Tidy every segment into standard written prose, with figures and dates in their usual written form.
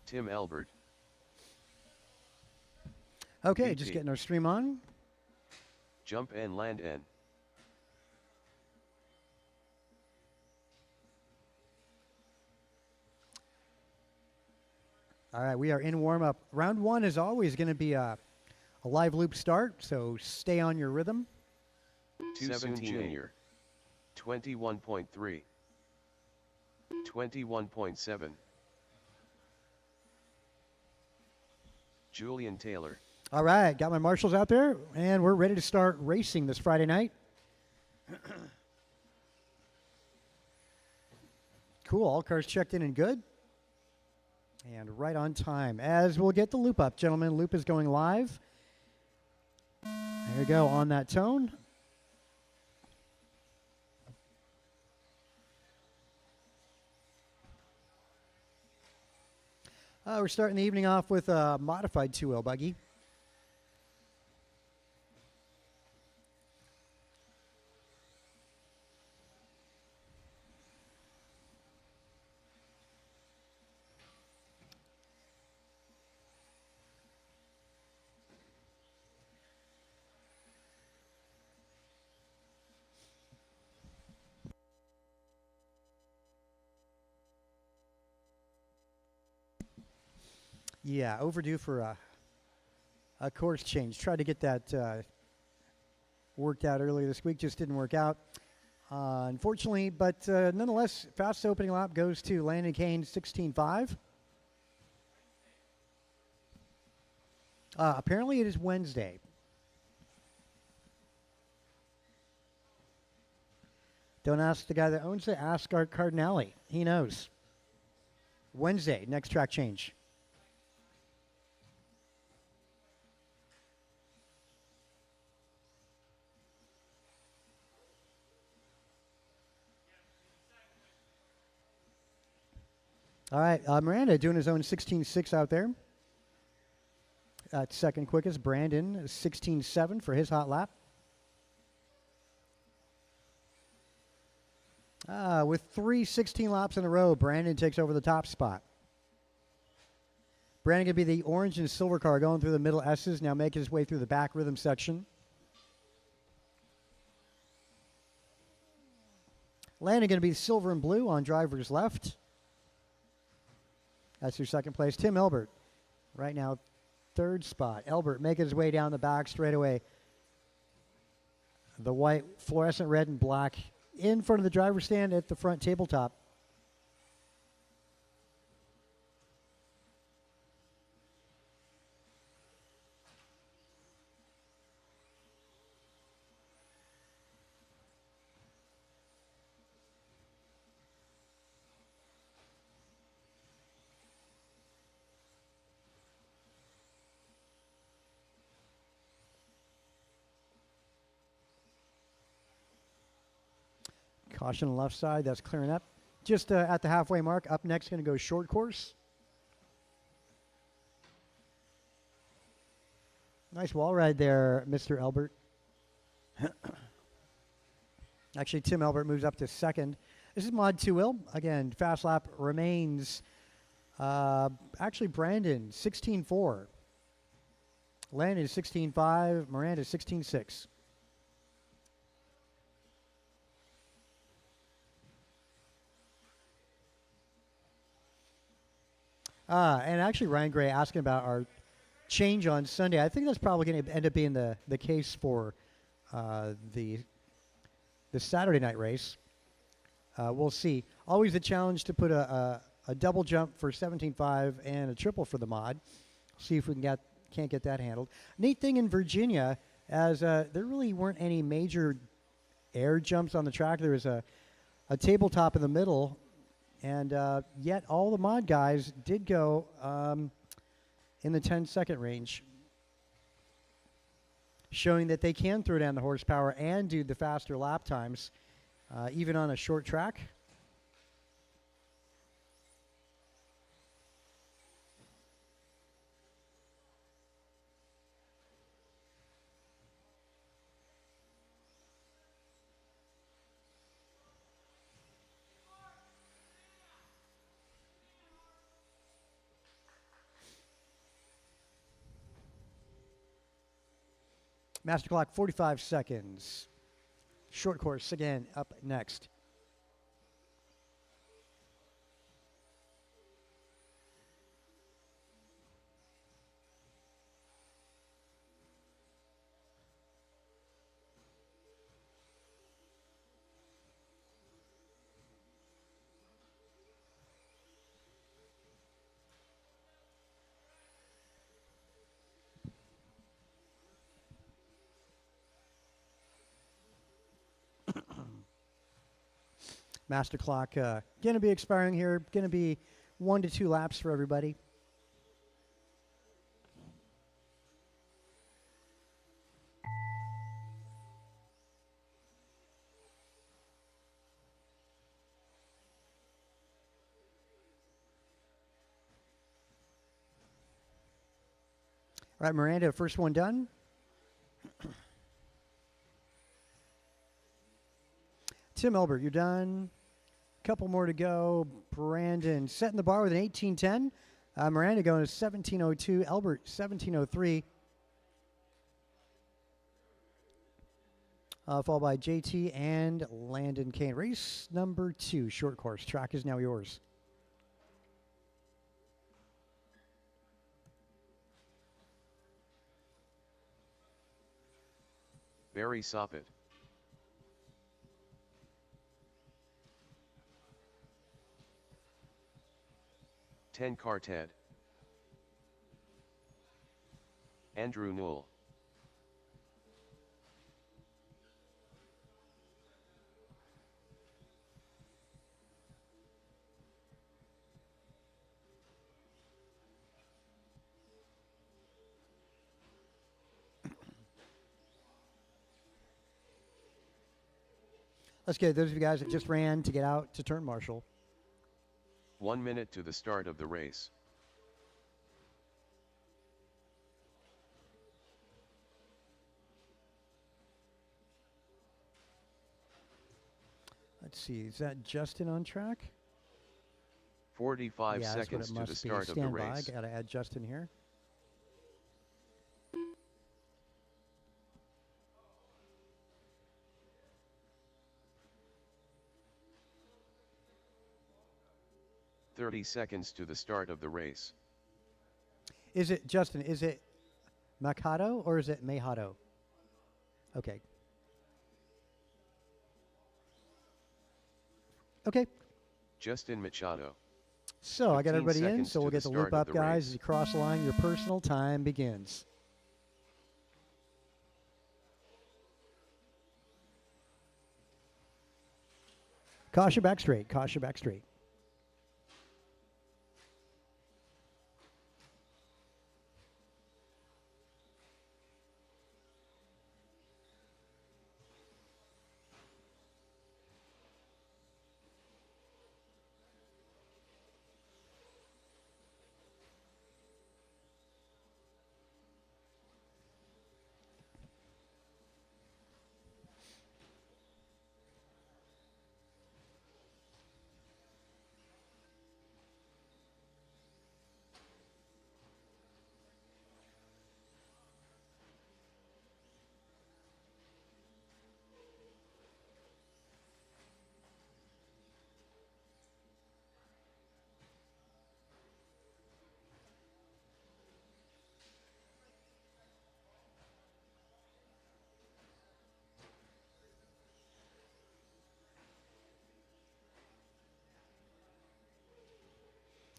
Tim Albert. Okay, PT. just getting our stream on. Jump and land N. All right, we are in warm-up. Round one is always going to be a live loop start, so stay on your rhythm. 7 Junior. 21.3. 21.7. Julian Taylor. All right, got my marshals out there, and we're ready to start racing this Friday night. Cool, all cars checked in and good. And right on time. As we'll get the loop up, gentlemen, loop is going live. There you go, on that tone. We're starting the evening off with a modified 2L buggy. Yeah, overdue for a course change. Tried to get that worked out earlier this week, just didn't work out, unfortunately. But nonetheless, fastest opening lap goes to Landon Kane, 16.5. Apparently it is Wednesday. Don't ask the guy that owns it, ask Art Cardinale. He knows. Wednesday, next track change. All right, Miranda doing his own 16.6 out there. Second quickest, Brandon, 16.7 for his hot lap. With 16 laps in a row, Brandon takes over the top spot. Brandon going to be the orange and silver car going through the middle S's, now making his way through the back rhythm section. Landon going to be silver and blue on driver's left. That's your second place. Tim Elbert, right now, third spot. Elbert making his way down the back straightaway. The white, fluorescent red and black in front of the driver's stand at the front tabletop. Caution on the left side, that's clearing up. Just at the halfway mark, up next going to go short course. Nice wall ride there, Mr. Elbert. Actually, Tim Elbert moves up to second. This is Mod 2L. Again, fast lap remains, actually Brandon, 16.4. Landon, 16.5. Miranda, 16.6. And actually, Ryan Gray asking about our change on Sunday. I think that's probably going to end up being the case for the Saturday night race. We'll see. Always a challenge to put a double jump for 17.5 and a triple for the mod. See if we can't get that handled. Neat thing in Virginia, as there really weren't any major air jumps on the track. There was a tabletop in the middle. And yet all the mod guys did go in the 10-second range, showing that they can throw down the horsepower and do the faster lap times, even on a short track. Master clock, 45 seconds. Short course again up next. Master clock going to be expiring here. Going to be 1 to 2 laps for everybody. All right, Miranda, first one done. Tim Elbert, you're done. Couple more to go. Brandon setting the bar with an 18:10. Miranda going to 17:02. Elbert 17:03. Followed by JT and Landon Kane. Race number 2, short course. Track is now yours. Barry Soppet. Ten Carted. Andrew Newell. Let's get those of you guys that just ran to get out to turn marshal. 1 minute to the start of the race. Let's see, is that Justin on track? 45 yeah, seconds to the start of the race. Got to add Justin here. Seconds to the start of the race. Is it, Justin, is it Machado or is it Mejado? Okay. Okay. Justin Machado. So I got 15 everybody in, seconds so we'll to get the the loop start up, of the guys. race. As you cross the line, your personal time begins. Caution back straight. Caution back straight.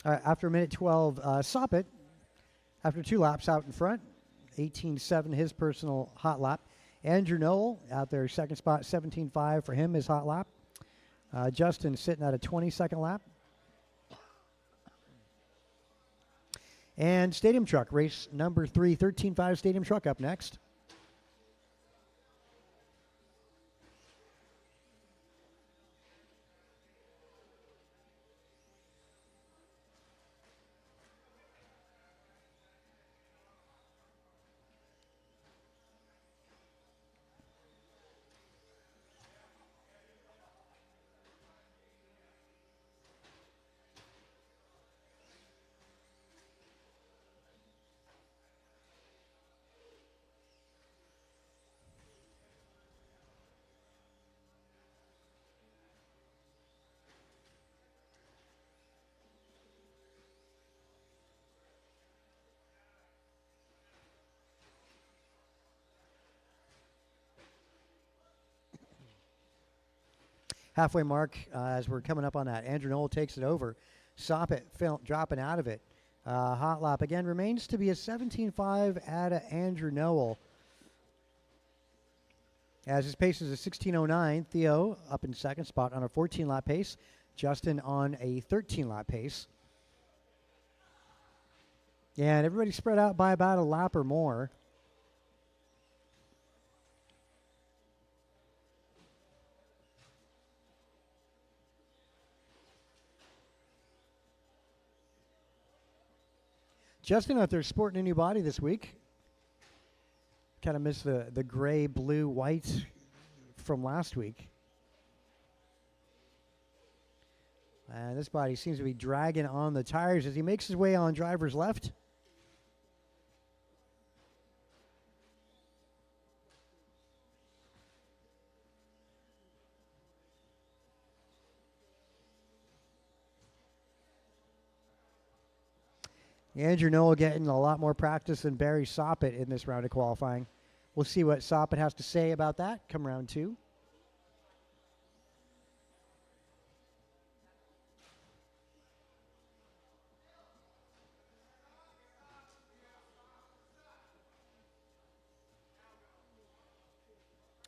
All right, after minute 12, Soppet, after 2 laps out in front, 18.7 his personal hot lap. Andrew Newell out there, second spot, 17.5 for him, his hot lap. Justin sitting at a 22nd lap. And Stadium Truck, race number 3, 13.5 Stadium Truck up next. halfway mark as we're coming up on that. Andrew Knoll takes it over. Soppet dropping out of it. Hot lap again remains to be a 17.5 out of Andrew Knoll. As his pace is a 16.09, Theo up in second spot on a 14-lap pace. Justin on a 13-lap pace. Yeah, and everybody spread out by about a lap or more. Justin out there sporting a new body this week. Kind of missed the gray, blue, white from last week. And this body seems to be dragging on the tires as he makes his way on driver's left. Andrew Knoll getting a lot more practice than Barry Soppet in this round of qualifying. We'll see what Soppet has to say about that come round two.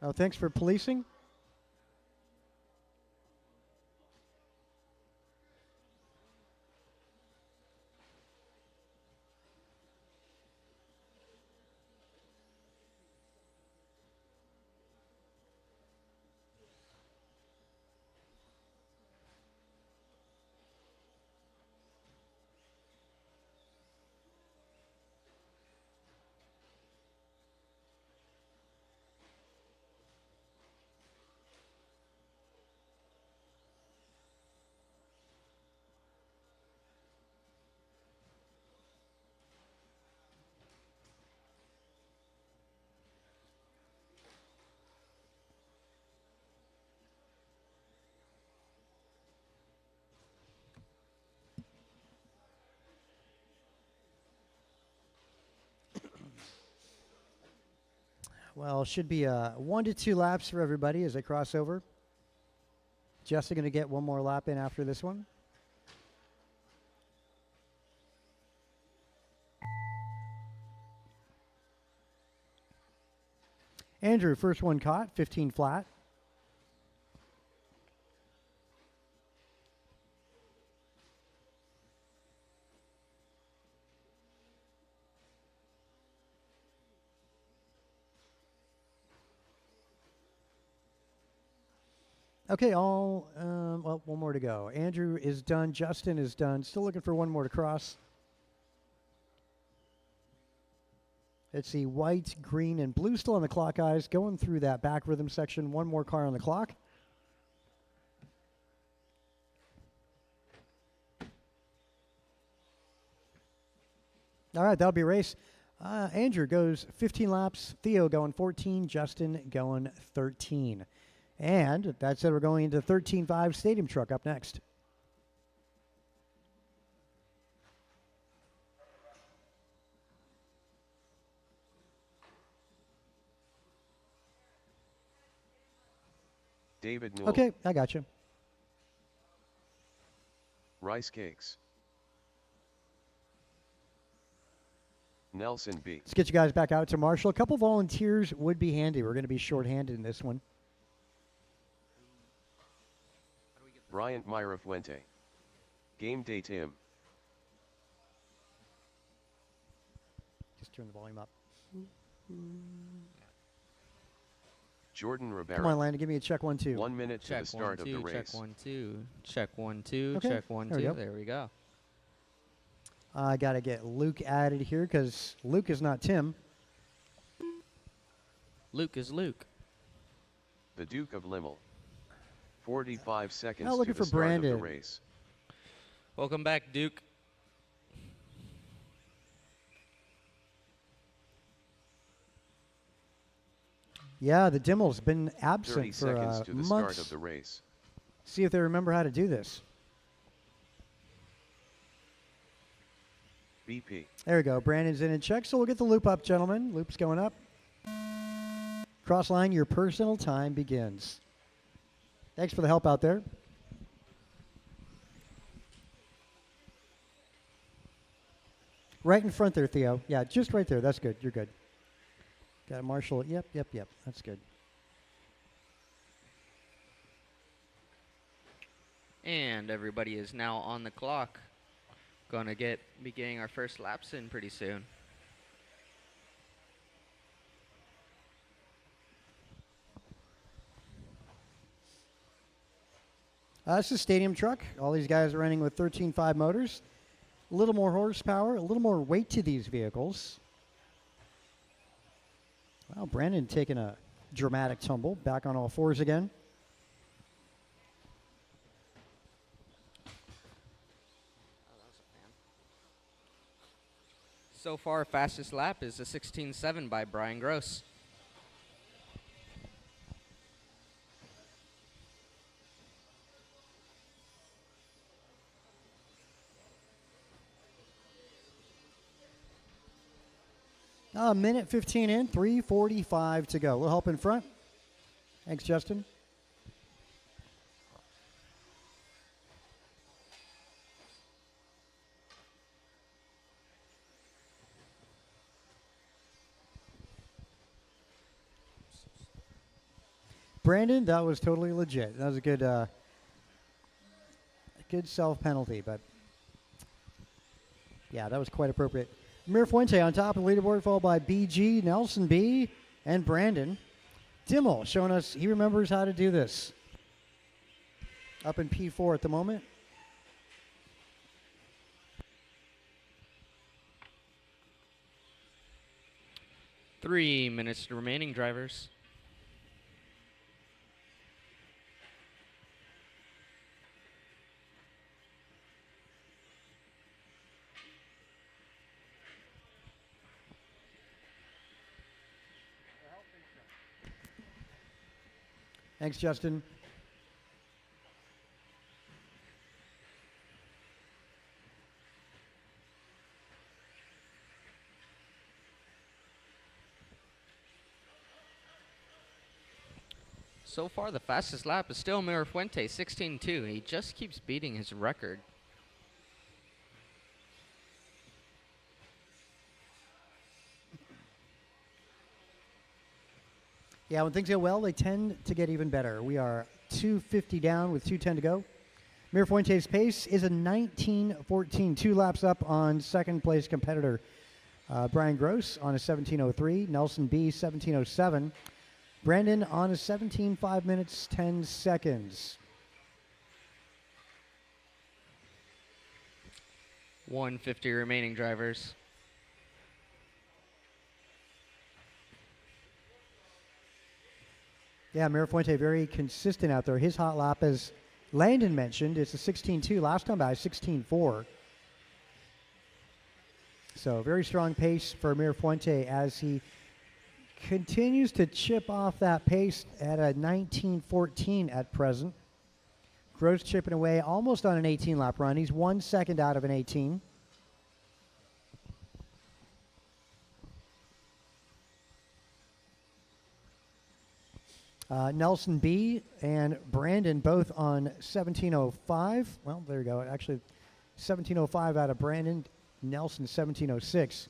Oh, thanks for policing. Well, should be 1 to 2 laps for everybody as they cross over. Justin going to get one more lap in after this one. Andrew, first one caught, 15 flat. Okay, well, one more to go. Andrew is done. Justin is done. Still looking for one more to cross. Let's see, white, green, and blue still on the clock, guys. Going through that back rhythm section. One more car on the clock. All right, that'll be a race. Andrew goes 15 laps. Theo going 14. Justin going 13. And that's it. We're going into 13.5 Stadium Truck up next. David Newell. Okay, I got you. Rice Cakes. Nelson B. Let's get you guys back out to Marshall. A couple volunteers would be handy. We're going to be shorthanded in this one. Bryant Myra Fuente. Game Day Tim. Just turn the volume up. Jordan Rivera. Come on, Landon, give me a check 1, 2. 1 minute to Check the start 1, 2, of the race. check 1, 2, check 1, 2, Okay, check 1, there we 2. go. There we go. I got to get Luke added here because Luke is not Tim. Luke is Luke. The Duke of Limmel. 45 seconds Now to looking the for start of Brandon. the race. Welcome back, Duke. Yeah, the Dimmel's been 30 absent for seconds to the start months. of the race. See if they remember how to do this. BP. There we go. Brandon's in and check, so we'll get the loop up, gentlemen. Loop's going up. Cross line, your personal time begins. Thanks for the help out there. Right in front there, Theo. Yeah, just right there. That's good. You're good. Got a Marshall. Yep. That's good. And everybody is now on the clock. Gonna be getting our first laps in pretty soon. This is a stadium truck. All these guys are running with 13.5 motors. A little more horsepower, a little more weight to these vehicles. Well, Brandon taking a dramatic tumble, back on all fours again. So far, fastest lap is a 16.7 by Brian Gross. A minute 15 in, 3:45 to go. A little help in front. Thanks, Justin. Brandon, that was totally legit. That was a good self penalty, but yeah, that was quite appropriate. Mir Fuente on top of the leaderboard, followed by BG, Nelson B, and Brandon. Dimmel showing us he remembers how to do this. Up in P4 at the moment. Three minutes remaining, drivers. Thanks, Justin. So far, the fastest lap is still Mir Fuente, 16.2. He just keeps beating his record. Yeah, when things go well, they tend to get even better. We are 2:50 down with 2:10 to go. Mir Fuente's pace is a 19:14, 2 laps up on second place competitor Brian Gross on a 17:03, Nelson B 17:07, Brandon on a 17 5 minutes 10 seconds. 150 remaining, drivers. Yeah, Mir Fuente very consistent out there. His hot lap, as Landon mentioned, it's a 16.2. Last time by 16.4. So very strong pace for Mir Fuente as he continues to chip off that pace at a 19:14 at present. Gross chipping away almost on an 18-lap run. He's 1 second out of an 18. Nelson B and Brandon both on 17:05. Well, there you go. Actually, 17:05 out of Brandon. Nelson 17:06.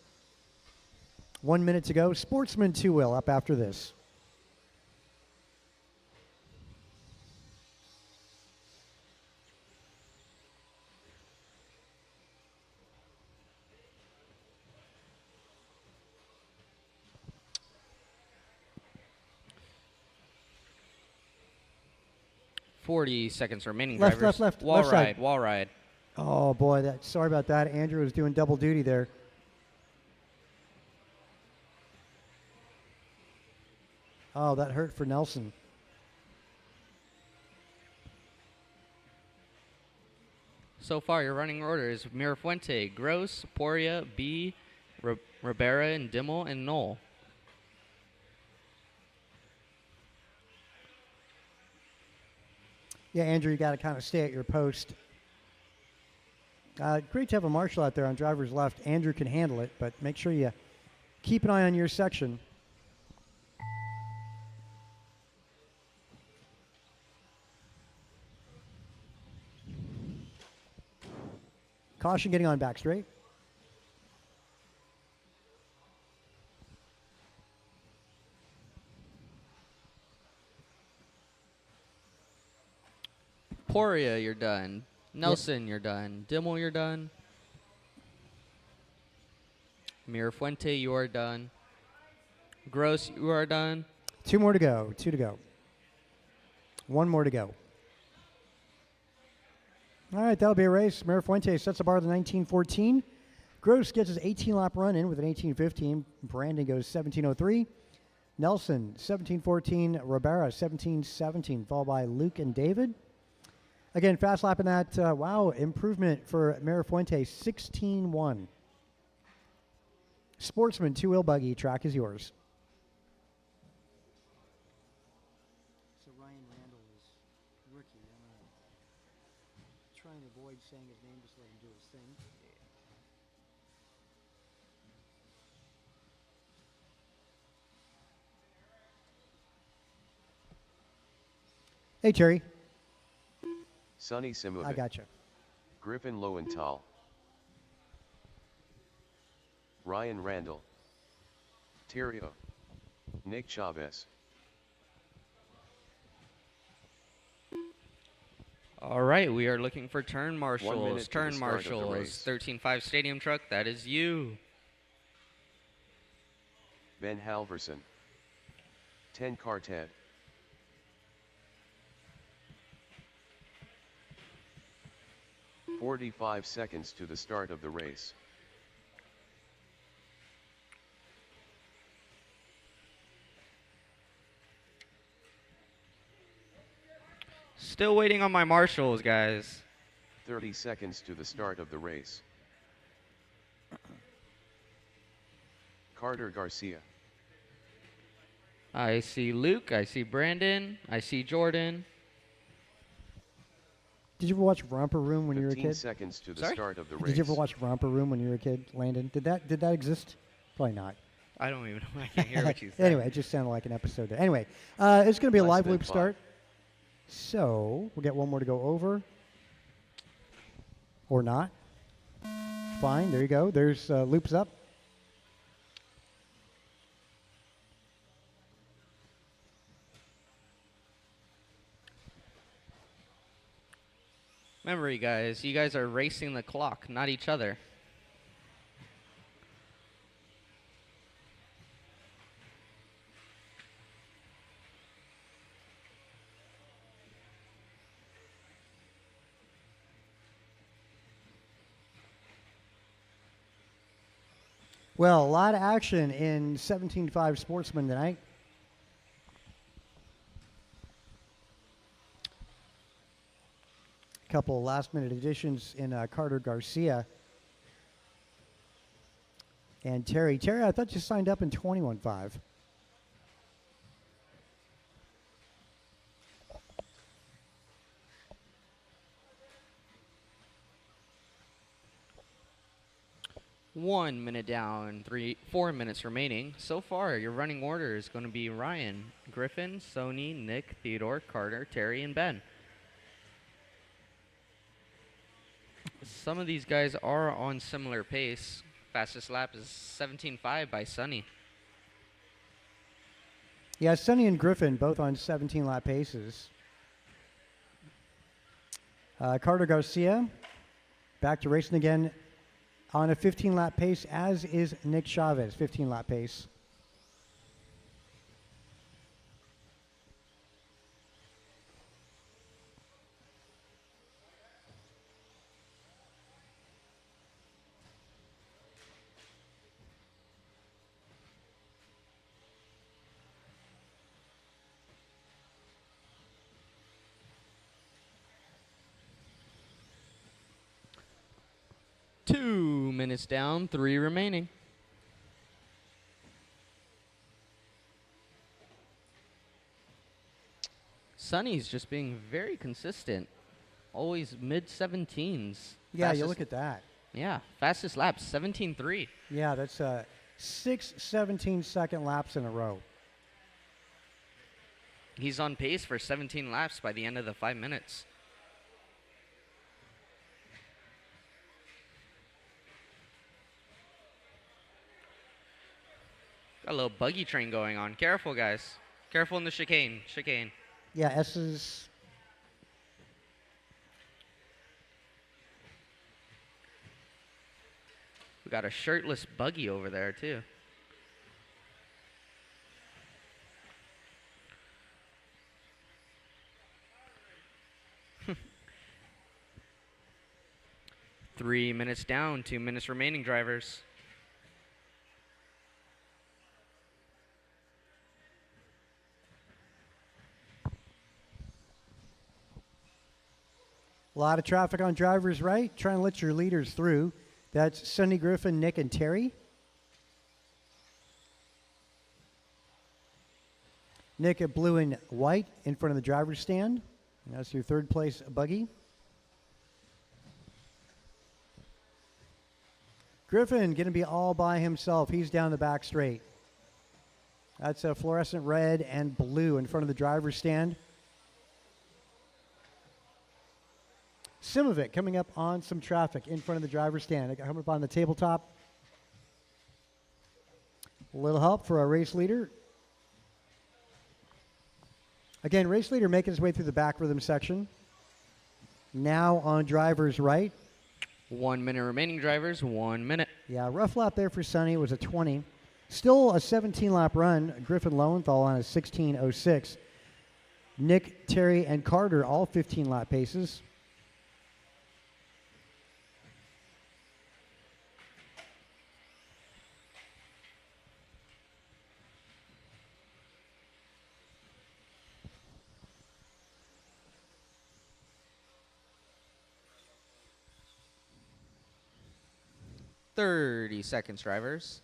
1 minute to go. Sportsman 2 will up after this. Forty seconds remaining, Left, drivers. left, Wall left ride, side. wall ride. Oh boy, sorry about that. Andrew was doing double duty there. Oh, that hurt for Nelson. So far, your running order is Mir Fuente, Gross, Poria, B, Ribera, and Dimmel, and Knoll. Yeah, Andrew, you got to kind of stay at your post. Great to have a marshal out there on driver's left. Andrew can handle it, but make sure you keep an eye on your section. Caution getting on back straight. Poria, you're done. Nelson, you're done. Dimmel, you're done. Mirafuente, you are done. Gross, you are done. 2 more to go. 2 to go. 1 more to go. All right, that'll be a race. Mirafuente sets the bar with a 19:14. Gross gets his 18-lap run in with an 18:15. Brandon goes 17:03. Nelson 17:14. Ribera 17:17, followed by Luke and David. Again, fast lap in that. Wow, improvement for Mirafuente, 16:1. Sportsman, 2-wheel buggy, track is yours. So Ryan Randall is rookie. I'm trying to avoid saying his name, just let him do his thing. Hey, Terry. Sonny Simovit. I gotcha. Griffin Lowenthal. Ryan Randall. Terrio. Nick Chavez. All right, we are looking for turn 1 minute marshals. to Turn the start of the marshals. race. 13.5 Stadium Truck, that is you. Ben Halverson. 10 Car Ted. "45 seconds to the start of the race. Still waiting on my marshals, guys. 30 seconds to the start of the race. Carter Garcia. I see Luke, I see Brandon, I see Jordan. Did you ever watch Romper Room when you were a 15 kid? seconds to the Sorry? start of the race. Did you ever watch Romper Room when you were a kid, Landon? Did that exist? Probably not. I don't even know. I can't hear what you said. Anyway, it just sounded like an episode there. Anyway, it's going to be a Less live than loop 5. start. So we'll get 1 more to go over. Or not. Fine, there you go. There's loops up. Remember, you guys are racing the clock, not each other. Well, a lot of action in 17.5 Sportsman tonight. Couple last-minute additions in Carter Garcia and Terry. Terry, I thought you signed up in 21.5. One minute down, 4 minutes remaining. So far, your running order is going to be Ryan, Griffin, Sony, Nick, Theodore, Carter, Terry, and Ben. Some of these guys are on similar pace. Fastest lap is 17.5 by Sonny. Yeah, Sonny and Griffin both on 17-lap paces. Carter Garcia back to racing again on a 15-lap pace, as is Nick Chavez, 15-lap pace. Two minutes down, 3 remaining. Sonny's just being very consistent. Always mid-17s. Yeah, you look at that. Yeah, fastest lap, 17.3. Yeah, that's 6 17-second laps in a row. He's on pace for 17 laps by the end of the 5 minutes. Got a little buggy train going on. Careful, guys. Careful in the chicane. Chicane. Yeah, S's. We got a shirtless buggy over there, too. Three minutes down, 2 minutes remaining, drivers. A lot of traffic on drivers right. Trying to let your leaders through. That's Sonny Griffin, Nick, and Terry. Nick at blue and white in front of the driver's stand. And that's your third place buggy. Griffin going to be all by himself. He's down the back straight. That's a fluorescent red and blue in front of the driver's stand. Simovic coming up on some traffic in front of the driver's stand. Coming up on the tabletop. A little help for our race leader. Again, race leader making his way through the back rhythm section. Now on driver's right. 1 minute remaining, drivers. 1 minute. Yeah, rough lap there for Sonny. It was a 20. Still a 17-lap run. Griffin Lowenthal on a 16:06. Nick, Terry, and Carter all 15-lap paces. Thirty seconds, drivers.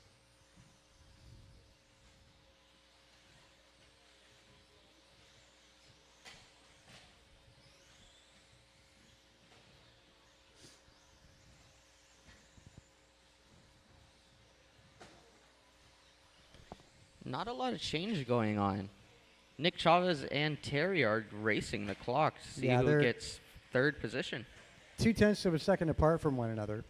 Not a lot of change going on. Nick Chavez and Terry are racing the clock to see who gets third position. 0.2 of a second apart from one another.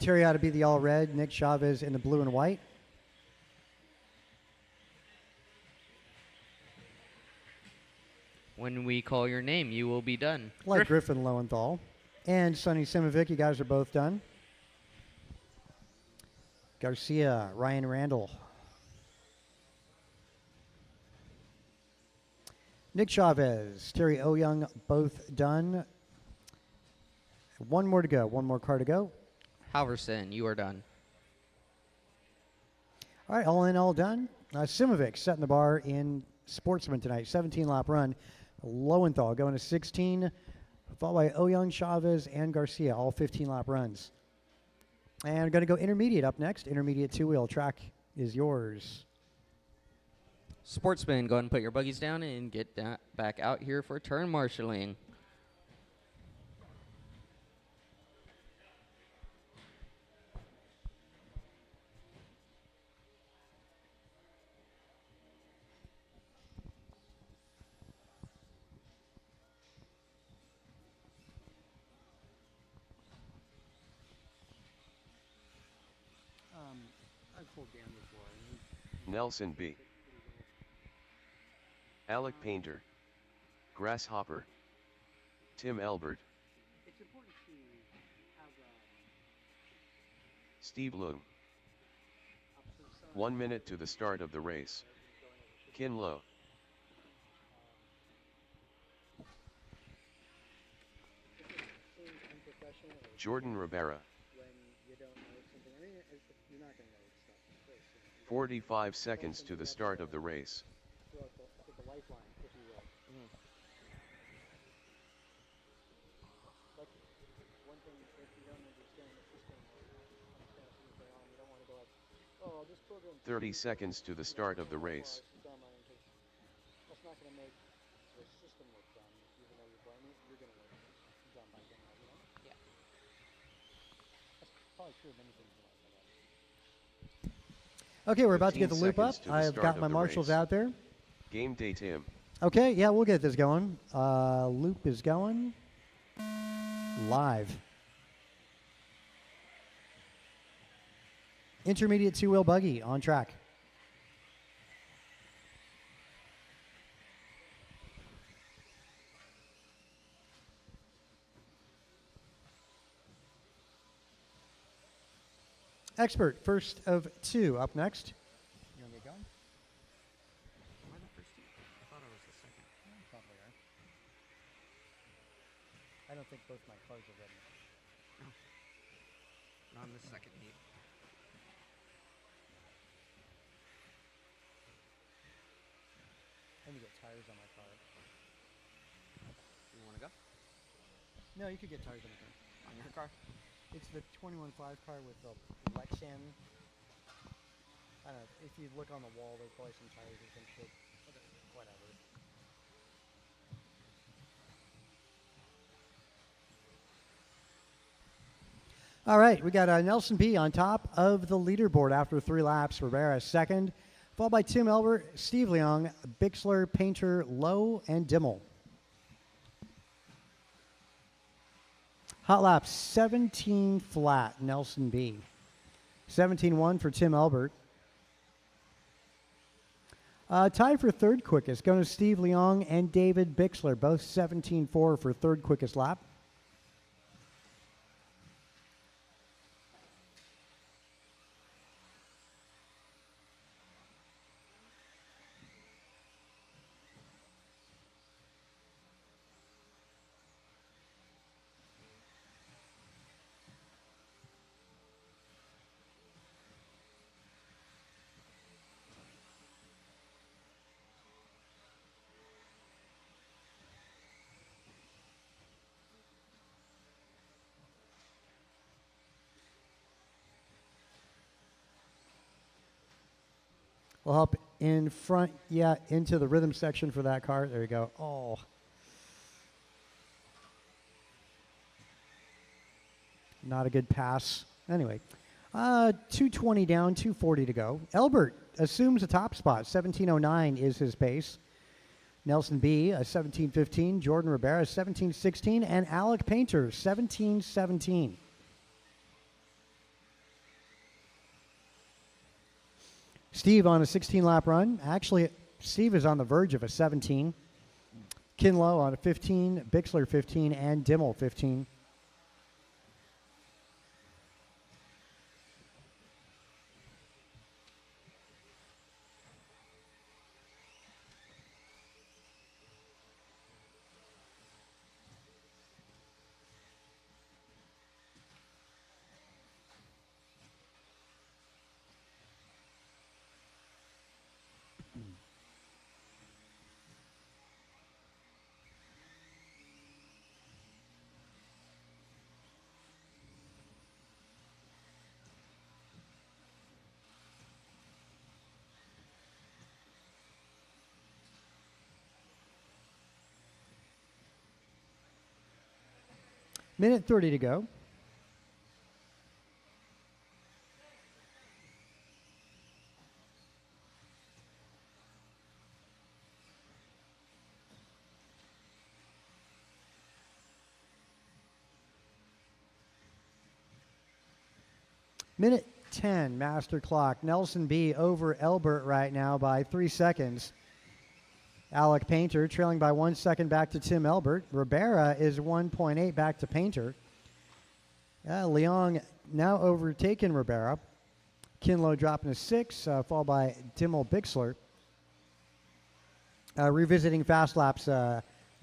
Terry ought to be the all red. Nick Chavez in the blue and white. When we call your name, you will be done. Like Griffin Lowenthal. And Sonny Simovic, you guys are both done. Garcia, Ryan Randall. Nick Chavez, Terry Oyoung, both done. One more to go. One more car to go. Halverson, you are done. All right, all in, all done. Simovic setting the bar in Sportsman tonight. 17-lap run. Lowenthal going to 16, followed by Oyoung, Chavez, and Garcia, all 15-lap runs. And we're going to go intermediate up next. Intermediate two-wheel track is yours. Sportsman, go ahead and put your buggies down and get back out here for turn marshaling. Nelson B. Alec Painter. Grasshopper. Tim Elbert. Steve Loom. 1 minute to the start of the race. Kin Lo. Jordan Rivera. 45 seconds to the start of the race. Oh, this program 30 seconds to the start of the race. That's not going to make the system look dumb. Even though you're blaming it, you're going to look dumb by doing that, you know? Yeah. That's probably true of many things in life. Okay, we're about to get the loop up. I've got my marshals out there. Game day, Tim. Okay, yeah, we'll get this going. Loop is going live. intermediate two-wheel buggy on track. Expert, first of two, up next. You want to get going? Am I the first two? I thought I was the second. Probably are. I don't think both my cars are ready. Not in the second heat. I need to get tires on my car. You want to go? No, you could get tires on the car. On your car? It's the 21.5 car with the Lexan. I don't know. If you look on the wall, there's probably some tires or some shit. Whatever. All right, we got Nelson B on top of the leaderboard after 3 laps. Rivera second, followed by Tim Elbert, Steve Leong, Bixler, Painter, Lowe, and Dimmel. Hot lap 17 flat, Nelson B. 17-1 for Tim Elbert. Tied for third quickest, going to Steve Leong and David Bixler, both 17-4 for third quickest lap. We'll hop in front, into the rhythm section for that car. There you go. Oh. Not a good pass. Anyway, 220 down, 240 to go. Elbert assumes a top spot. 1709 is his pace. Nelson B, 1715. Jordan Rivera, 1716. And Alec Painter, 1717. Steve on a 16-lap run. Actually, Steve is on the verge of a 17. Kinlow on a 15, Bixler 15, and Dimmel 15. Minute 30 to go. Minute 10, master clock. Nelson B over Elbert right now by 3 seconds. Alec Painter trailing by 1 second back to Tim Elbert. Ribera is 1.8 back to Painter. Leong now overtaken Ribera. Kinlow dropping to 6, followed by Dimmel Bixler. Revisiting fast laps,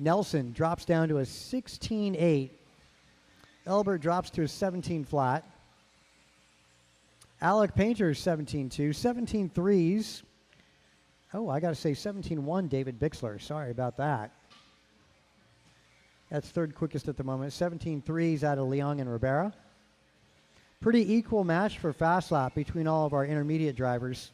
Nelson drops down to a 16.8. Elbert drops to a 17 flat. Alec Painter 17.2. 17.3s. Oh, I got to say 17-1 David Bixler. Sorry about that. That's third quickest at the moment. 17.3s out of Leong and Ribera. Pretty equal match for fast lap between all of our intermediate drivers.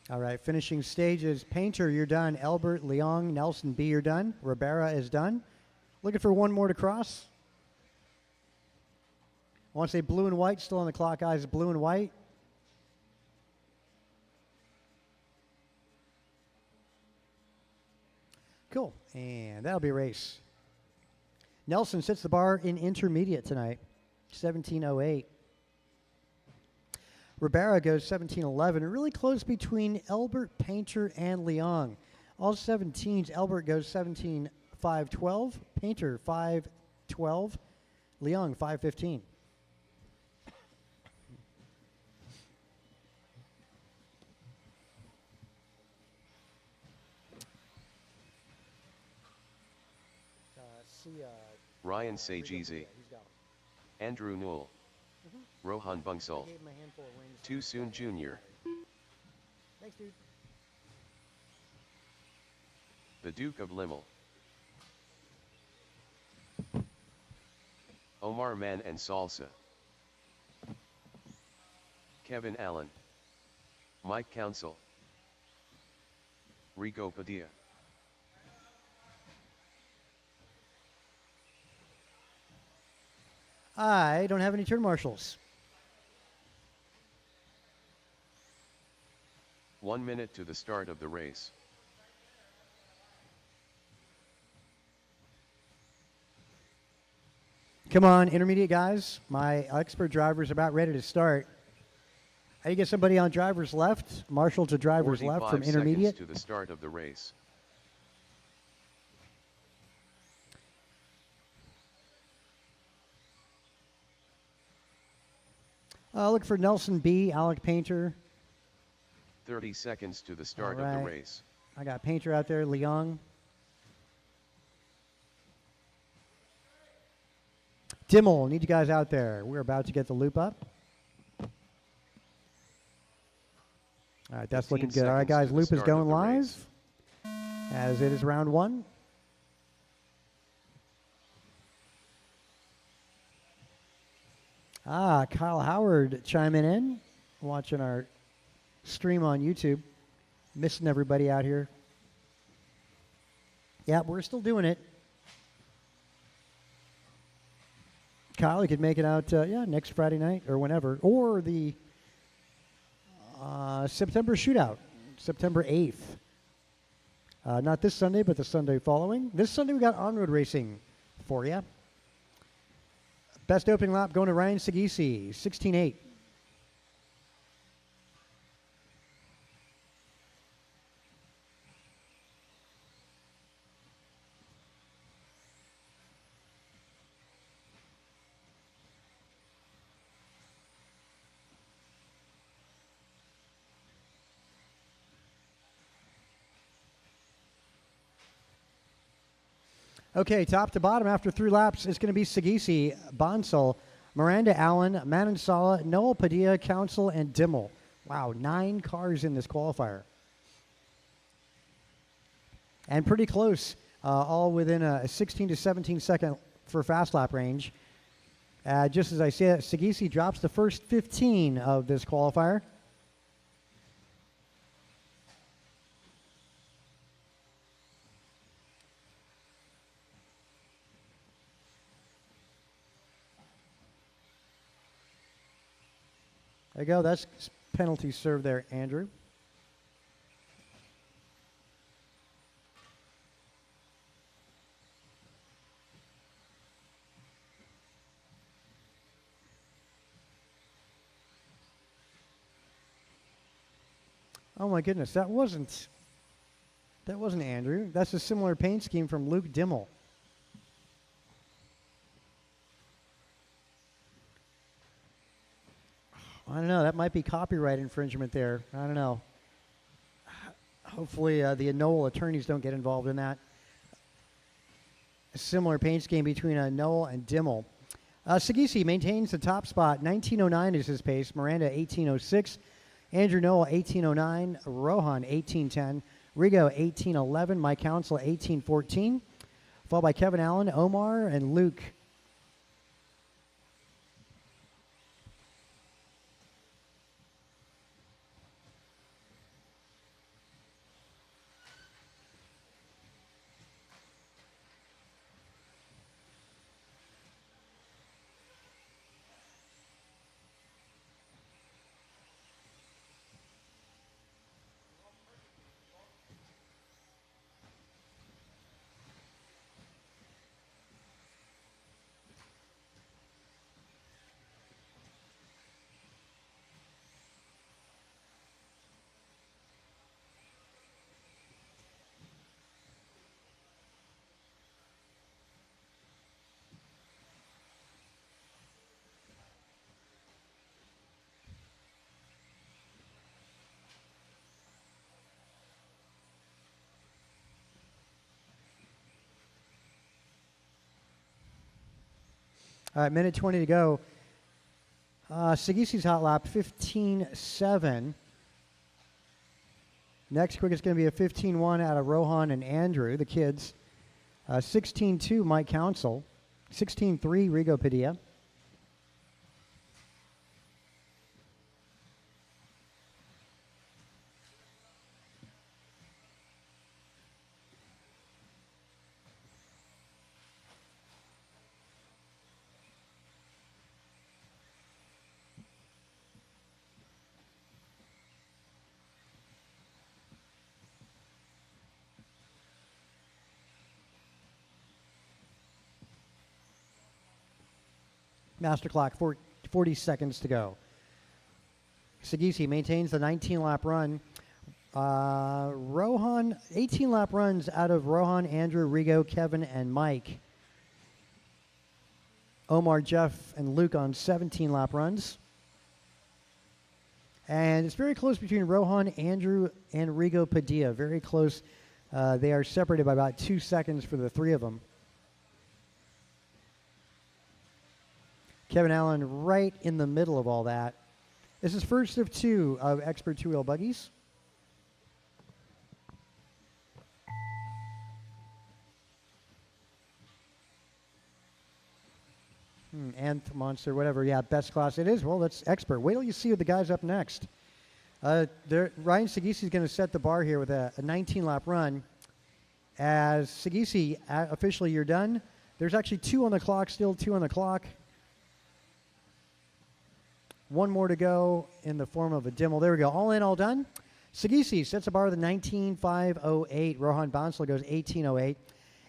All right, finishing stages. Painter, you're done. Elbert, Leong, Nelson B, you're done. Ribera is done. Looking for one more to cross. I want to say blue and white, still on the clock, guys. Blue and white. Cool, and that'll be a race. Nelson sits the bar in intermediate tonight, 17:08. Ribera goes 17:11. Really close between Elbert, Painter, and Leong. All 17s. Elbert goes 17:5:12. Painter 5:12. Leong 5:15. Ryan Sajizi, Andrew Newell, Rohan Bungsal, Too Soon Jr., Thanks, dude. the Duke of Limmel, Omar Man and Salsa, Kevin Allen, Mike Council, Rico Padilla. I don't have any turn marshals. 1 minute to the start of the race. Come on, intermediate guys. My expert driver's about ready to start. How do you get somebody on driver's left? Marshal to driver's left 45 from intermediate. seconds to the start of the race. Look for Nelson B, Alec Painter. 30 seconds to the start All of the right. race. I got Painter out there, Leong. Dimmel, need you guys out there. We're about to get the loop up. All right, that's 15 looking good. All right, seconds guys, to the loop is start of going the live. race. As it is round one. Kyle Howard chiming in, watching our stream on YouTube. Missing everybody out here. Yeah, we're still doing it. Kyle, you could make it out, next Friday night or whenever. Or the September shootout, September 8th. Not this Sunday, but the Sunday following. This Sunday we got on-road racing for you. Best opening lap going to Ryan Sagisi, 16:8. Okay, top to bottom after 3 laps, it's going to be Sagisi, Bonsall, Miranda Allen, Manansala, Noel Padilla, Council, and Dimmel. Wow, 9 cars in this qualifier. And pretty close, all within a 16 to 17 second for fast lap range. Just as I said, Sagisi drops the first 15 of this qualifier. There you go. That's penalty served there, Andrew. Oh my goodness, that wasn't Andrew. That's a similar paint scheme from Luke Dimmel. I don't know. That might be copyright infringement there. I don't know. Hopefully the Noel attorneys don't get involved in that. A similar paint scheme between Noel and Dimmel. Sagisi maintains the top spot. 19:09 is his pace. Miranda 18:06. Andrew Noel 18:09. Rohan 18:10. Rigo 18:11. Mike Council 18:14. Followed by Kevin Allen, Omar, and Luke. All right, minute 20 to go. Sagisi's hot lap, 15.7. Next quickest going to be a 15.1 out of Rohan and Andrew, the kids. 16.2, Mike Council. 16.3, Rigo Padilla. Master clock, 40 seconds to go. Sagisi maintains the 19-lap run. Rohan, 18-lap runs out of Rohan, Andrew, Rigo, Kevin, and Mike. Omar, Jeff, and Luke on 17-lap runs. And it's very close between Rohan, Andrew, and Rigo Padilla. Very close. They are separated by about 2 seconds for the three of them. Kevin Allen right in the middle of all that. This is first of two of expert two-wheel buggies. Nth Monster, whatever. Yeah, best class. It is. Well, that's expert. Wait till you see the guys up next. Ryan Sagisi is going to set the bar here with a 19-lap run. As Sagisi, officially you're done. There's actually 2 on the clock, still 2 on the clock. 1 more to go in the form of a Dimmel. There we go. All in, all done. Sagisi sets a bar with a 19.508. Rohan Bouncel goes 18.08.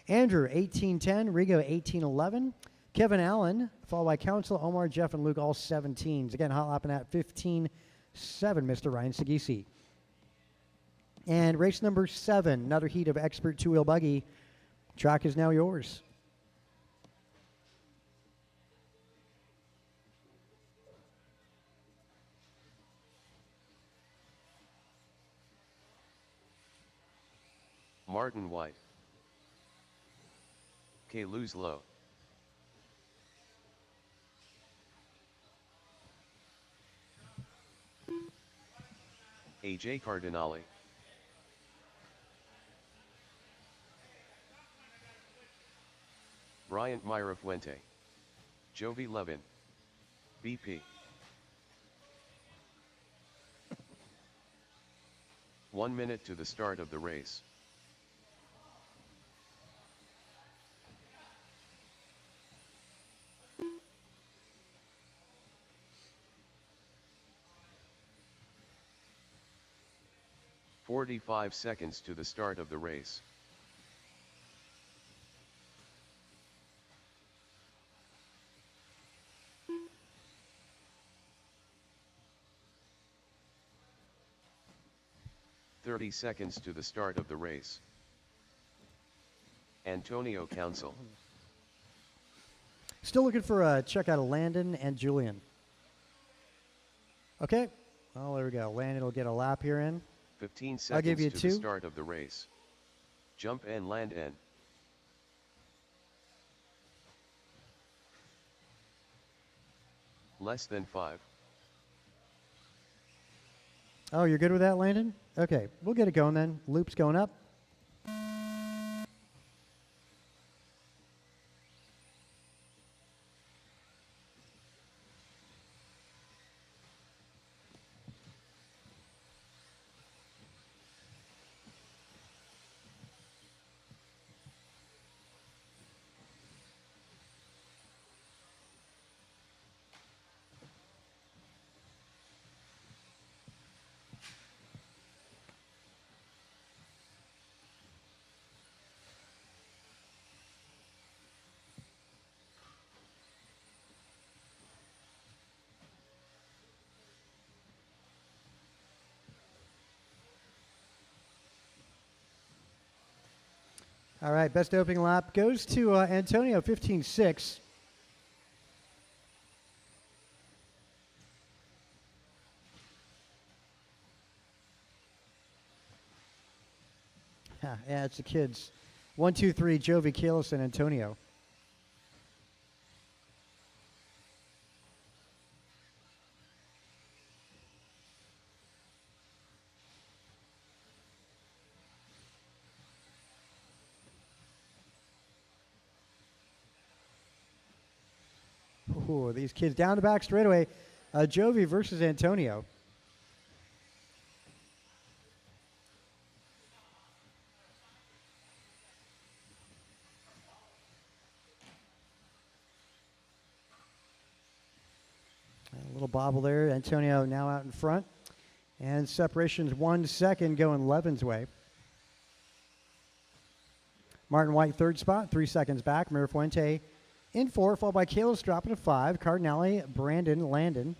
Andrew, 18.10. Rigo, 18.11. Kevin Allen, followed by Council, Omar, Jeff, and Luke, all 17s. Again, hot lapping at 15.7, Mr. Ryan Sagisi. And race number 7, another heat of expert two-wheel buggy. Track is now yours. Martin White. K. Lose Low. AJ Cardinale. Bryant Myra Fuente. Jovi Levin. BP. 1 minute to the start of the race. "45 seconds to the start of the race. "30 seconds to the start of the race. Antonio Council. Still looking for a check out of Landon and Julian. Okay. Oh, there we go. Landon will get a lap here in. 15 I'll give seconds you to 2. the start of the race. Jump and land in. Less than 5. Oh, you're good with that, Landon? Okay, we'll get it going then. Loop's going up. All right, best opening lap goes to Antonio, 15.6. Yeah, it's the kids. 1, 2, 3, Jovi, Kalis, and Antonio. Ooh, these kids down the back straightaway. Jovi versus Antonio. A little bobble there. Antonio now out in front. And separation's 1 second going Levin's way. Martin White, third spot, 3 seconds back. Mirafuente in 4, followed by Kalos dropping to 5. Cardinale, Brandon, Landon.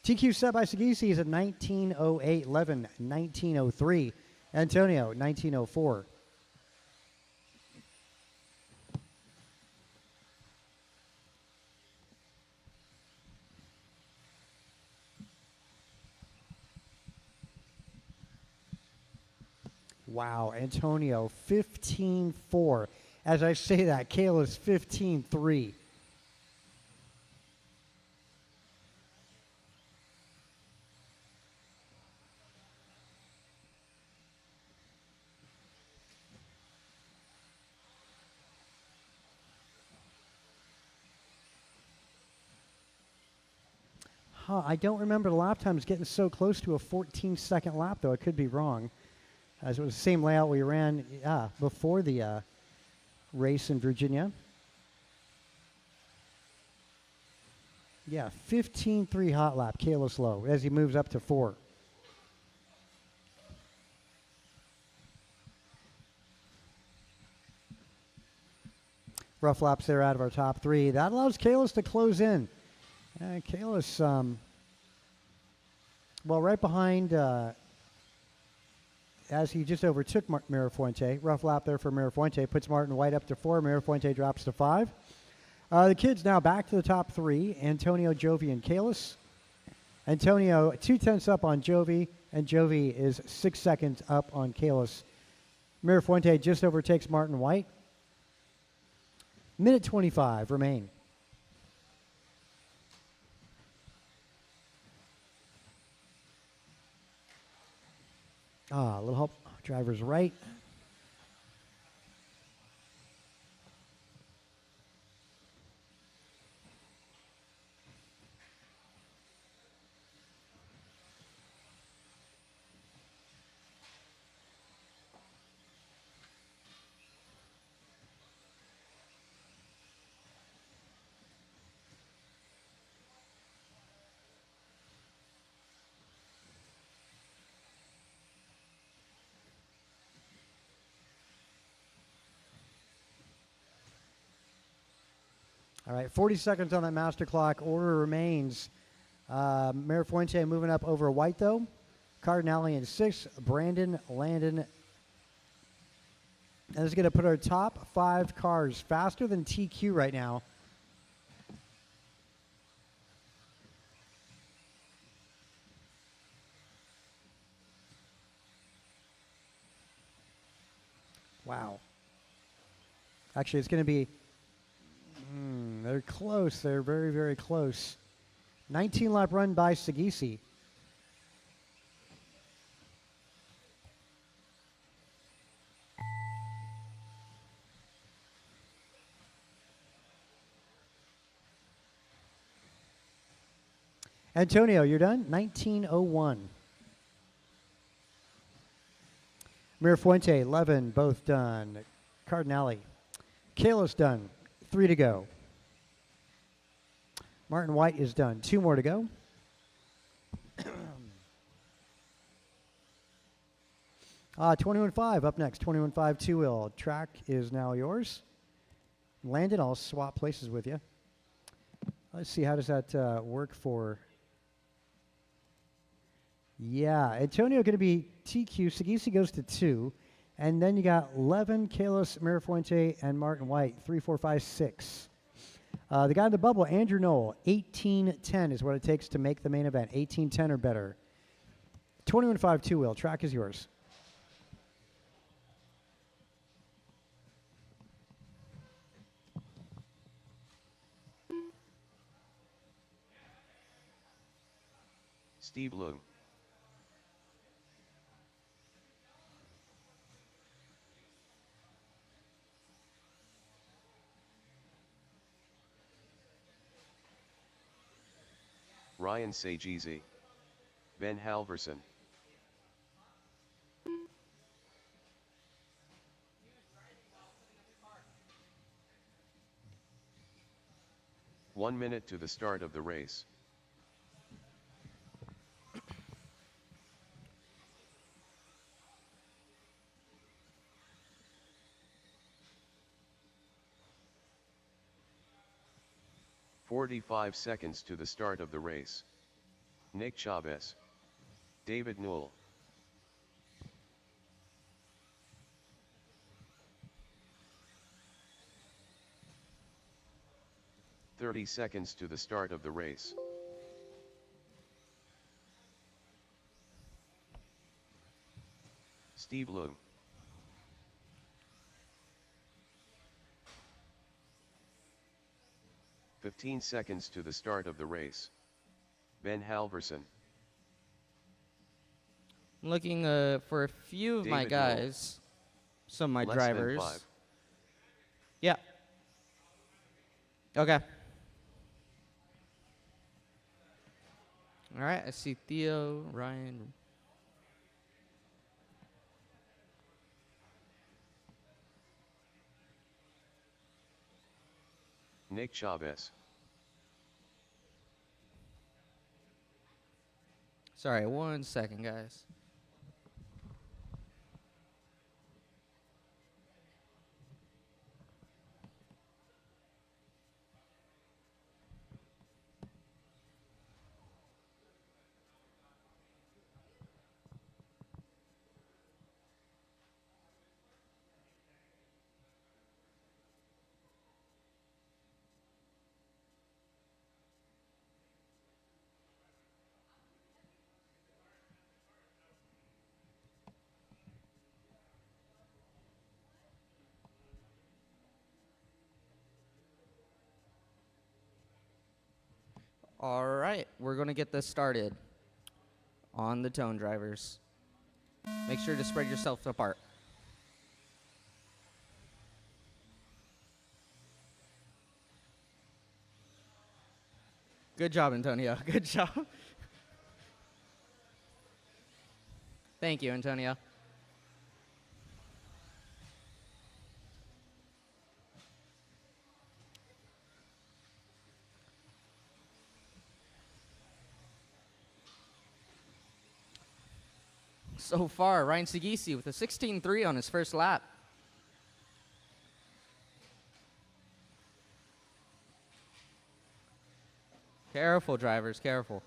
TQ set by Sagisi is at 19:08. Levin, 19:03. Antonio, 19:04. Wow, Antonio, 15:4. As I say that, Kalos, 15:3. I don't remember the lap times getting so close to a 14-second lap, though. I could be wrong. As it was the same layout we ran before the race in Virginia. Yeah, 15:3 hot lap, Kalos Low, as he moves up to 4. Rough laps there out of our top 3. That allows Kalos to close in. Kalos, well, right behind, as he just overtook Mirafuente. Rough lap there for Mirafuente. Puts Martin White up to 4. Mirafuente drops to 5. The kids now back to the top 3. Antonio, Jovi, and Kalos. Antonio 2/10 up on Jovi, and Jovi is 6 seconds up on Kalos. Mirafuente just overtakes Martin White. Minute 25 remain. A little help. Driver's right. All right, 40 seconds on that master clock. Order remains. Mirafuente moving up over White, though. Cardinale in 6. Brandon, Landon. And this is going to put our top 5 cars faster than TQ right now. Wow. Actually, it's going to be... they're close. They're very, very close. 19-lap run by Sagisi. Antonio, you're done? 19:01. Mirafuente, Levin, both done. Cardinale. Kalos done. 3 to go. Martin White is done. 2 more to go. 21.5 up next. 21.5 two-wheel. Track is now yours. Landon, I'll swap places with you. Let's see, how does that work for... Yeah, Antonio going to be TQ. Sagisi goes to 2. And then you got Levin, Kalos, Mirafuente, and Martin White. 3, 4, 5, 6. The guy in the bubble, Andrew Knoll, 18:10 is what it takes to make the main event. 18:10 or better. 21.5 two-wheel. Track is yours. Steve Loom. Ryan Sagizi, Ben Halverson. One minute to the start of the race. "45 seconds to the start of the race. Nick Chavez, David Newell. "30 seconds to the start of the race. Steve Loom. "15 seconds to the start of the race. Ben Halverson. I'm looking for a few of my David Newell. guys, some of my Less than drivers. 5. Yeah. Okay. All right, I see Theo, Ryan. Nick Chavez. Sorry, 1 second, guys. All right, we're going to get this started on the tone drivers. Make sure to spread yourself apart. Good job, Antonio. Good job. Thank you, Antonio. So far, Ryan Sagisi with a 16.3 on his first lap. Careful, drivers, careful.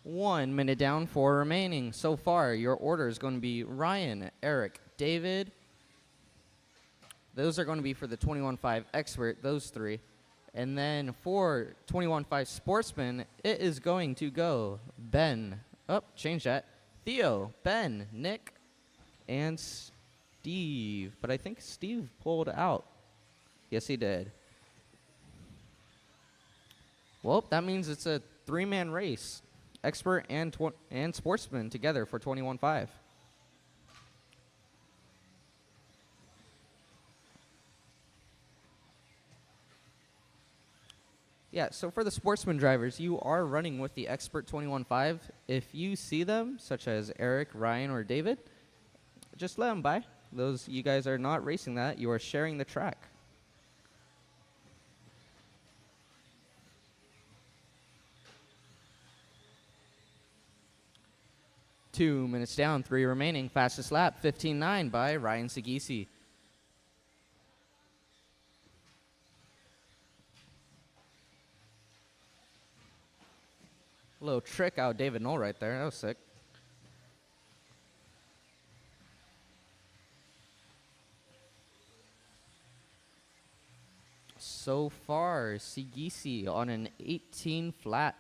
One minute down, 4 remaining. So far, your order is going to be Ryan, Eric, David. Those are going to be for the 21.5 expert, those 3. And then for 21.5 sportsman, it is going to go Ben. Oh, change that. Theo, Ben, Nick, and Steve. But I think Steve pulled out. Yes, he did. Well, that means it's a 3-man race. Expert and sportsman together for 21.5. Yeah, so for the sportsman drivers, you are running with the expert 21.5. If you see them, such as Eric, Ryan, or David, just let them by. You guys are not racing that. You are sharing the track. Two minutes down, 3 remaining. Fastest lap, 15.9 by Ryan Sagisi. Little trick out David Knoll right there. That was sick. So far, Sagisi on an 18 flat.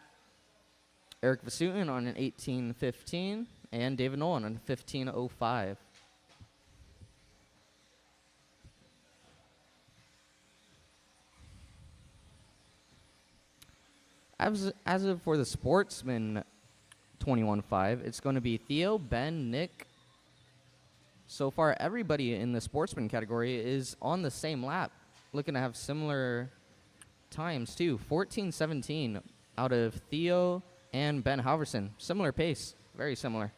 Eric Vasutin on an 18.15. And David Nolan on 15.05. As of for the Sportsman 21.5, it's going to be Theo, Ben, Nick. So far, everybody in the Sportsman category is on the same lap, looking to have similar times too. 14:17 out of Theo and Ben Halverson. Similar pace, very similar.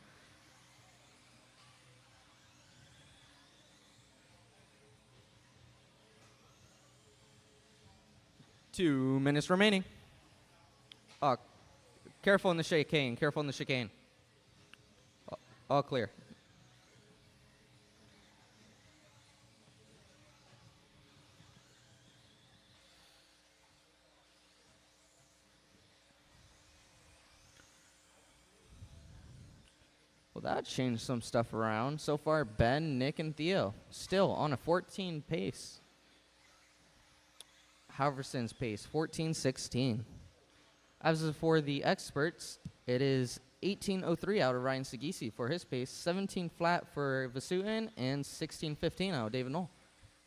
Two minutes remaining. Careful in the chicane. Careful in the chicane. All clear. Well, that changed some stuff around. So far, Ben, Nick, and Theo still on a 14 pace. Halverson's pace, 14:16. As for the experts, it is 18:03 out of Ryan Sagisi for his pace, 17 flat for Vasutin, and 16:15 out of David Knoll.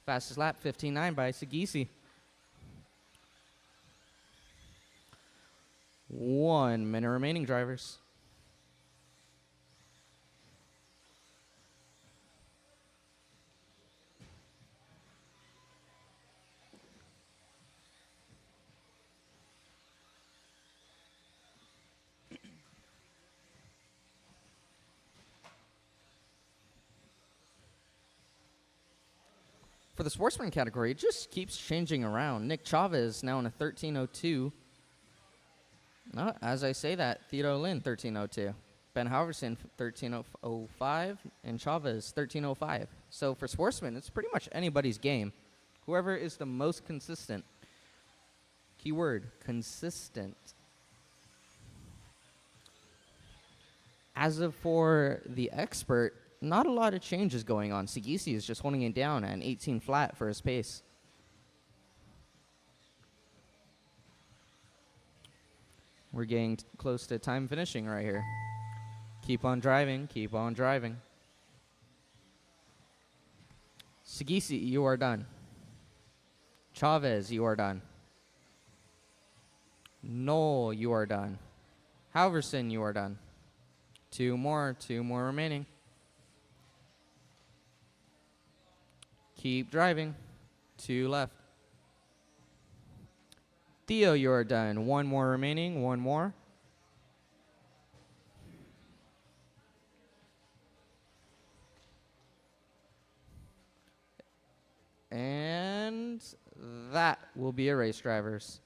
Fastest lap, 15:09 by Sagisi. 1 minute remaining, drivers. For the sportsman category, it just keeps changing around. Nick Chavez now in a 13:02. As I say that, Theodore Lynn 13:02. Ben Halverson 13:05 and Chavez 13:05. So for sportsmen, it's pretty much anybody's game. Whoever is the most consistent. Keyword, consistent. As of for the expert, not a lot of changes going on. Sagisi is just holding it down at an 18 flat for his pace. We're getting close to time finishing right here. Keep on driving, keep on driving. Sagisi, you are done. Chavez, you are done. Knoll, you are done. Halverson, you are done. Two more remaining. Keep driving. Two left. Theo, you are done. One more remaining. One more. And that will be a race, drivers.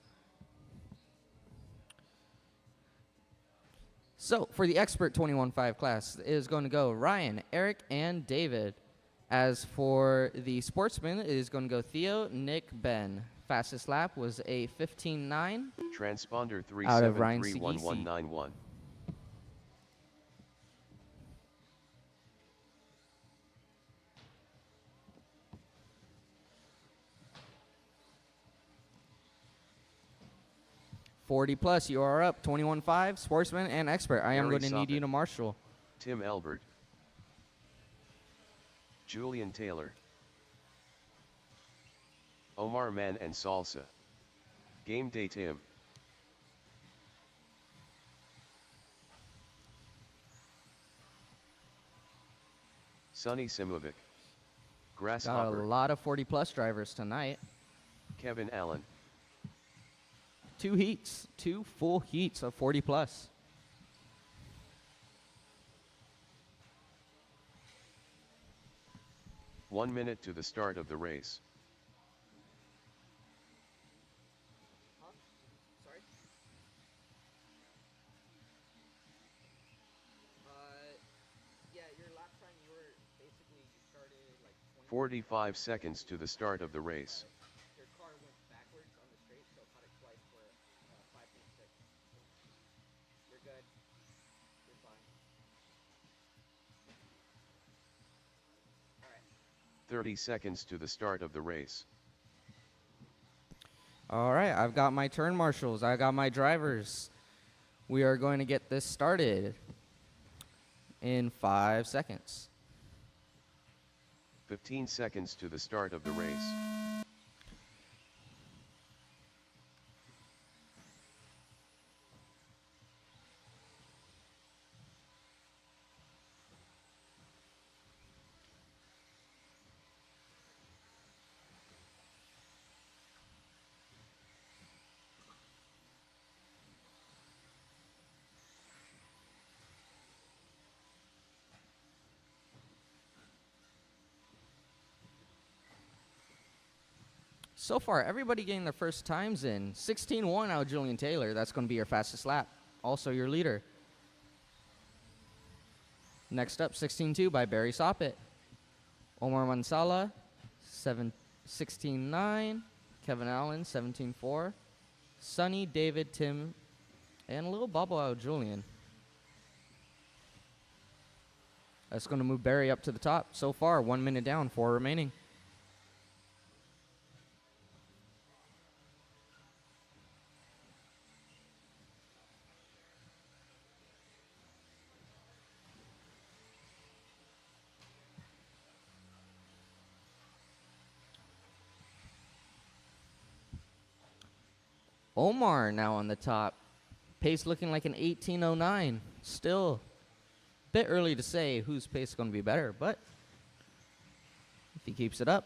So for the expert 21.5 class, it is going to go Ryan, Eric, and David. As for the sportsman, it is going to go Theo, Nick, Ben. Fastest lap was a 15:09. Transponder Out of Ryan 37311191. +40, you are up. 21.5, sportsman and expert. I am Gary going to need you Soppett. to marshal. Tim Elbert. Julian Taylor. Omar Man and Salsa. Game Day Tim. Sonny Simovic. Got a Grasshopper. lot of 40+ drivers tonight. Kevin Allen. 2 heats, 2 full heats of 40+. One minute to the start of the race. Sorry? 45 seconds to the start of the race. Your car went backwards on the straight, so caught it twice for 5.6. You're good. You're fine. All right. 30 seconds to the start of the race. All right, I've got my turn marshals. I got my drivers. We are going to get this started in 5 seconds. 15 seconds to the start of the race. So far, everybody getting their first times in. 16-1 out of Julian Taylor. That's going to be your fastest lap. Also your leader. Next up, 16-2 by Barry Soppet. Omar Mansala, 16-9. Kevin Allen, 17-4. Sonny, David, Tim, and a little bubble out of Julian. That's going to move Barry up to the top. So far, 1 minute down, 4 remaining. Omar now on the top. Pace looking like an 18:09. Still a bit early to say whose pace is going to be better, but if he keeps it up.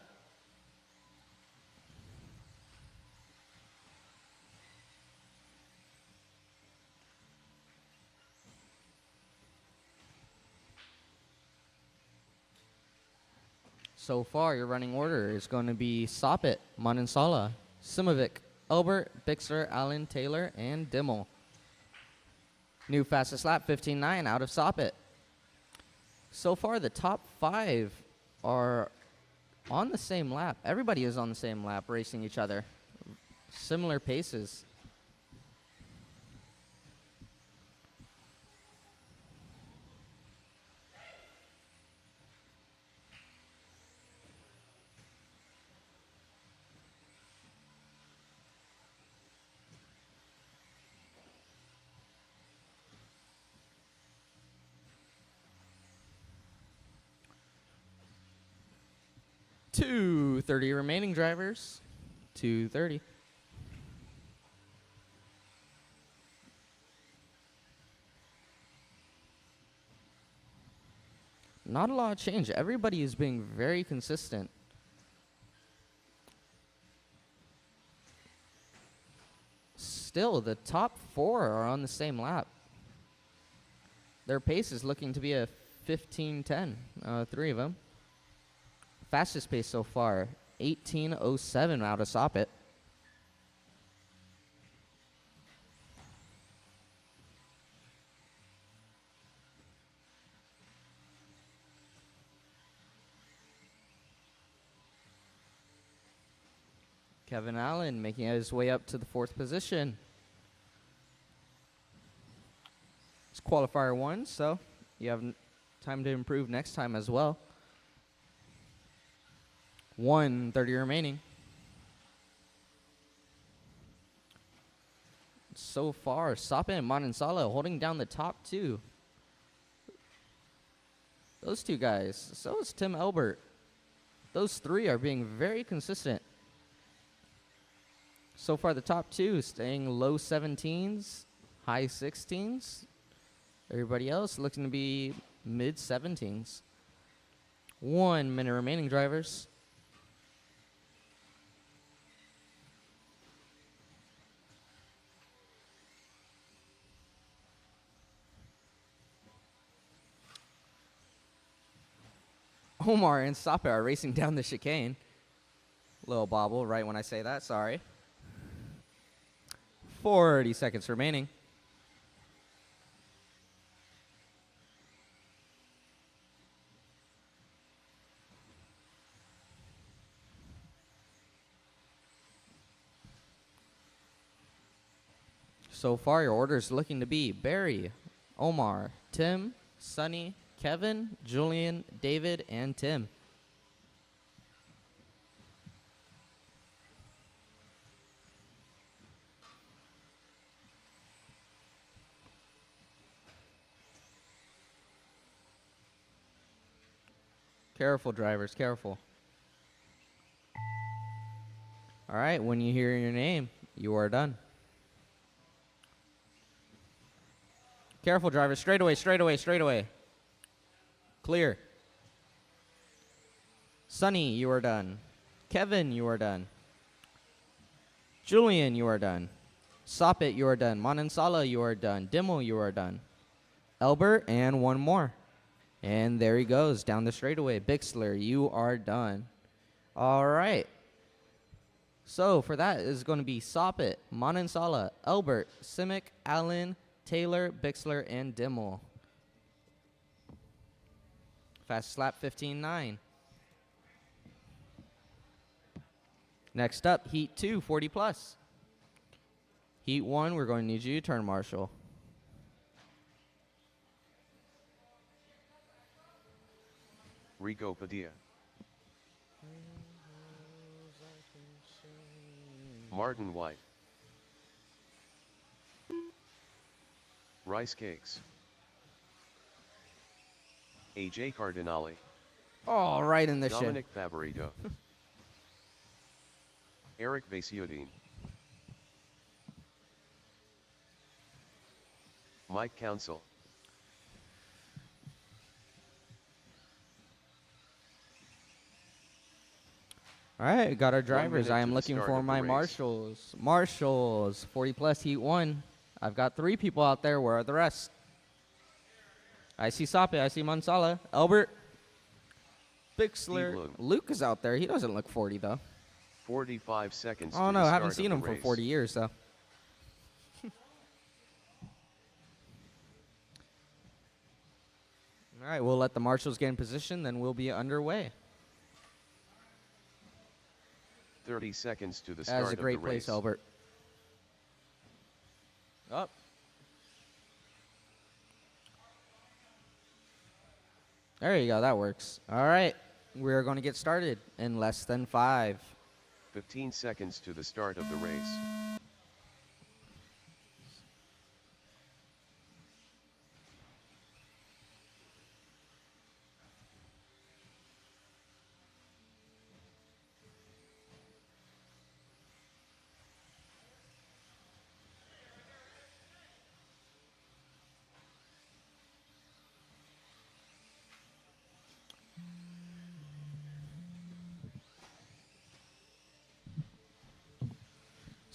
So far, your running order is going to be Soppet, Manansala, Simovic, Elbert, Bixler, Allen, Taylor, and Dimmel. New fastest lap, 15.9 out of Soppet. So far, the top 5 are on the same lap. Everybody is on the same lap, racing each other. Similar paces. Two 30 remaining drivers. 2:30. Not a lot of change. Everybody is being very consistent. Still, the top 4 are on the same lap. Their pace is looking to be a 15:10, 3 of them. Fastest pace so far, 18:07 out of Soppet. Kevin Allen making his way up to the 4th position. It's qualifier 1, so you have time to improve next time as well. 1:30 remaining. So far, Soppet and Manansala holding down the top 2. Those 2 guys. So is Tim Elbert. Those 3 are being very consistent. So far, the top 2 staying low 17s, high 16s. Everybody else looking to be mid 17s. 1 minute remaining, drivers. Omar and Soppet are racing down the chicane. Little bobble right when I say that, sorry. 40 seconds remaining. So far, your order is looking to be Barry, Omar, Tim, Sonny, Kevin, Julian, David, and Tim. Careful, drivers, careful. All right, when you hear your name, you are done. Careful, drivers, straight away, straight away, straight away. Clear. Sonny, you are done. Kevin, you are done. Julian, you are done. Soppet, you are done. Manansala, you are done. Dimmel, you are done. Elbert, and one more. And there he goes, down the straightaway. Bixler, you are done. All right. So for that is going to be Soppit, Manansala, Elbert, Simic, Allen, Taylor, Bixler, and Dimmel. Fastest lap 15.9. Next up, Heat 2, 40 plus. Heat 1, we're going to need you to turn marshal. Rico Padilla. Martin White. Rice Cakes. AJ Cardinale. Oh, right in the shin. Dominic Favorito. Eric Vasiodine. Mike Council. All right, we got our 1 drivers. minute I to am the looking start for of the my race. marshals. Marshals, 40 plus Heat 1. I've got 3 people out there. Where are the rest? I see Soppe. I see Mansala. Albert. Bixler. Bloom. Luke is out there. He doesn't look 40, though. 45 seconds. Oh, to no. the I haven't start seen of him the for race. 40 years, though. All right, we'll let the marshals get in position, then we'll be underway. 30 seconds to the start That's a great of the race. place, Albert. Up. There you go. That works. All right. We're going to get started in less than 5. 15 seconds to the start of the race.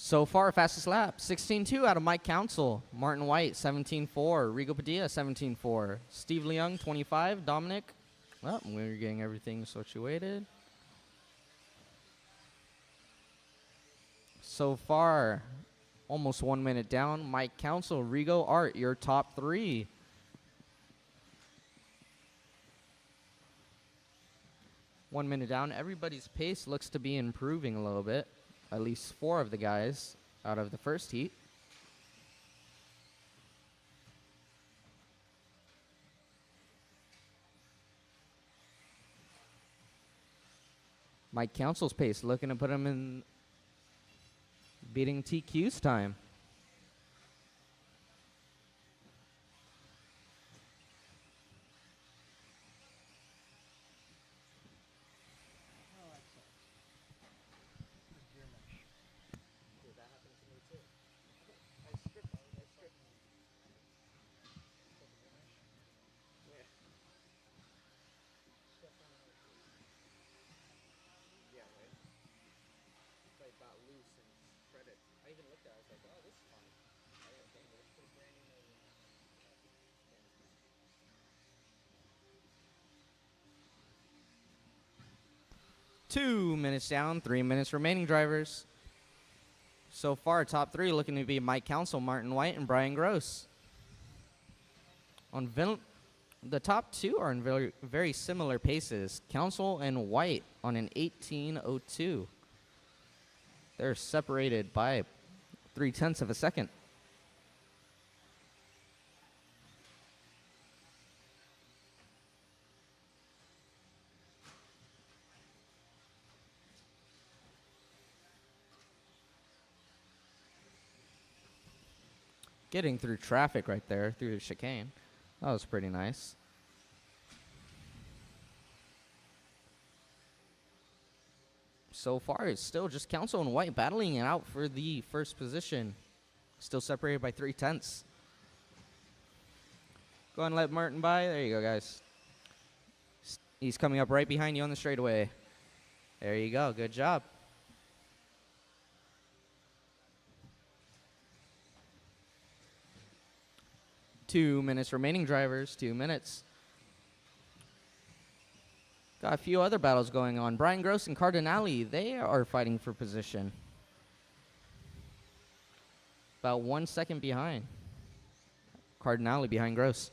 So far, fastest lap, 16.2 out of Mike Council. Martin White, 17.4. Rigo Padilla, 17.4. Steve Leung, 25. Dominic, well, we're getting everything situated. So far, almost 1 minute down. Mike Council, Rigo, Art, your top 3. One minute down. Everybody's pace looks to be improving a little bit. At least 4 of the guys out of the first heat. Mike Council's pace looking to put him in beating TQ's time. Two minutes down, 3 minutes remaining, drivers. So far, top 3 looking to be Mike Council, Martin White, and Brian Gross. The top 2 are in very, very similar paces. Council and White on an 18.02. They're separated by 0.3 of a second. Getting through traffic right there, through the chicane. That was pretty nice. So far, it's still just Council and White battling it out for the first position. Still separated by 0.3. Go ahead and let Martin by. There you go, guys. He's coming up right behind you on the straightaway. There you go. Good job. Two minutes remaining, drivers. 2 minutes. Got a few other battles going on. Brian Gross and Cardinale, they are fighting for position. About 1 second behind. Cardinale behind Gross.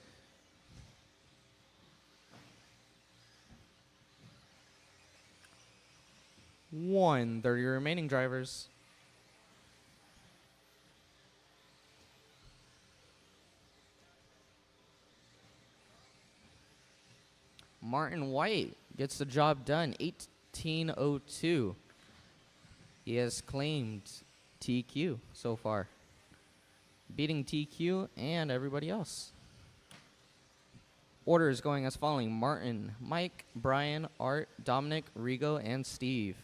One 30 remaining drivers. Martin White gets the job done. 18:02. He has claimed TQ so far, beating TQ and everybody else. Order is going as following: Martin, Mike, Brian, Art, Dominic, Rigo, and Steve.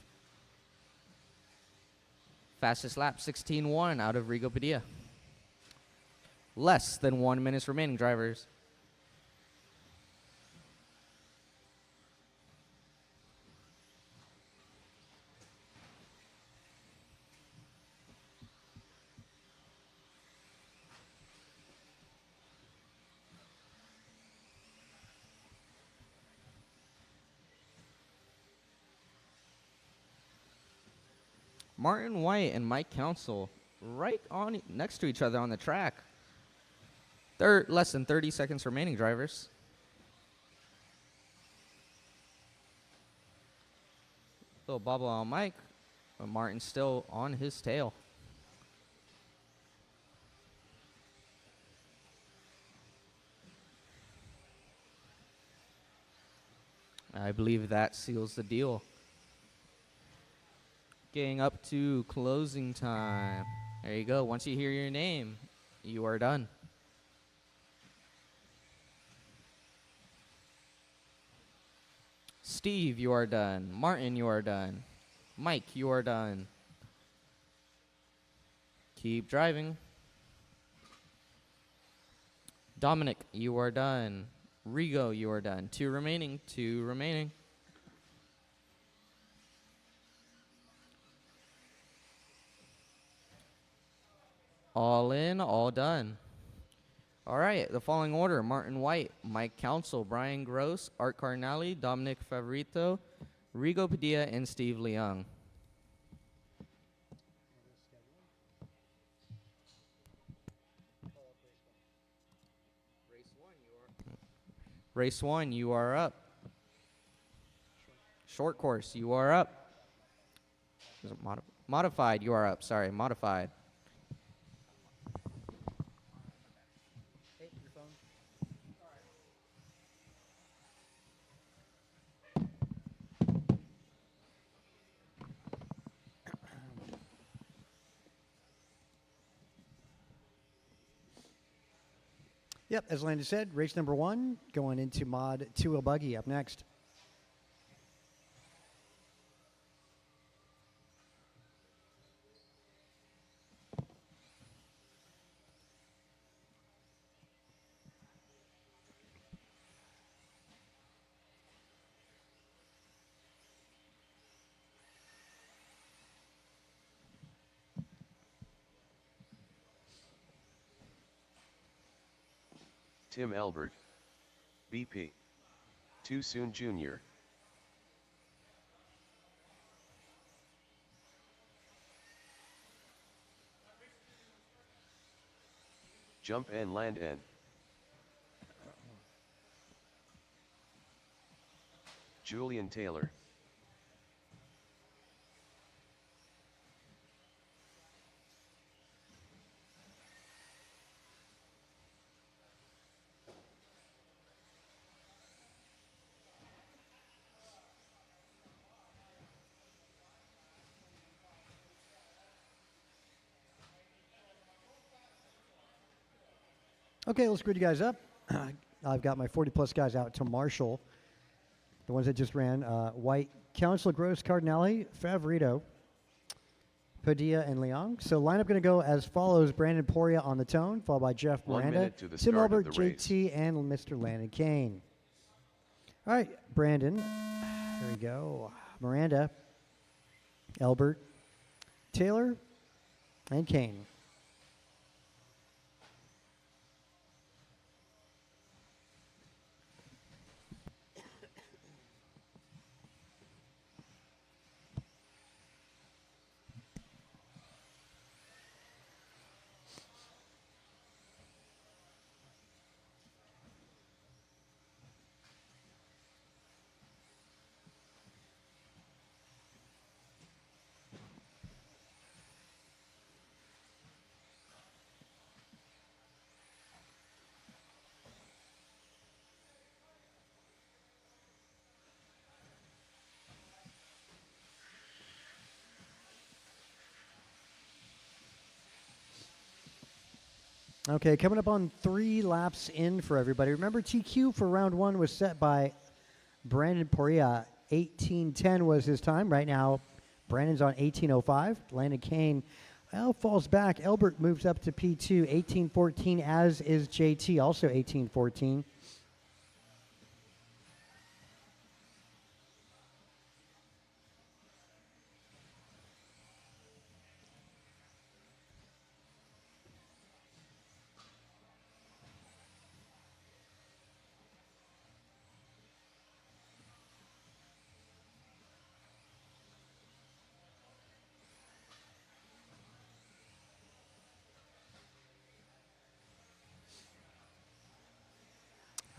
Fastest lap, 16:1 out of Rigo Padilla. Less than 1 minute remaining, drivers. Martin White and Mike Council right on next to each other on the track. Less than 30 seconds remaining, drivers. Little bobble on Mike, but Martin's still on his tail. I believe that seals the deal. Getting up to closing time. There you go. Once you hear your name, you are done. Steve, you are done. Martin, you are done. Mike, you are done. Keep driving. Dominic, you are done. Rigo, you are done. Two remaining. All in, all done. All right, the following order: Martin White, Mike Council, Brian Gross, Art Cardinale, Dominic Favorito, Rigo Padilla, and Steve Leung. Race one, you are up. Short course, you are up. Is it modified, you are up. Sorry, modified. Yep, as Landon said, race number 1 going into Mod 2 Buggy up next. Tim Elbert. BP. Too Soon Jr. Jump and land N. Julian Taylor. Okay, let's grid you guys up. I've got my 40-plus guys out to Marshall. The ones that just ran, White, Council, Gross, Cardinale, Favorito, Padilla, and Leong. So lineup going to go as follows: Brandon Poria on the tone, followed by Jeff 1 Miranda, minute to the Tim start of Albert, the race. JT, and Mr. Landon Kane. All right, Brandon. There we go. Miranda, Albert, Taylor, and Kane. Okay, coming up on 3 laps in for everybody. Remember, TQ for round 1 was set by Brandon Poria. 18:10 was his time. Right now, Brandon's on 18:05. Landon Kane falls back. Elbert moves up to P2, 18:14, as is JT, also 18:14.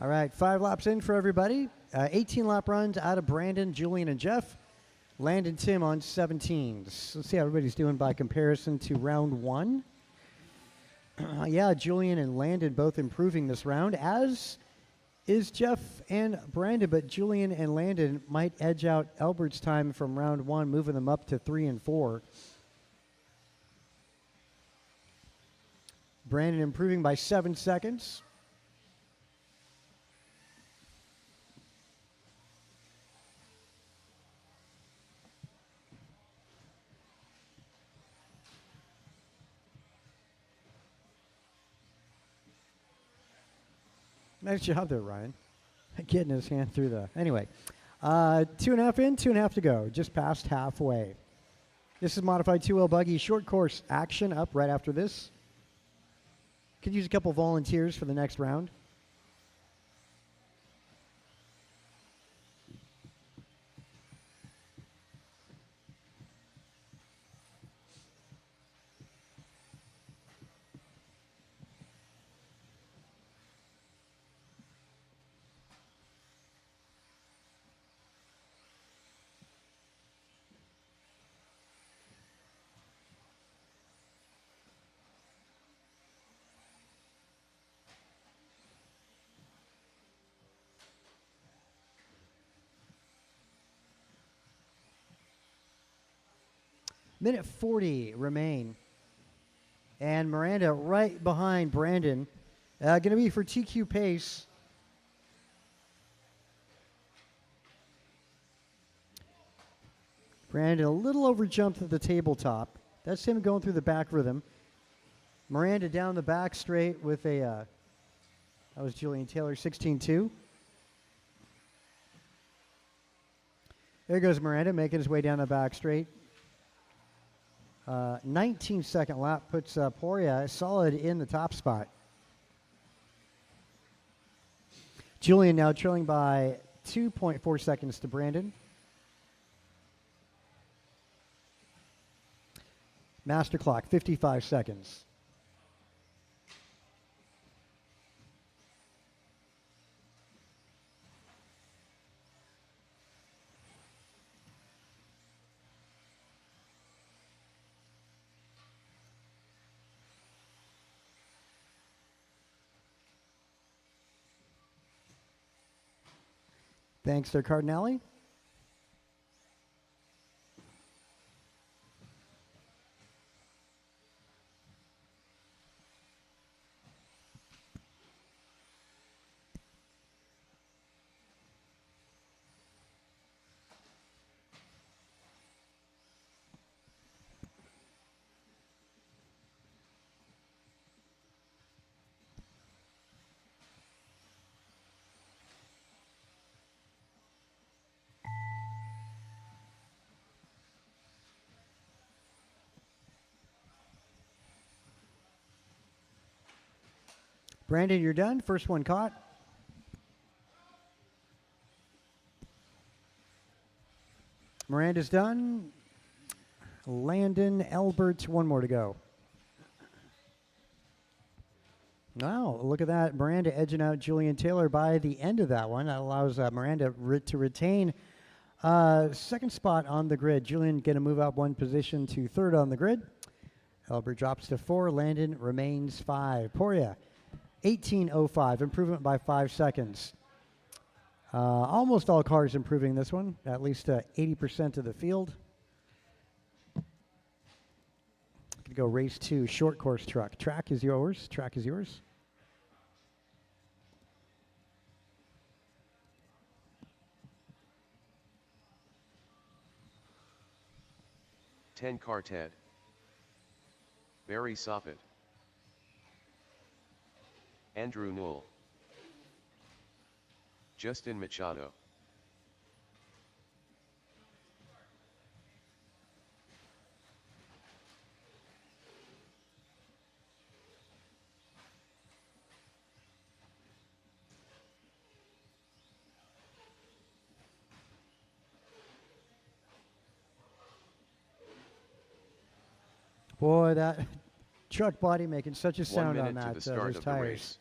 All right, 5 laps in for everybody. 18 lap runs out of Brandon, Julian, and Jeff. Landon, Tim on 17s. Let's see how everybody's doing by comparison to round 1. Yeah, Julian and Landon both improving this round, as is Jeff and Brandon, but Julian and Landon might edge out Albert's time from round 1, moving them up to 3 and 4. Brandon improving by 7 seconds. Nice job there, Ryan. Getting his hand through the... Anyway, 2.5 in, 2.5 to go. Just past halfway. This is modified 2L buggy. Short course action up right after this. Could use a couple volunteers for the next round. Minute 40 remain. And Miranda right behind Brandon. Going to be for TQ pace. Brandon a little over jumped at the tabletop. That's him going through the back rhythm. Miranda down the back straight with a, that was Julian Taylor, 16-2. There goes Miranda making his way down the back straight. 19-second lap puts Poria solid in the top spot. Julian now trailing by 2.4 seconds to Brandon. Master clock, 55 seconds. Thanks, Sir Cardinale. Brandon, you're done. First one caught. Miranda's done. Landon, Albert, one more to go. Wow, look at that. Miranda edging out Julian Taylor by the end of that one. That allows Miranda to retain second spot on the grid. Julian going to move up one position to third on the grid. Albert drops to 4. Landon remains 5. Poria, 18:05, improvement by 5 seconds. Almost all cars improving this one, at least 80% of the field. to go race 2, short course truck. Track is yours. Track is yours. Car Ted. Barry Soppet. Andrew Newell. Justin Machado. Boy, that truck body making such a 1 sound minute on that. to the start Those of the tires. race.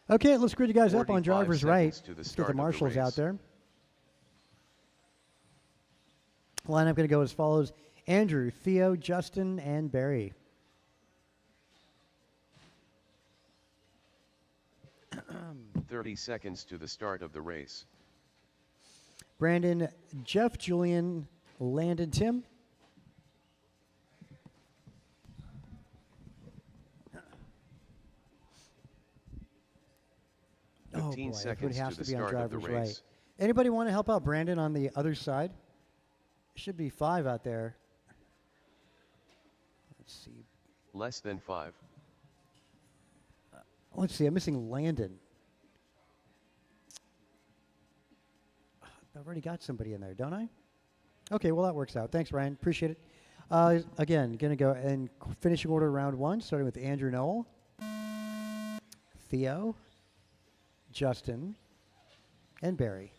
Okay, let's grid you guys up on 45 driver's right. seconds to the Let's get start the of the marshals out race. there. Lineup going to go as follows: Andrew, Theo, Justin, and Barry. Um, 30 seconds to the start of the race. Brandon, Jeff, Julian, Landon, Tim. Oh 15 boy, seconds everybody has to the to be on start of the driver's right. race. Anybody want to help out Brandon on the other side? Should be 5 out there. Let's see. Less than 5. Let's see. I'm missing Landon. I've already got somebody in there, don't I? Okay, well that works out. Thanks, Ryan. Appreciate it. Again, going to go in finishing order round 1, starting with Andrew Noel, Theo, Justin, and Barry.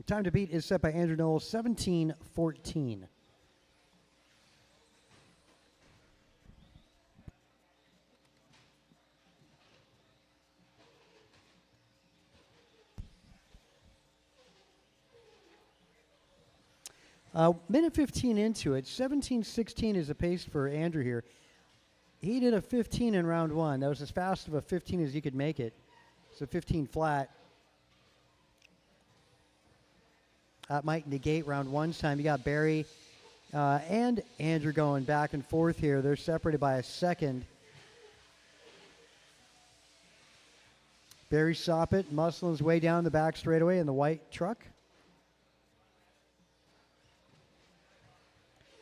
Time to beat is set by Andrew Noel, 17:14. Minute 15 into it, 17:16 is the pace for Andrew here. He did a 15 in round 1. That was as fast of a 15 as he could make it. So 15 flat. That might negate round 1's time. You got Barry and Andrew going back and forth here. They're separated by a second. Barry Soppet muscling his way down the back straightaway in the white truck.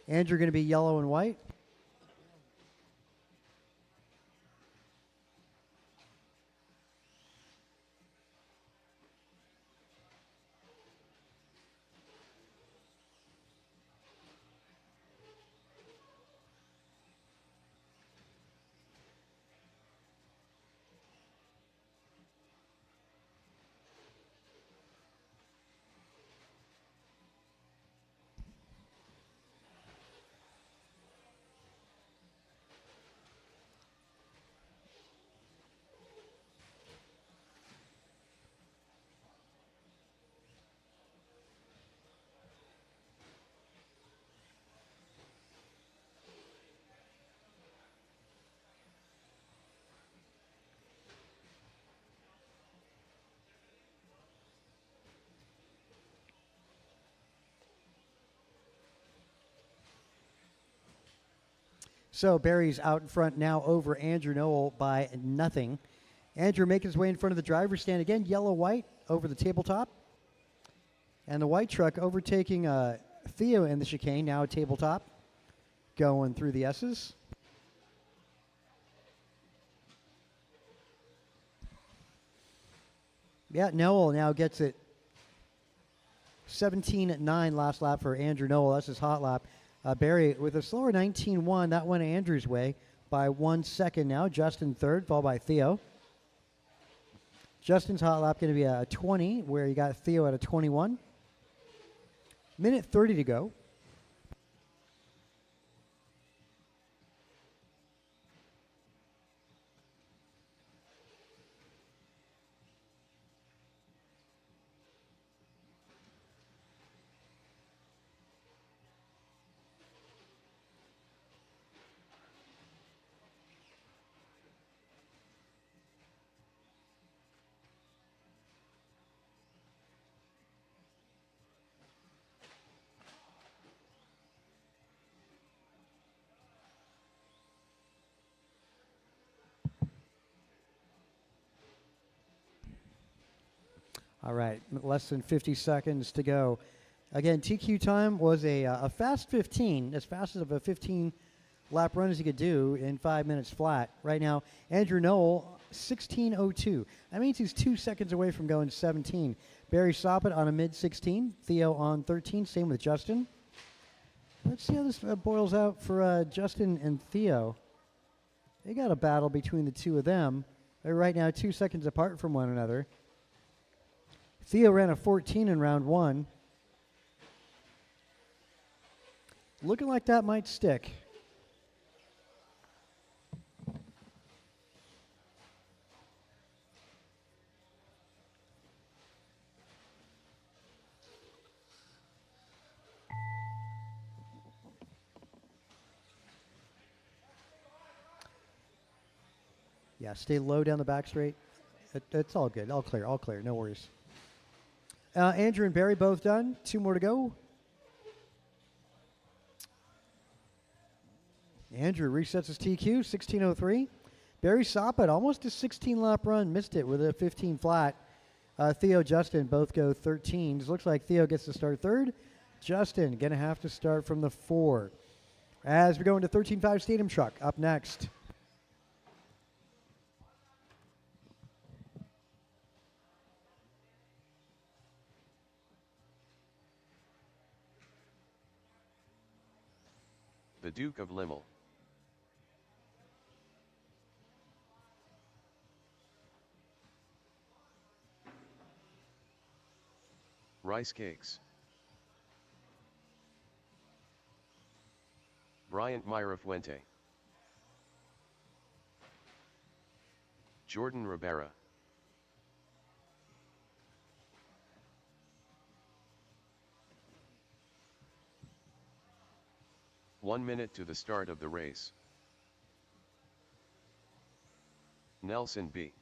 Andrew going to be yellow and white. So Barry's out in front now over Andrew Noel by nothing. Andrew making his way in front of the driver's stand again, yellow-white over the tabletop. And the white truck overtaking Theo in the chicane, now tabletop, going through the S's. Yeah, Noel now gets it 17.9 last lap for Andrew Noel. That's his hot lap. Barry with a slower 19.1. That went Andrew's way by 1 second now. Justin third, followed by Theo. Justin's hot lap going to be a 20, where you got Theo at a 21. Minute 30 to go. All right, less than 50 seconds to go. Again, TQ time was a fast 15, as fast as a 15-lap run as you could do in 5 minutes flat. Right now, Andrew Noel, 16:02. That means he's 2 seconds away from going 17. Barry Soppett on a mid-16. Theo on 13. Same with Justin. Let's see how this boils out for Justin and Theo. They got a battle between the two of them. They're right now 2 seconds apart from one another. Theo ran a 14 in round one. Looking like that might stick. Yeah, stay low down the back straight. It's all good. All clear. No worries. Andrew and Barry both done. 2 more to go. Andrew resets his TQ, 16:03. Barry Soppett, almost a 16-lap run, missed it with a 15 flat. Theo, Justin both go 13s. Looks like Theo gets to start third. Justin going to have to start from the 4. As we go into 13.5 Stadium Truck, up next. The Duke of Limmel. Rice Cakes. Bryant Myra-Fuente. Jordan Ribera. One minute to the start of the race. Nelson B.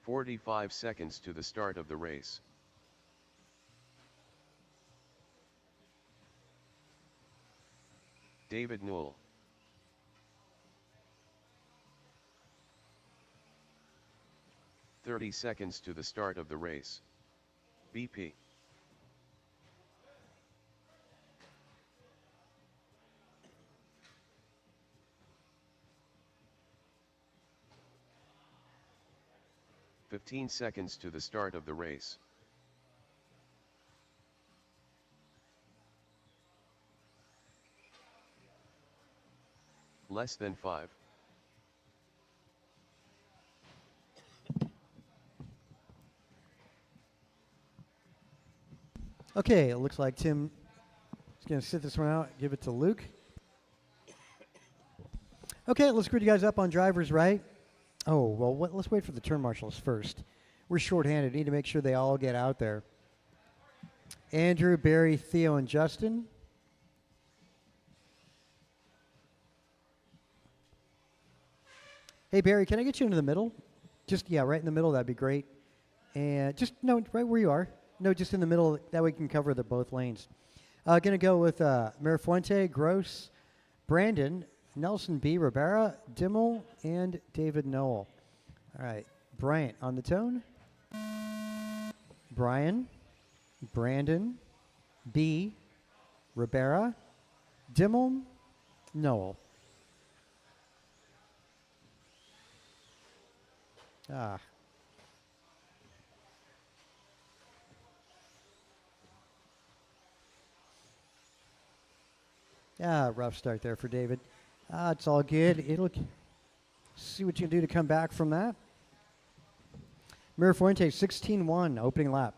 "45 seconds to the start of the race. David Newell. "30 seconds to the start of the race. BP. "15 seconds to the start of the race. Less than 5. Okay, it looks like Tim is going to sit this one out, give it to Luke. Okay, let's grid you guys up on drivers right. Oh, well, let's wait for the turn marshals first. We're shorthanded. Need to make sure they all get out there. Andrew, Barry, Theo, and Justin. Hey, Barry, can I get you into the middle? Just, yeah, right in the middle. That'd be great. And just, no, right where you are. No, just in the middle. That way we can cover the both lanes. Going to go with Myra-Fuente, Gross, Brandon, Nelson B. Ribera, Dimmel, and David Noel. All right. Bryant on the tone. Brian, Brandon, B, Ribera, Dimmel, Noel. Ah. Rough start there for David. It's all good. It'll see what you can do to come back from that. Mirafuente 16-1, opening lap.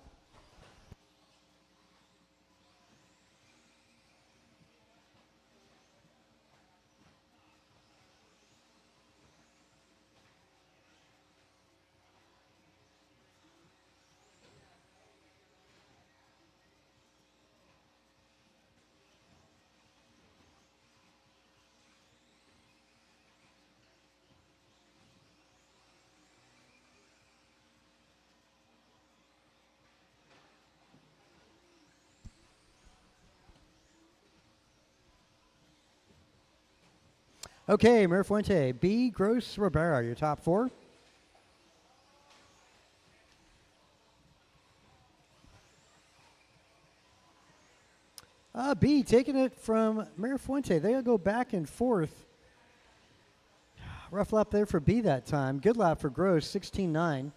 Okay, Mirafuente, B, Gross, Ribera, your top four. B, taking it from Mirafuente. They'll go back and forth. Rough lap there for B that time. Good lap for Gross, 16-9.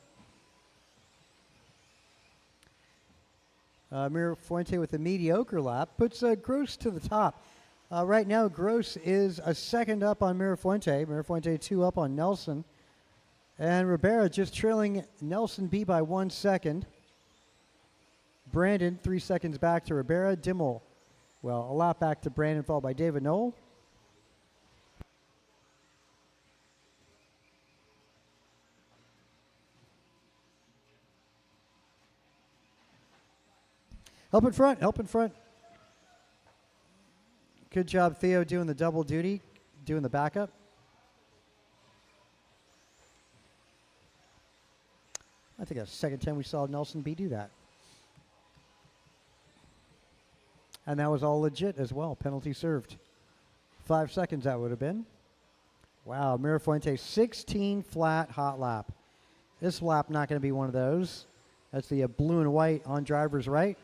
Mirafuente with a mediocre lap puts Gross to the top. Right now, Gross is a second up on Mirafuente. Mirafuente 2 up on Nelson. And Ribera just trailing Nelson B by 1 second. Brandon 3 seconds back to Ribera. Dimmel, well, a lap back to Brandon, followed by David Noel. Help in front, help in front. Good job, Theo, doing the double duty, doing the backup. I think that's the second time we saw Nelson B do that. And that was all legit as well, penalty served. 5 seconds that would have been. Wow, Mirafuente, 16 flat hot lap. This lap not going to be one of those. That's the blue and white on driver's right.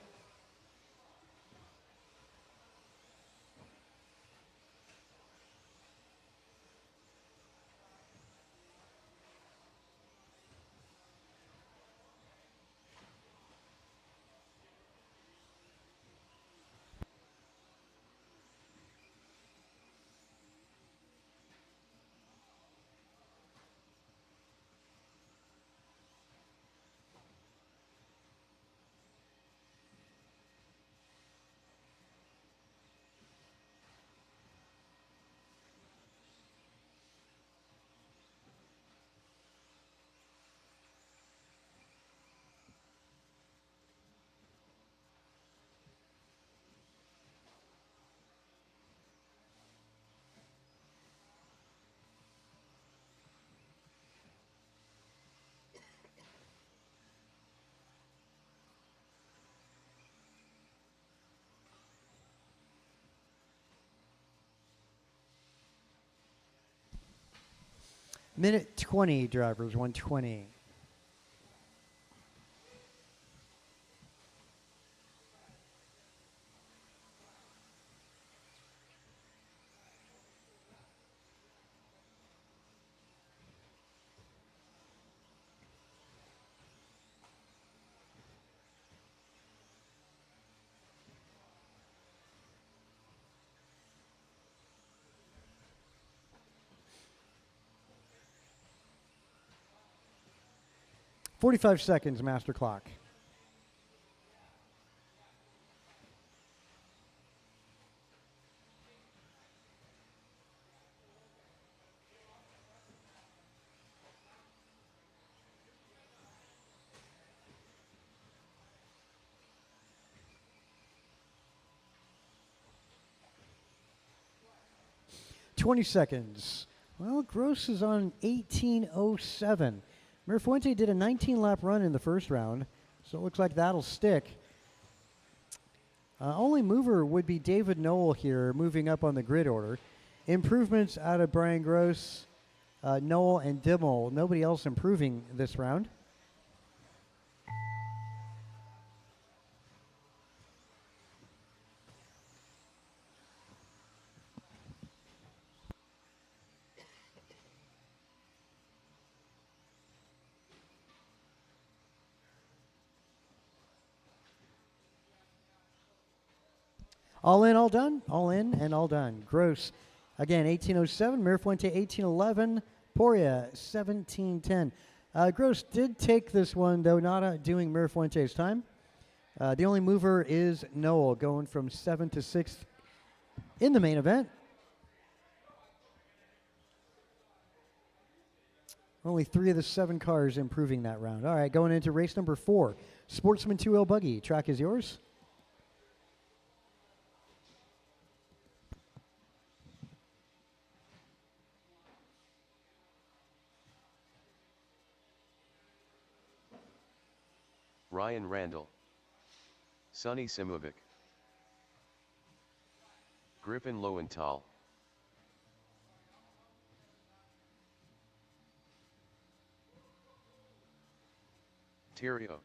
Minute 20, drivers, 120. "45 seconds, master clock." "20 seconds. Well, Gross is on 18:07. Mirafuente did a 19-lap run in the first round, so it looks like that'll stick. Only mover would be David Noel here, moving up on the grid order. improvements out of Brian Gross, Noel, and Dimmel. Nobody else improving this round. All in, all done. All in and all done. Gross, again, 1807. Mirafuente, 1811. Poria, 1710. Gross did take this one, though not doing Mirafuente's time. The only mover is Noel, going from 7th to 6th in the main event. Only 3 of the 7 cars improving that round. All right, going into race number 4. Sportsman 2L Buggy. Track is yours. Ryan Randall, Sonny Simovic, Griffin Lowenthal, Terrio,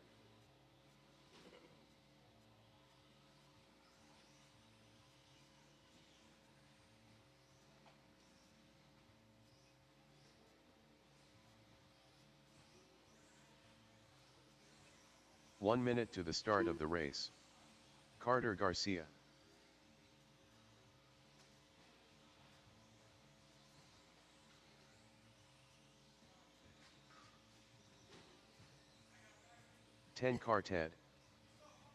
One minute to the start of the race. Carter Garcia. Ten car Ted.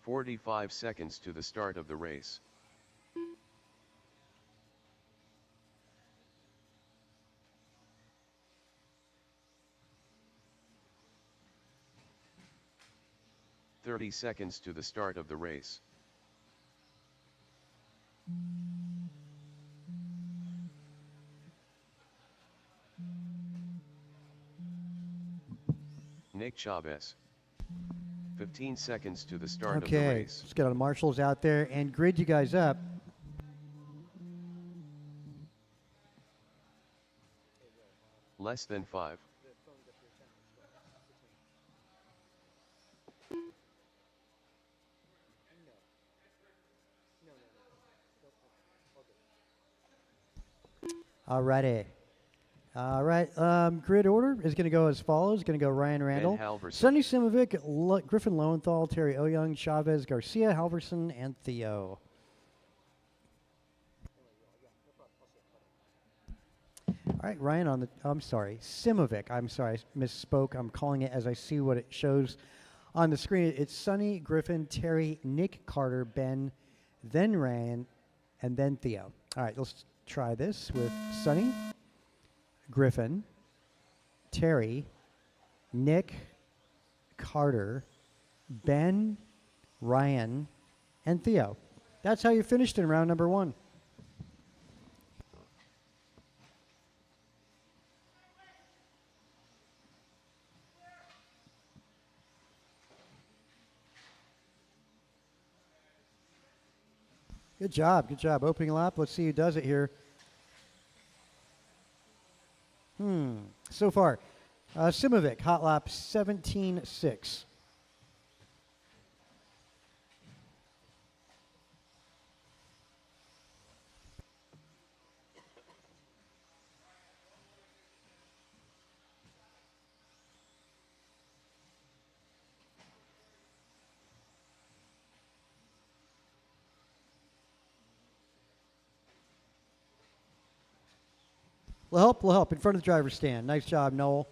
45 seconds to the start of the race. "30 seconds to the start of the race. Nick Chavez. 15 seconds to the start of the Okay, race. let's get our marshals out there and grid you guys up. Less than 5. Alrighty. All right. Grid order is going to go as follows. Going to go Ryan Randall, Halverson. Sonny Simovic, Griffin Lowenthal, Terry Oyoung, Chavez, Garcia, Halverson, and Theo. All right, Ryan on the, I'm sorry, Simovic. I'm sorry, I misspoke. I'm calling it as I see what it shows on the screen. It's Sonny, Griffin, Terry, Nick Carter, Ben, then Ryan, and then Theo. All right, let's try this with Sonny, Griffin, Terry, Nick, Carter, Ben, Ryan, and Theo. That's how you finished in round number 1. Good job, good job. Opening lap, let's see who does it here. So far, Simovic, hot lap 17.6. Will help in front of the driver's stand. Nice job, Noel.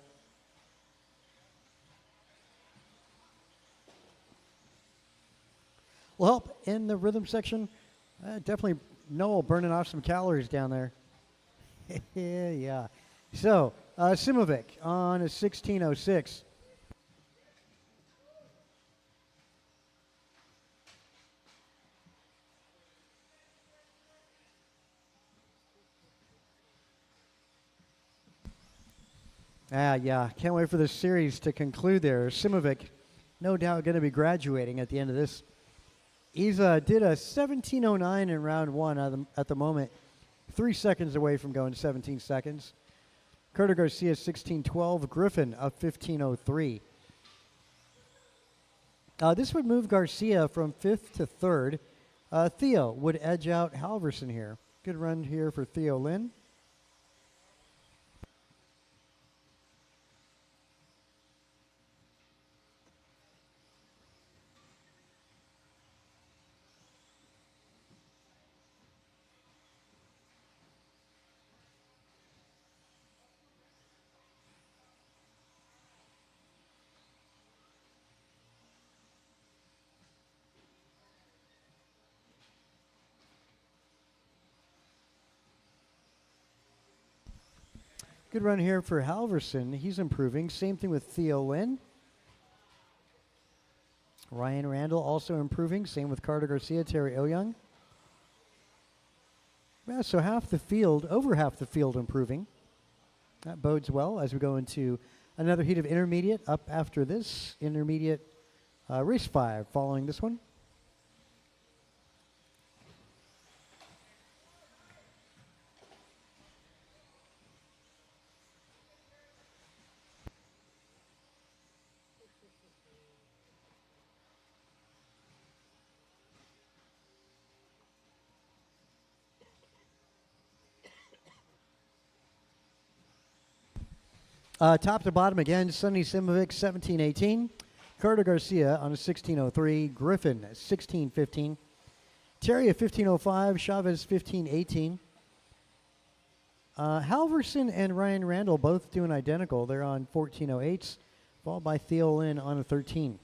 Will help in the rhythm section. Definitely Noel burning off some calories down there. Yeah. So, Simovic on a 16.06. Yeah. Can't wait for this series to conclude there. Simovic, no doubt going to be graduating at the end of this. He's did a 17.09 in round 1 at the moment. 3 seconds away from going 17 seconds. Carter Garcia 16:12. Griffin a 15:03. This would move Garcia from 5th to 3rd. Theo would edge out Halverson here. Good run here for Theo Lynn. Good run here for Halverson. He's improving. Same thing with Theo Lynn. Ryan Randall also improving. Same with Carter Garcia, Terry Oyoung. Yeah, so half the field, over half the field improving. That bodes well as we go into another heat of intermediate up after this. Intermediate race 5 following this one. Top to bottom again, Sonny Simovic 17:18. Carter Garcia on a 16:03. Griffin 16:15. Terry at 15:05. Chavez 15:18. Halverson and Ryan Randall both doing identical. They're on 14:08s, followed by Theo Lynn on a 13.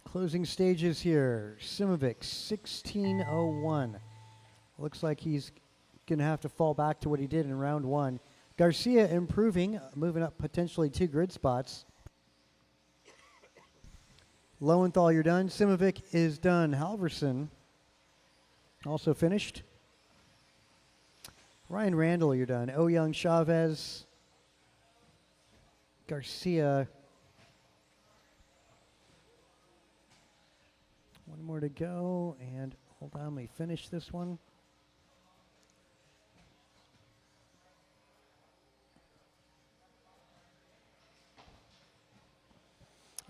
Closing stages here. Simovic 16:01. Looks like he's going to have to fall back to what he did in round 1. Garcia improving, moving up potentially 2 grid spots. Lowenthal, you're done. Simovic is done. Halverson also finished. Ryan Randall, you're done. Oyoung, Chavez, Garcia. One more to go, and hold on, let me finish this one.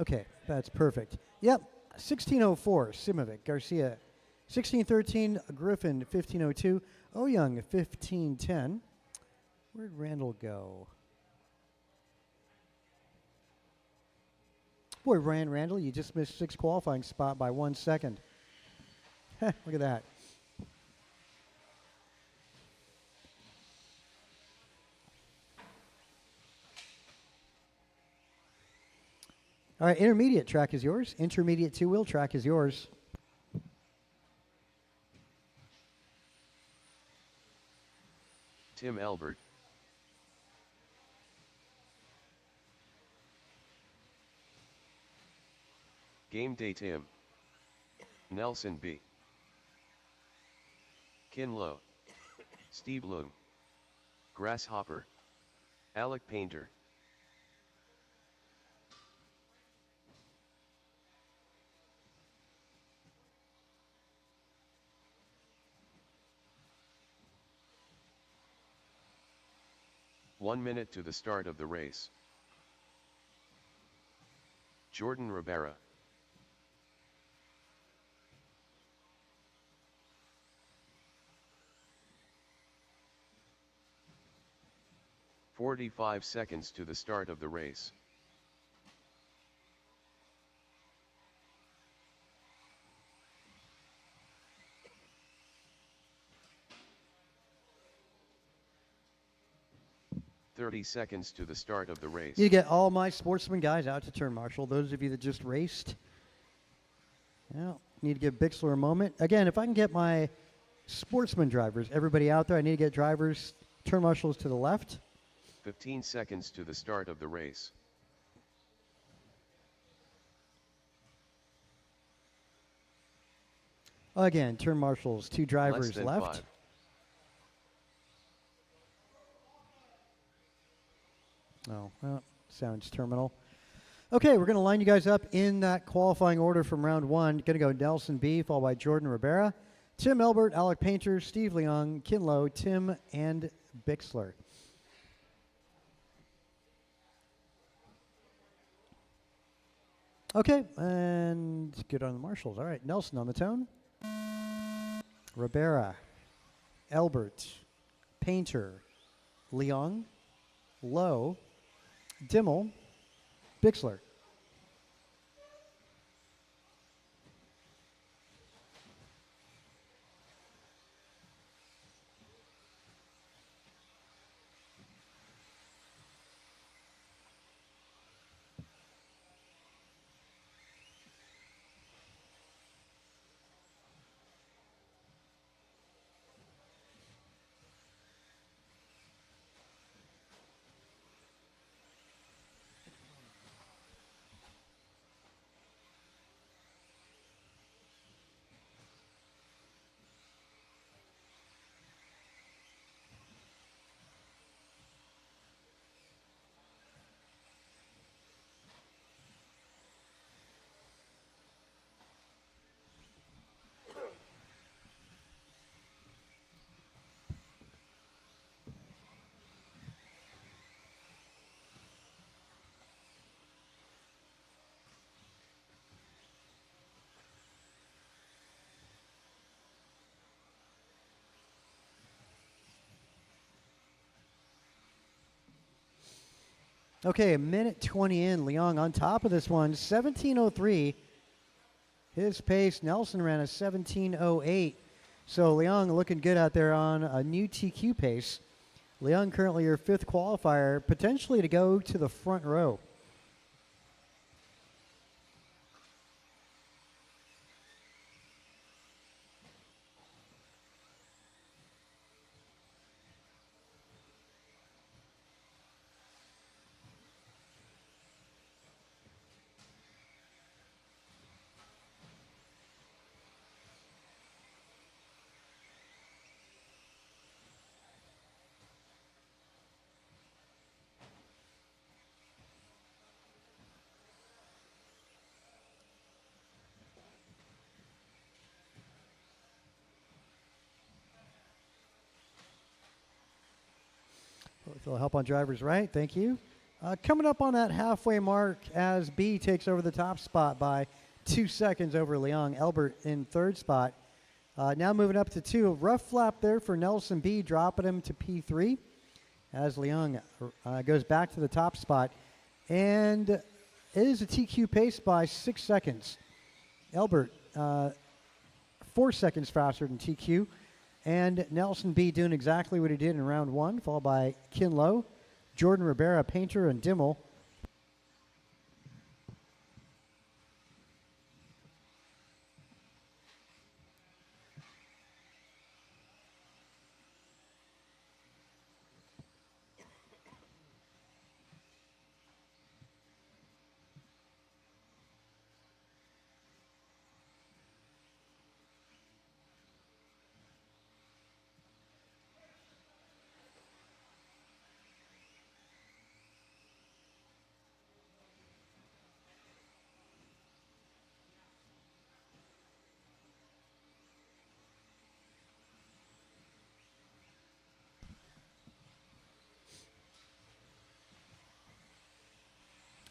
Okay, that's perfect. Yep, 16:04, Simovic, Garcia. 16:13, Griffin, 15:02. Oyoung, 15:10. Where'd Randall go? Boy, Ryan Randall, you just missed 6th qualifying spot by 1 second. Look at that. All right, intermediate track is yours. Intermediate 2-wheel track is yours. Tim Elbert. Game Day Tim. Nelson B. Kinlow. Steve Loom. Grasshopper. Alec Painter. 1 minute to the start of the race. Jordan Ribera. "45 seconds to the start of the race. "30 seconds to the start of the race. You get all my sportsman guys out to turn marshal. Those of you that just raced. Well, need to give Bixler a moment. Again, if I can get my sportsman drivers, everybody out there, I need to get drivers, turn marshals to the left. 15 seconds to the start of the race. Again, turn marshals, 2 Less drivers than left. 5. Oh, well, sounds terminal. Okay, we're going to line you guys up in that qualifying order from round 1. Going to go Nelson B, followed by Jordan Ribera, Tim Elbert, Alec Painter, Steve Leong, Kinlow, Tim, and Bixler. Okay, and get on the marshals. All right, Nelson on the tone. Ribera, Elbert, Painter, Leong, Lowe, Dimmel, Bixler. Okay, a minute 20 in. Leong on top of this one, 17:03. His pace, Nelson ran a 17:08. So Leong looking good out there on a new TQ pace. Leong currently your 5th qualifier, potentially to go to the front row. With a little help on driver's right, thank you. Coming up on that halfway mark as B takes over the top spot by 2 seconds over Leong. Elbert in 3rd spot. Now moving up to 2. A rough flap there for Nelson B, dropping him to P3 as Leong goes back to the top spot. And it is a TQ pace by 6 seconds. Elbert 4 seconds faster than TQ. And Nelson B doing exactly what he did in round 1, followed by Kinlow, Jordan Ribera, Painter, and Dimmel.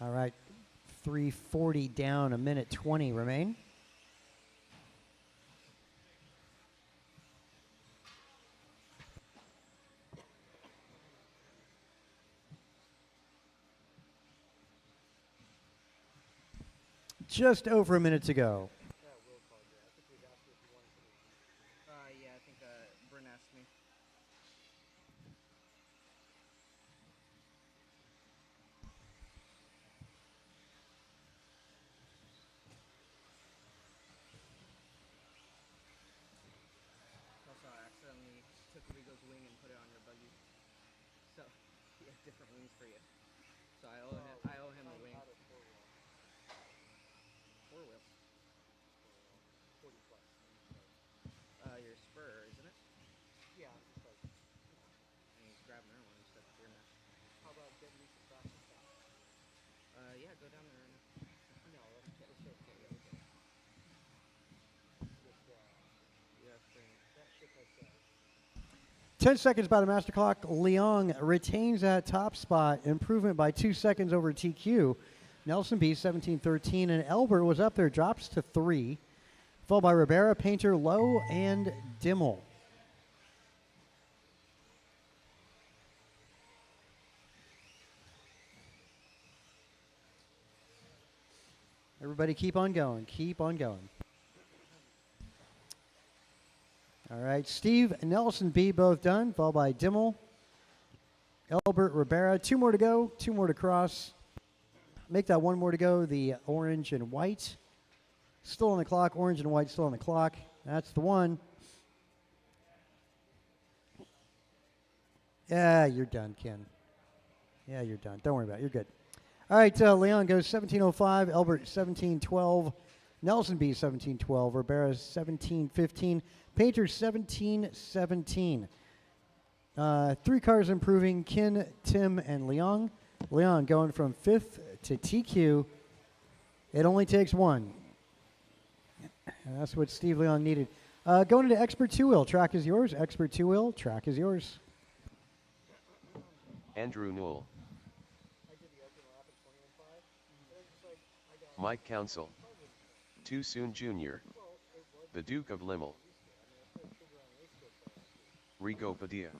All right, 3:40 down, a minute 20 remain. Just over a minute to go. Yeah, I think Bryn asked me. Also, I accidentally took Rigo's wing and put it on your buggy. So, he has different wings for you. So I owe him a wing. Four wheel. Your spur, isn't it? Yeah, I'm just like. And he's grabbing their one instead of your match. How about getting me some practice stuff? Yeah, go down there right now. No, let's okay, yeah, okay. Yeah, that ship has 10 seconds by the master clock. Leong retains that top spot. Improvement by 2 seconds over TQ. Nelson B, 17-13. And Elbert was up there, drops to 3. Followed by Ribera, Painter, Lowe, and Dimmel. Everybody keep on going. Keep on going. All right, Steve, Nelson B both done, followed by Dimmel, Elbert, Ribera. 2 more to go, 2 more to cross. Make that 1 more to go, the orange and white. Still on the clock, orange and white still on the clock. That's the one. Yeah, you're done, Ken. Yeah, you're done. Don't worry about it. You're good. All right, Leon goes 17:05, Elbert 17:12, Nelson B 17:12, Ribera 17:15, Painter 17:17. 3 cars improving, Ken, Tim, and Leon. Leon going from 5th to TQ. It only takes 1. And that's what Steve Leon needed. Going into Expert 2-Wheel. Track is yours. Expert 2-Wheel. Track is yours. Andrew Newell. Mike Council. Too Soon Jr. The Duke of Limmel. Rigo Padilla.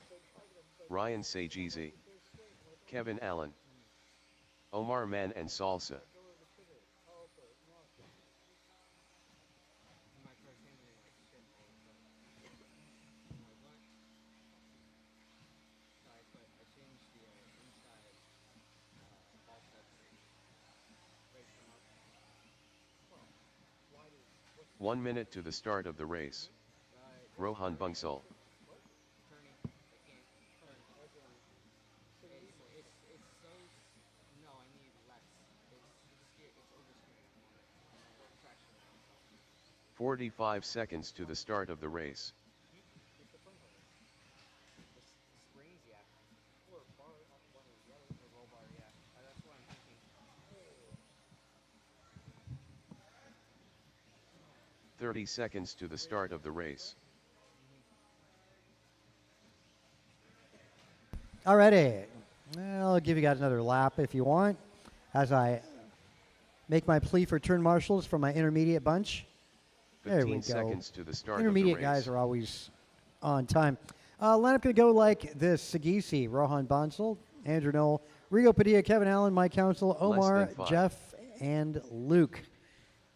Ryan Sageezy. Kevin Allen. Omar Man and Salsa. One minute to the start of the race. Rohan Bunsal. It's so, no, I need less. It's oversteering. 45 seconds to the start of the race. Springs, yeah. Or bar up one or the other. Or roll bar, yeah. That's what I'm thinking. 30 seconds to the start of the race. Alrighty. I'll give you guys another lap if you want, as I make my plea for turn marshals from my intermediate bunch. There we 15 go. seconds to the start Intermediate of the race. guys are always on time. Lineup going to go like this: Sagisi, Rohan Bansal, Andrew Knoll, Rigo Padilla, Kevin Allen, Mike Council, Omar, than 5. Jeff, and Luke.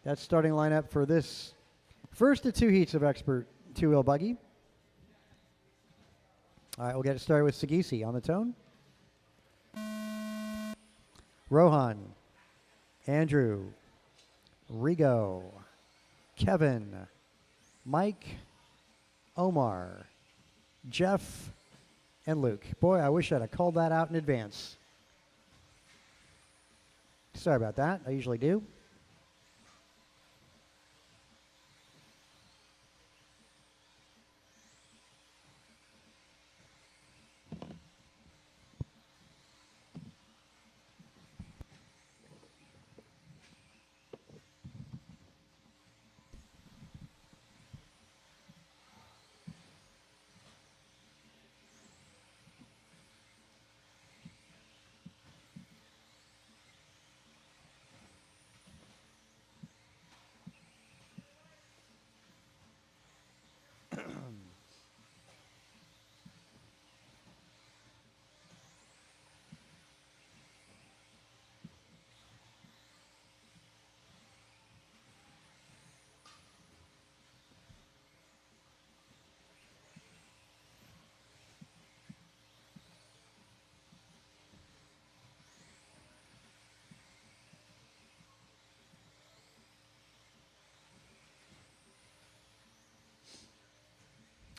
That's starting lineup for this first of 2 heats of Expert 2-Wheel Buggy. All right, we'll get it started with Sagisi on the tone. Rohan, Andrew, Rigo, Kevin, Mike, Omar, Jeff, and Luke. Boy, I wish I'd have called that out in advance. Sorry about that. I usually do.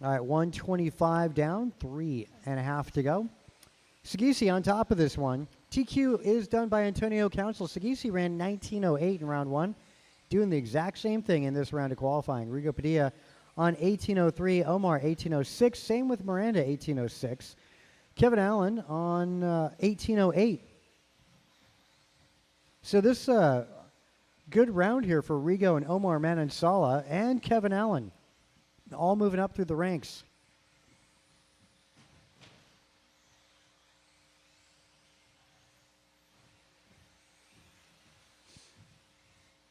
All right, 125 down, 3.5 to go. Sagisi on top of this one. TQ is done by Antonio Council. Sagisi ran 19:08 in round one, doing the exact same thing in this round of qualifying. Rigo Padilla on 18:03, Omar 18:06, same with Miranda 18:06. Kevin Allen on 18:08. So this good round here for Rigo and Omar Manansala and Kevin Allen, all moving up through the ranks.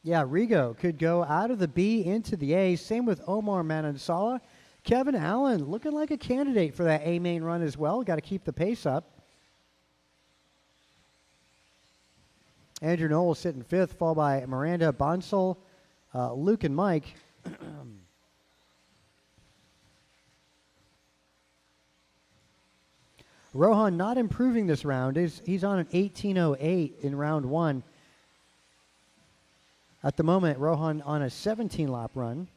Yeah, Rigo could go out of the B into the A. Same with Omar Manansala. Kevin Allen looking like a candidate for that A main run as well. Got to keep the pace up. Andrew Knowles sitting fifth, followed by Miranda, Bonsall, Luke, and Mike. Rohan not improving this round. He's on an 18:08 in round one. At the moment, Rohan on a 17-lap run.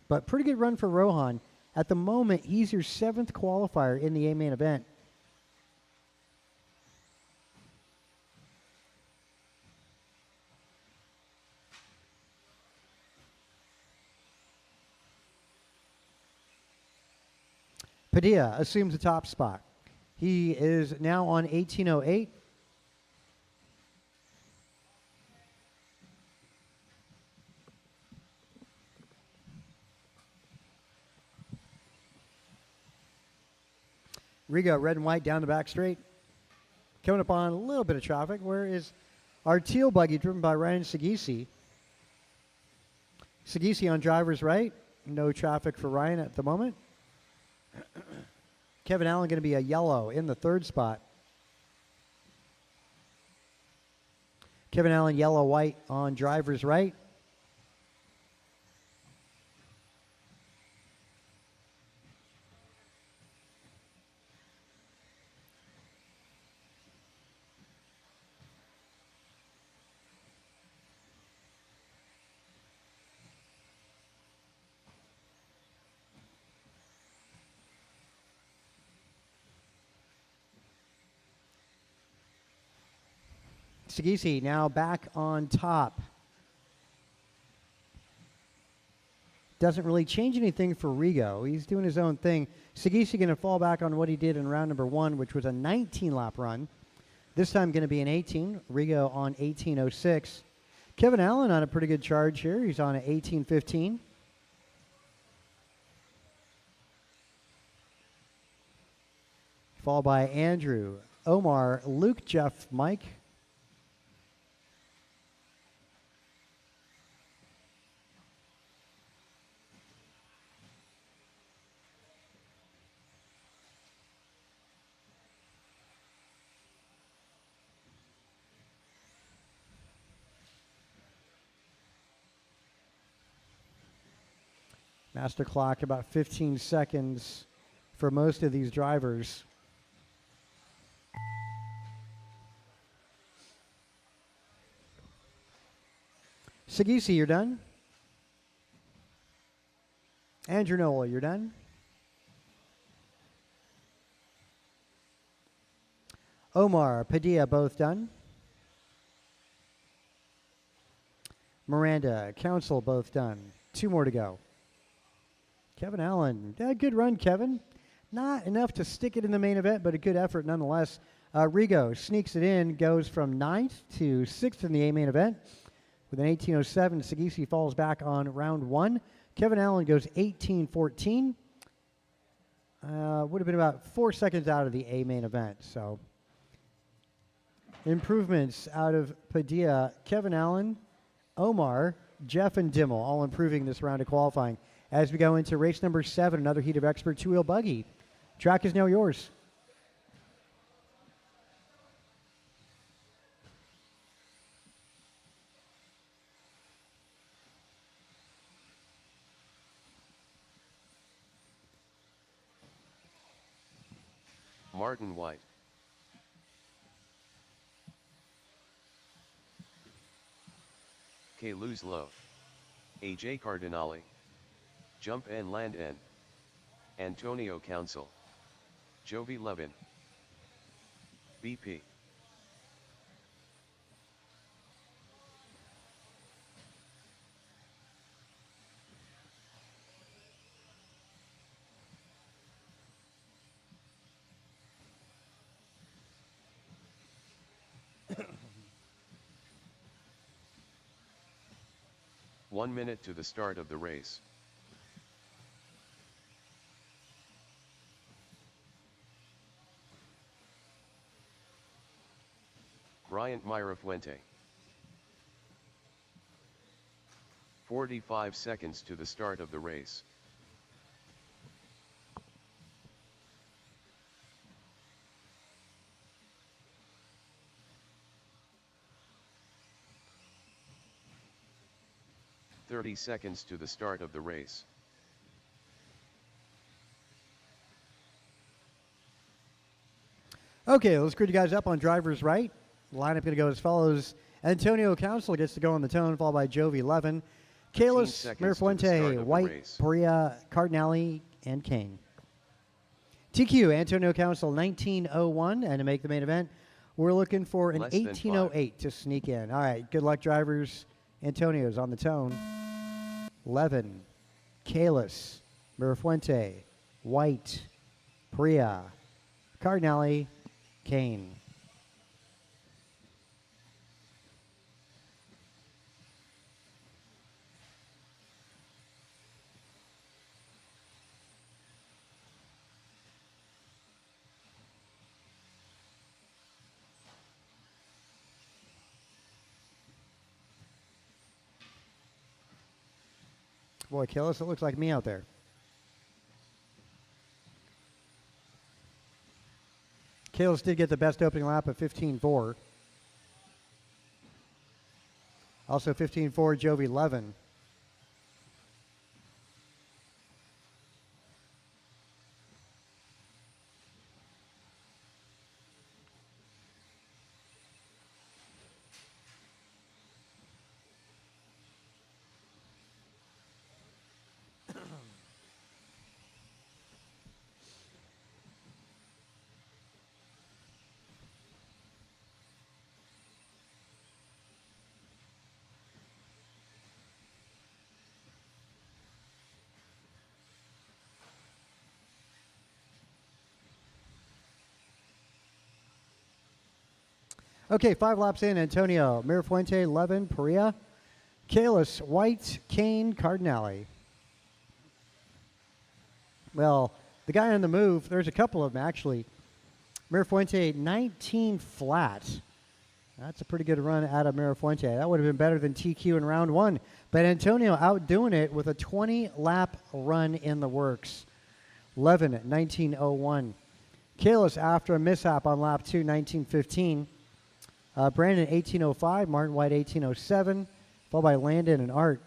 But pretty good run for Rohan. At the moment, he's your 7th qualifier in the A-main event. Padilla assumes the top spot. He is now on 18:08. Rigo, red and white down the back straight. Coming up on a little bit of traffic. Where is our teal buggy driven by Ryan Sagisi? Sagisi on driver's right. No traffic for Ryan at the moment. Kevin Allen going to be a yellow in the 3rd spot. Kevin Allen yellow white on driver's right. Sagisi now back on top. Doesn't really change anything for Rigo. He's doing his own thing. Sagisi going to fall back on what he did in round number 1, which was a 19-lap run. This time going to be an 18. Rigo on 18:06. Kevin Allen on a pretty good charge here. He's on an 18:15. Followed by Andrew, Omar, Luke, Jeff, Mike. Master clock about 15 seconds for most of these drivers. Sagisi, you're done. Andrew Noel, you're done. Omar, Padilla, both done. Miranda, Council, both done. 2 more to go. Kevin Allen, good run, Kevin. Not enough to stick it in the main event, but a good effort nonetheless. Rigo sneaks it in, goes from 9th to 6th in the A main event. With an 18:07, Sagisi falls back on round 1. Kevin Allen goes 18:14. Would have been about 4 seconds out of the A main event. So improvements out of Padilla, Kevin Allen, Omar, Jeff, and Dimmel, all improving this round of qualifying. As we go into race number 7, another heat of expert 2-wheel buggy. Track is now yours. Martin White. K. Luzlo. A.J. Cardinale. Jump and land N. Antonio Council. Jovi Levin. BP. One minute to the start of the race. Bryant Mirafuente. 45 seconds to the start of the race. "30 seconds to the start of the race. Okay, let's grid you guys up on driver's right. Lineup going to go as follows. Antonio Council gets to go on the tone, followed by Jovi Levin, Kalis, seconds to the start Mirafuente, of the White, race. Perea, Cardinale, and Kane. TQ, Antonio Council 1901, and to make the main event, we're looking for an Less than 1808 to sneak in. All right, good luck, drivers. Antonio's on the tone. Levin, Kalis, Mirafuente, White, Perea, Cardinale, Kane. Boy, Kalis, it looks like me out there. Kalis did get the best opening lap of 15.4. Also 15.4, Jovi Levin. Okay, 5 laps in. Antonio, Mirafuente, Levin, Perea, Kalis, White, Kane, Cardinale. Well, the guy on the move, there's a couple of them actually. Mirafuente, 19 flat. That's a pretty good run out of Mirafuente. That would have been better than TQ in round 1. But Antonio outdoing it with a 20-lap run in the works. Levin at 19.01. Kalis after a mishap on lap 2, 19.15. Brandon 18.05, Martin White 18.07, followed by Landon and Art.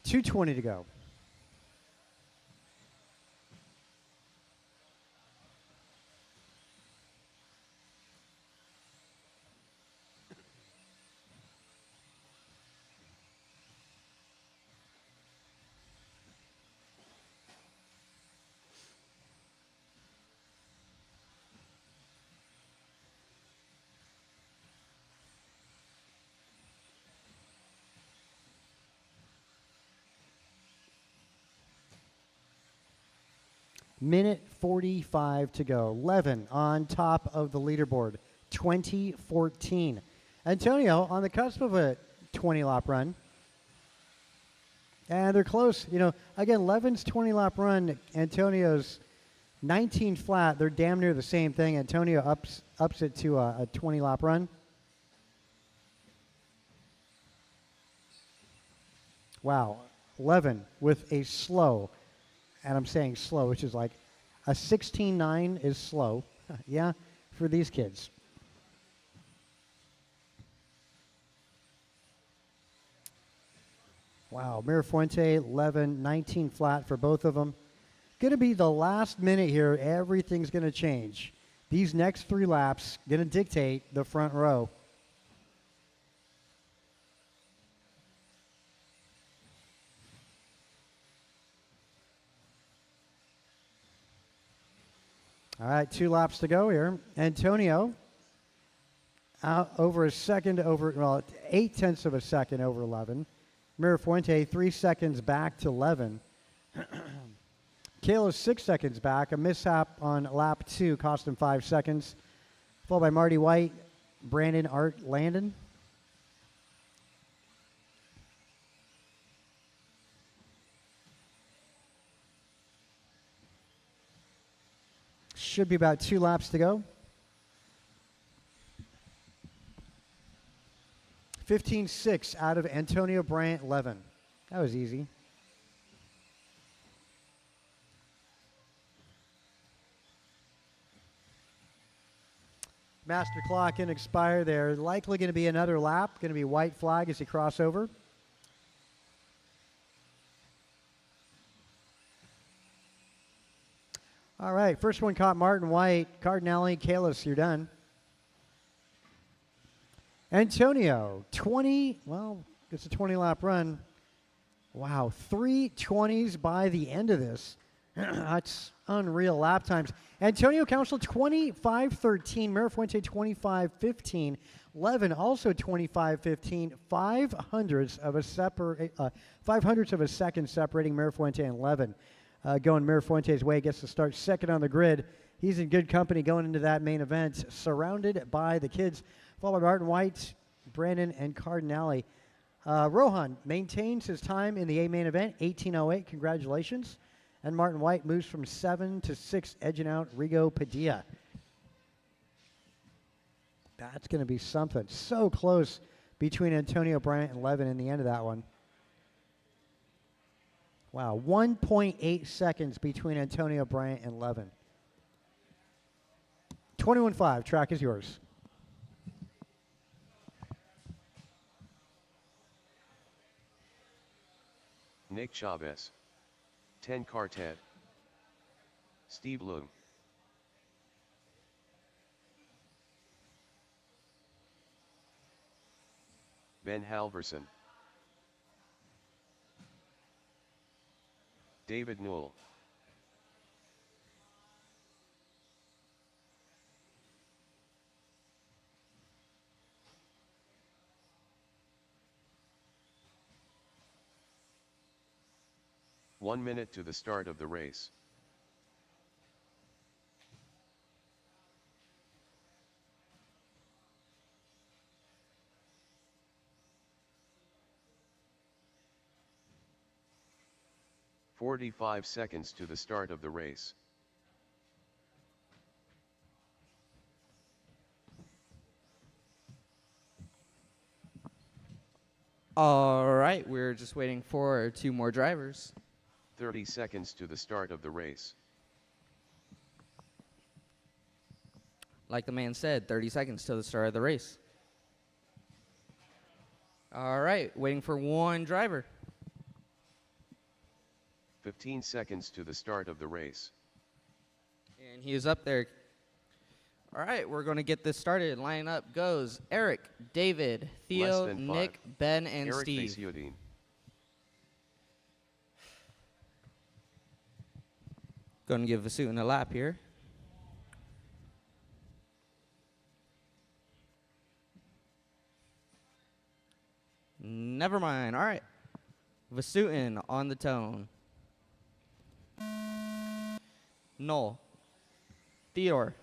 .220 to go. Minute 45 to go. Levin on top of the leaderboard. 2014. Antonio on the cusp of a 20-lap run. And they're close. You know, again, Levin's 20-lap run, Antonio's 19 flat. They're damn near the same thing. Antonio ups it to a 20-lap run. Wow. 11 with a slow, and I'm saying slow, which is like a 16.9 is slow. Yeah, for these kids. Wow, Mirafuente, 11, 19 flat for both of them. Going to be the last minute here. Everything's going to change. These next 3 laps going to dictate the front row. All right, 2 laps to go here. Antonio out over a second over, well, 0.8 of a second over 11. Mirafuente 3 seconds back to 11. Kayla's 6 seconds back. A mishap on lap 2 cost him 5 seconds. Followed by Marty White, Brandon Art Landon. Should be about 2 laps to go. 15.6 out of Antonio Bryant 11. That was easy. Master clock and expire there. Likely going to be another lap. Going to be white flag as he cross over. All right, first one caught Martin White. Cardinale, Kalis, you're done. Antonio, 20, well, it's a 20-lap run. Wow, 3 20s by the end of this. That's unreal lap times. Antonio Council, 25-13. Mirafuente, 25-15. Levin, also 25-15. 5/100ths of a second separating Mirafuente and Levin. Going Mirafuente's way, gets to start second on the grid. He's in good company going into that main event, surrounded by the kids. Followed by Martin White, Brandon, and Cardinale. Rohan maintains his time in the A main event, 18:08. Congratulations. And Martin White moves from 7 to 6, edging out Rigo Padilla. That's going to be something. So close between Antonio Bryant and Levin in the end of that one. Wow, 1.8 seconds between Antonio Bryant and Levin. 21-5, track is yours. Nick Chavez. 10 Quartet. Steve Loom. Ben Halverson. David Newell. One minute to the start of the race. "45 seconds to the start of the race. All right, we're just waiting for 2 more drivers. 30 seconds to the start of the race. Like the man said, 30 seconds till the start of the race. All right, waiting for 1 driver. 15 seconds to the start of the race. And he is up there. All right, we're going to get this started. Line up goes Eric, David, Theo, Less than Nick, 5. Ben, and Eric Steve. Basiudin. Going to give Vasutin a lap here. Never mind. All right. Vasutin on the tone. Noel. Theodore.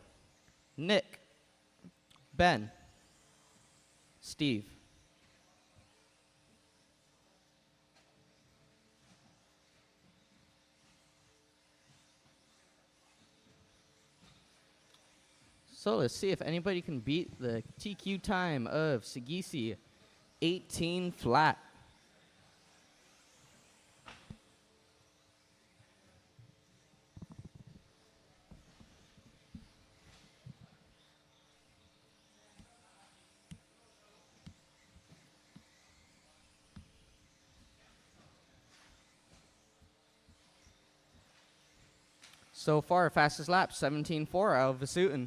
Nick. Ben. Steve. So let's see if anybody can beat the TQ time of Sagisi, 18 flat. So far, fastest lap, 17.4 out of Vasutin.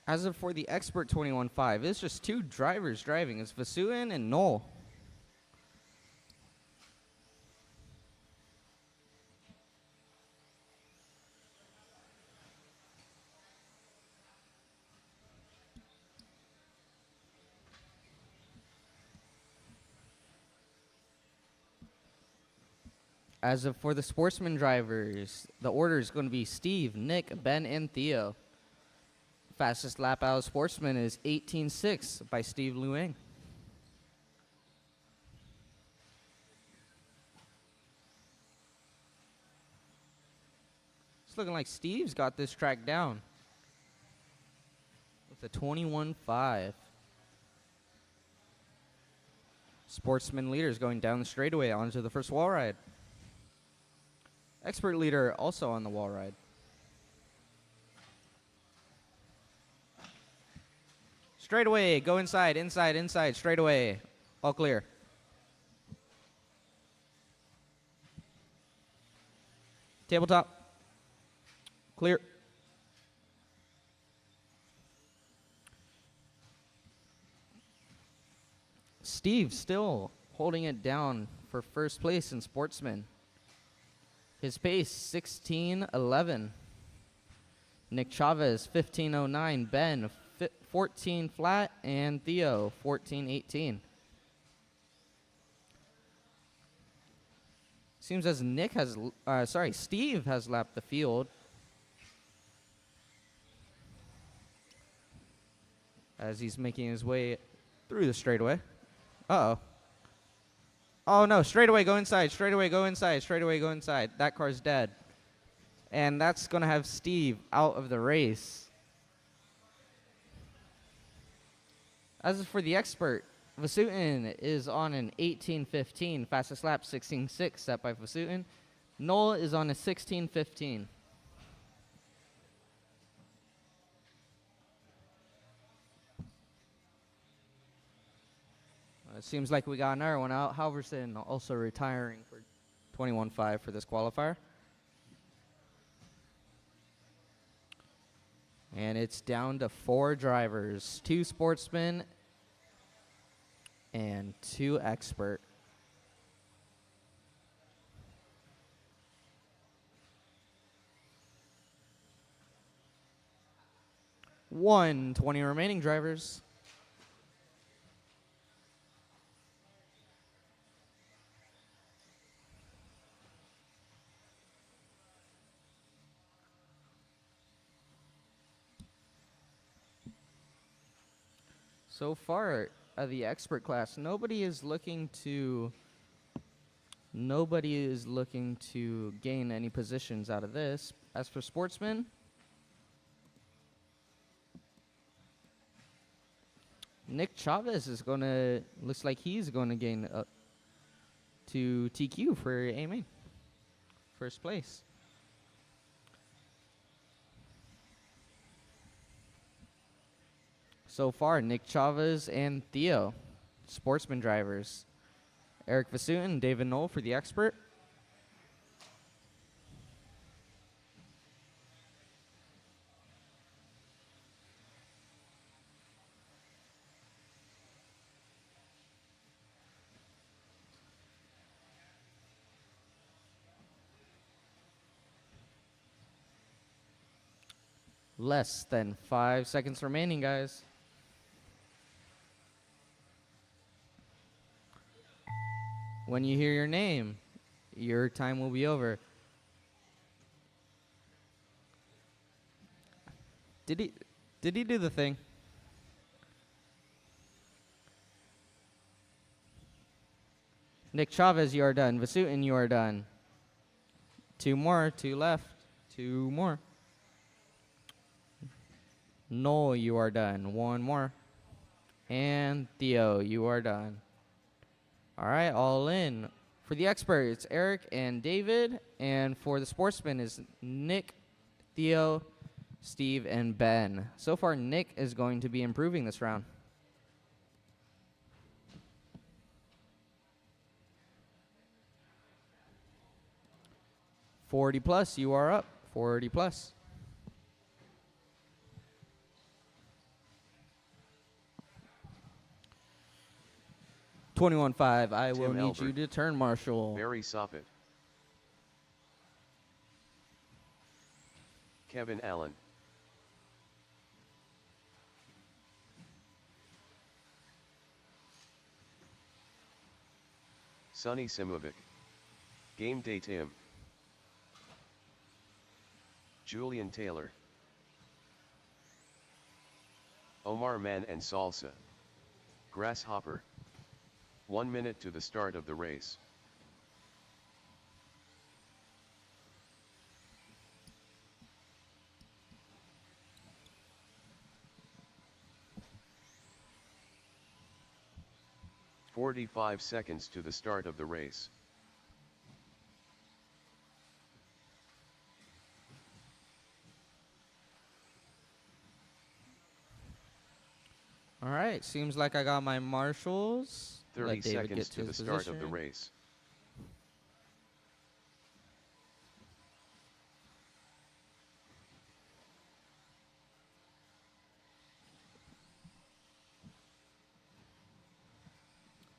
As of for the Expert 21.5, it's just two drivers driving. It's Vasutin and Knoll. As of for the Sportsman drivers, the order is going to be Steve, Nick, Ben, and Theo. Fastest lap out of Sportsman is 18.6 by Steve Luang. It's looking like Steve's got this track down with a 21.5. Sportsman leader is going down the straightaway onto the first wall ride. Expert leader also on the wall ride. Straightaway, go inside, inside, inside, straightaway. All clear. Tabletop. Clear. Steve still holding it down for first place in Sportsman. His pace, 16.11. Nick Chavez, 15.09. Ben, 14 flat. And Theo, 14.18. Seems as Steve has lapped the field. As he's making his way through the straightaway. Uh-oh. Oh, no, straightaway, go inside, straightaway, go inside, straightaway, go inside. That car's dead. And that's going to have Steve out of the race. As for the Expert, Vasutin is on an 18.15, fastest lap 16.6 set by Vasutin. Knoll is on a 16.15. It seems like we got another one out. Halverson also retiring for 21.5 for this qualifier. And it's down to 4 drivers, 2 Sportsmen and 2 Expert. One 20 remaining drivers. So far, the Expert class, nobody is looking to gain any positions out of this. As for Sportsmen, Nick Chavez looks like he's gonna gain up to TQ for A-Main, first place. So far, Nick Chavez and Theo, Sportsman drivers. Eric Vasutin and David Knoll for the Expert. Less than 5 seconds remaining, guys. When you hear your name, your time will be over. Did he do the thing? Nick Chavez, you are done. Vasutin, you are done. 2 more, 2 left. 2 more. Knoll, you are done. 1 more. And Theo, you are done. All right, all in. For the Expert, it's Eric and David. And for the Sportsman is Nick, Theo, Steve, and Ben. So far, Nick is going to be improving this round. 40 plus, you are up. 40 plus. $21.5. I will Tim need you Albert. to turn, Marshall. Barry Soppet. Kevin Allen. Sonny Simovic. Game Day Tim. Julian Taylor. Omar Man and Salsa. Grasshopper. 1 minute to the start of the race. "45 seconds to the start of the race. All right, seems like I got my marshals. 30 Let David seconds get to the his start of the position. race.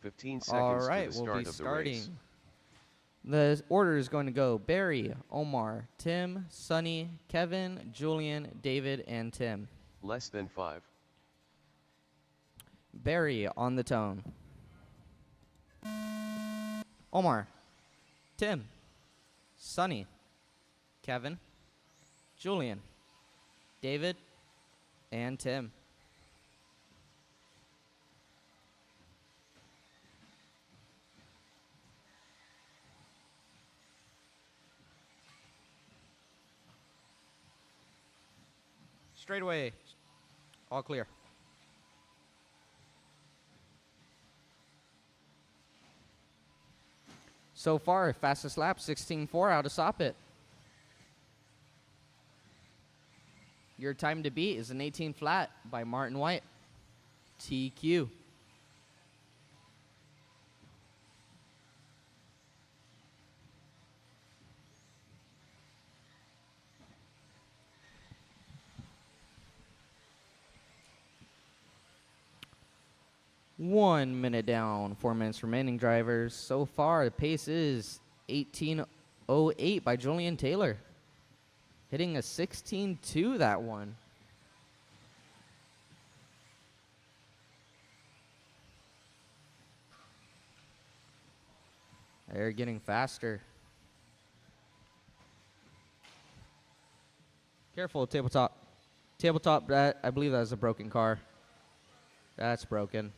"15 All seconds right, to the we'll start be of the race. starting. The order is going to go Barry, Omar, Tim, Sonny, Kevin, Julian, David, and Tim. Less than 5. Barry on the tone. Omar, Tim, Sonny, Kevin, Julian, David, and Tim. Straight away. All clear. So far, fastest lap, 16.4 out of Soppet. Your time to beat is an 18 flat by Martin White. TQ. One minute down, 4 minutes remaining, drivers. So far, the pace is 18.08 by Julian Taylor. Hitting a 16.2 that one. They're getting faster. Careful, tabletop. Tabletop, that I believe that is a broken car. That's broken.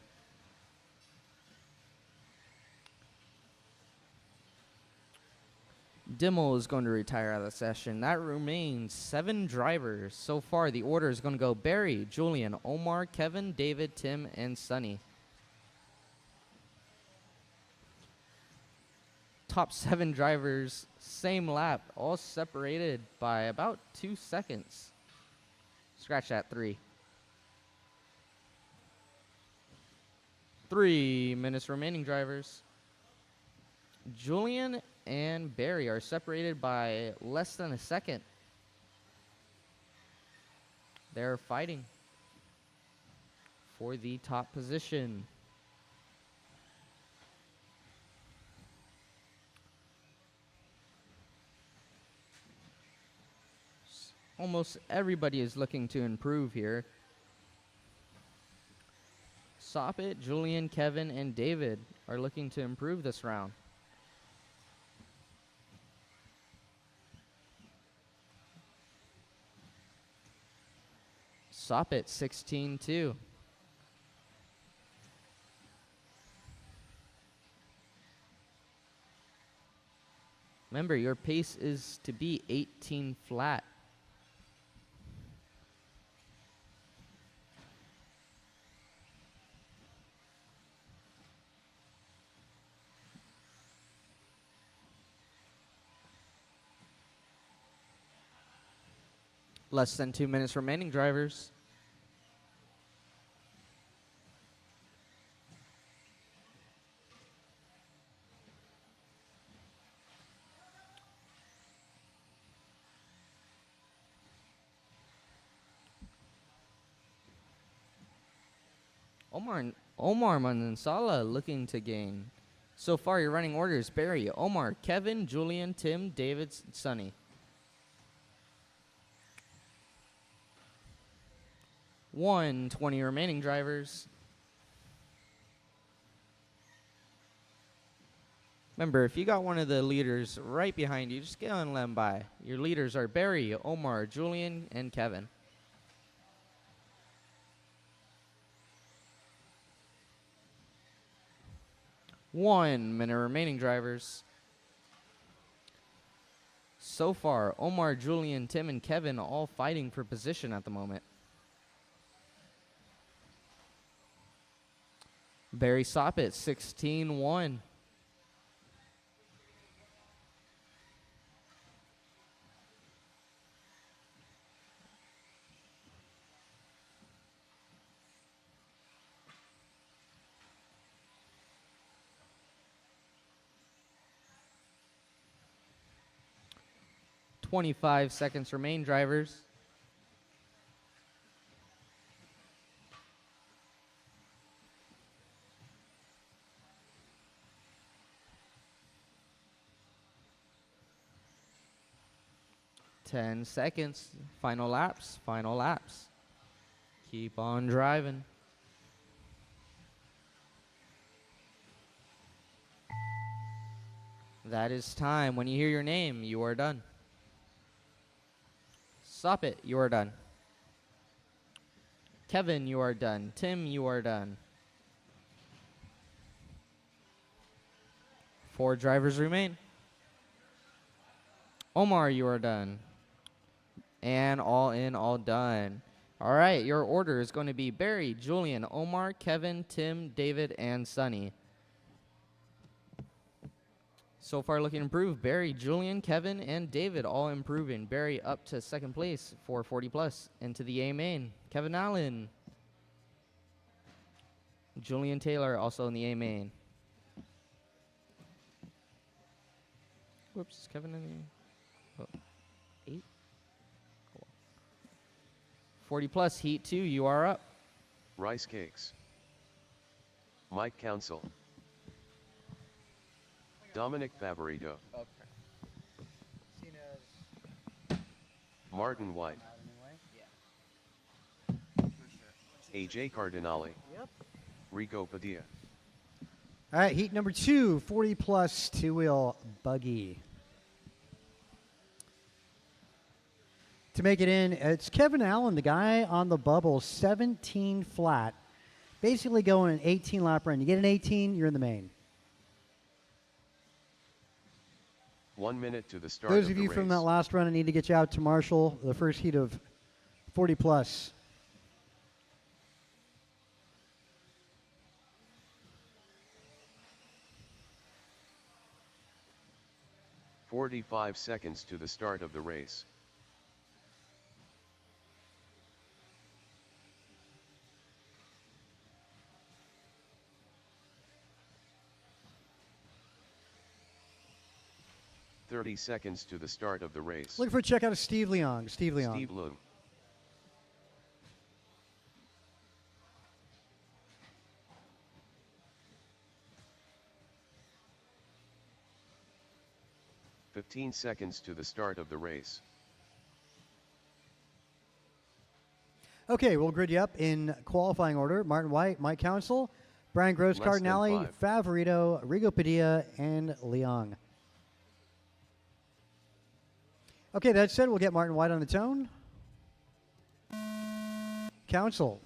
Dimmel is going to retire out of the session. That remains 7 drivers. So far, the order is going to go Barry, Julian, Omar, Kevin, David, Tim, and Sonny. Top 7 drivers, same lap, all separated by about 2 seconds. Scratch that, 3. 3 minutes remaining, drivers. Julian and Barry are separated by less than a second. They're fighting for the top position. Almost everybody is looking to improve here. Soppet, Julian, Kevin, and David are looking to improve this round. Soppet 16.2. Remember, your pace is to be 18 flat. Less than 2 minutes remaining, drivers. Omar Mansala looking to gain. So far, your running orders: Barry, Omar, Kevin, Julian, Tim, David, Sonny. 120 remaining drivers. Remember, if you got one of the leaders right behind you, just get on and let them by. Your leaders are Barry, Omar, Julian, and Kevin. One minute remaining, drivers. So far, Omar, Julian, Tim, and Kevin all fighting for position at the moment. Barry Soppett, 16-1. "25 seconds remain, drivers." "10 seconds. Final laps. Final laps. Keep on driving. That is time. When you hear your name, you are done. Soppett, you are done. Kevin, you are done. Tim, you are done. 4 drivers remain. Omar, you are done. And all in, all done. All right, your order is going to be Barry, Julian, Omar, Kevin, Tim, David, and Sonny. So far looking improved. Barry, Julian, Kevin, and David all improving. Barry up to second place for 40 plus. Into the A main. Kevin Allen. Julian Taylor also in the A main. Whoops, Kevin in the 8. Cool. 40 plus, heat 2, you are up. Rice Cakes. Mike Council. Dominic Favorito. Martin White. AJ Cardinale. Yep. Rico Padilla. All right, heat number 2, 40 plus two-wheel buggy. To make it in, it's Kevin Allen, the guy on the bubble, 17 flat. Basically going an 18 lap run. You get an 18, you're in the main. 1 minute to the start Those of of the you race. from that last run, I need to get you out to Marshall, the first heat of 40 plus. "45 seconds to the start of the race. "30 seconds to the start of the race. Looking for a check out of Steve Leong. Steve Leong. Steve Leung. "15 seconds to the start of the race. Okay, we'll grid you up in qualifying order. Martin White, Mike Council, Brian Gross, Less than Cardinale, 5. Favorito, Rigo Padilla, and Leong. Okay, that said, we'll get Martin White on the tone. Council,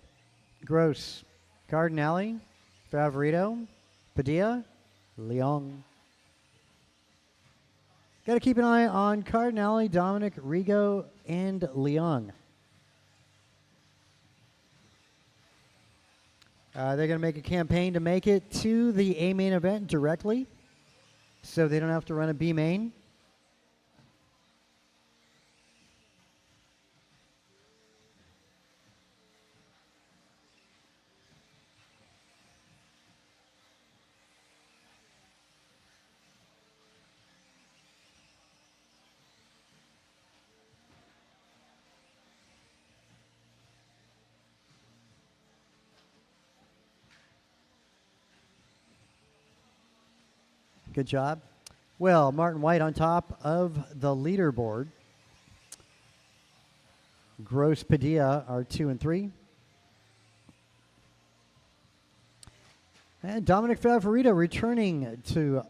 Gross, Cardinale, Favorito, Padilla, Leong. Got to keep an eye on Cardinale, Dominic, Rigo, and Leong. They're going to make a campaign to make it to the A main event directly, so they don't have to run a B main. Good job. Well, Martin White on top of the leaderboard. Gross Padilla are 2 and 3. And Dominic Favorito returning to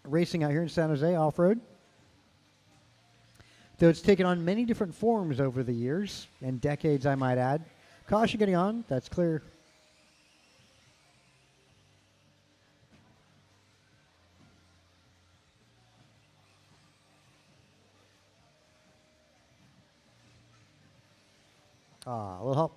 racing out here in San Jose off-road. Though it's taken on many different forms over the years and decades, I might add. Caution getting on. That's clear. A little help.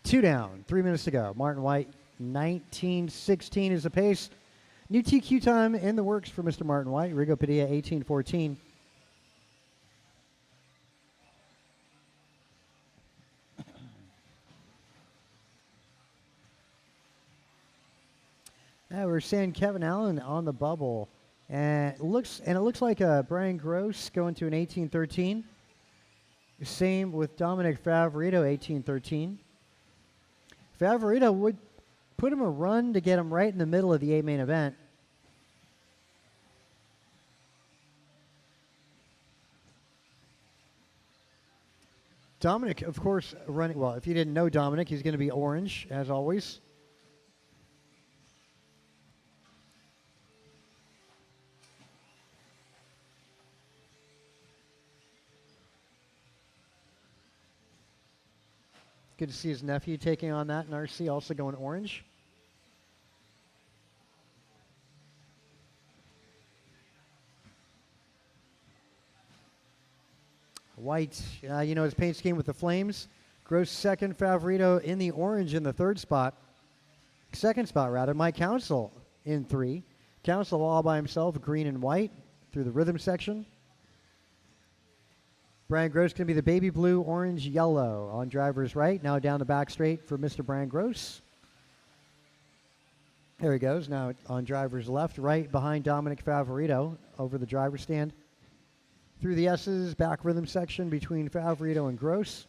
Two down, 3 minutes to go. Martin White, 19:16 is the pace. New TQ time in the works for Mr. Martin White. Rigo Padilla, 18:14. We're seeing Kevin Allen on the bubble, and it looks like Brian Gross going to an 18:13. Same with Dominic Favorito, 18:13. Favorito would put him a run to get him right in the middle of the A main event. Dominic, of course, running. Well, if you didn't know Dominic, he's going to be orange, as always. Good to see his nephew taking on that in RC, also going orange. White, his paint scheme with the flames. Gross second, Favorito in the orange in the third spot. Second spot, rather. Mike Council in 3. Council all by himself, green and white through the rhythm section. Brian Gross going to be the baby blue, orange, yellow on driver's right. Now down the back straight for Mr. Brian Gross. There he goes. Now on driver's left, right behind Dominic Favorito over the driver's stand. Through the S's, back rhythm section between Favorito and Gross.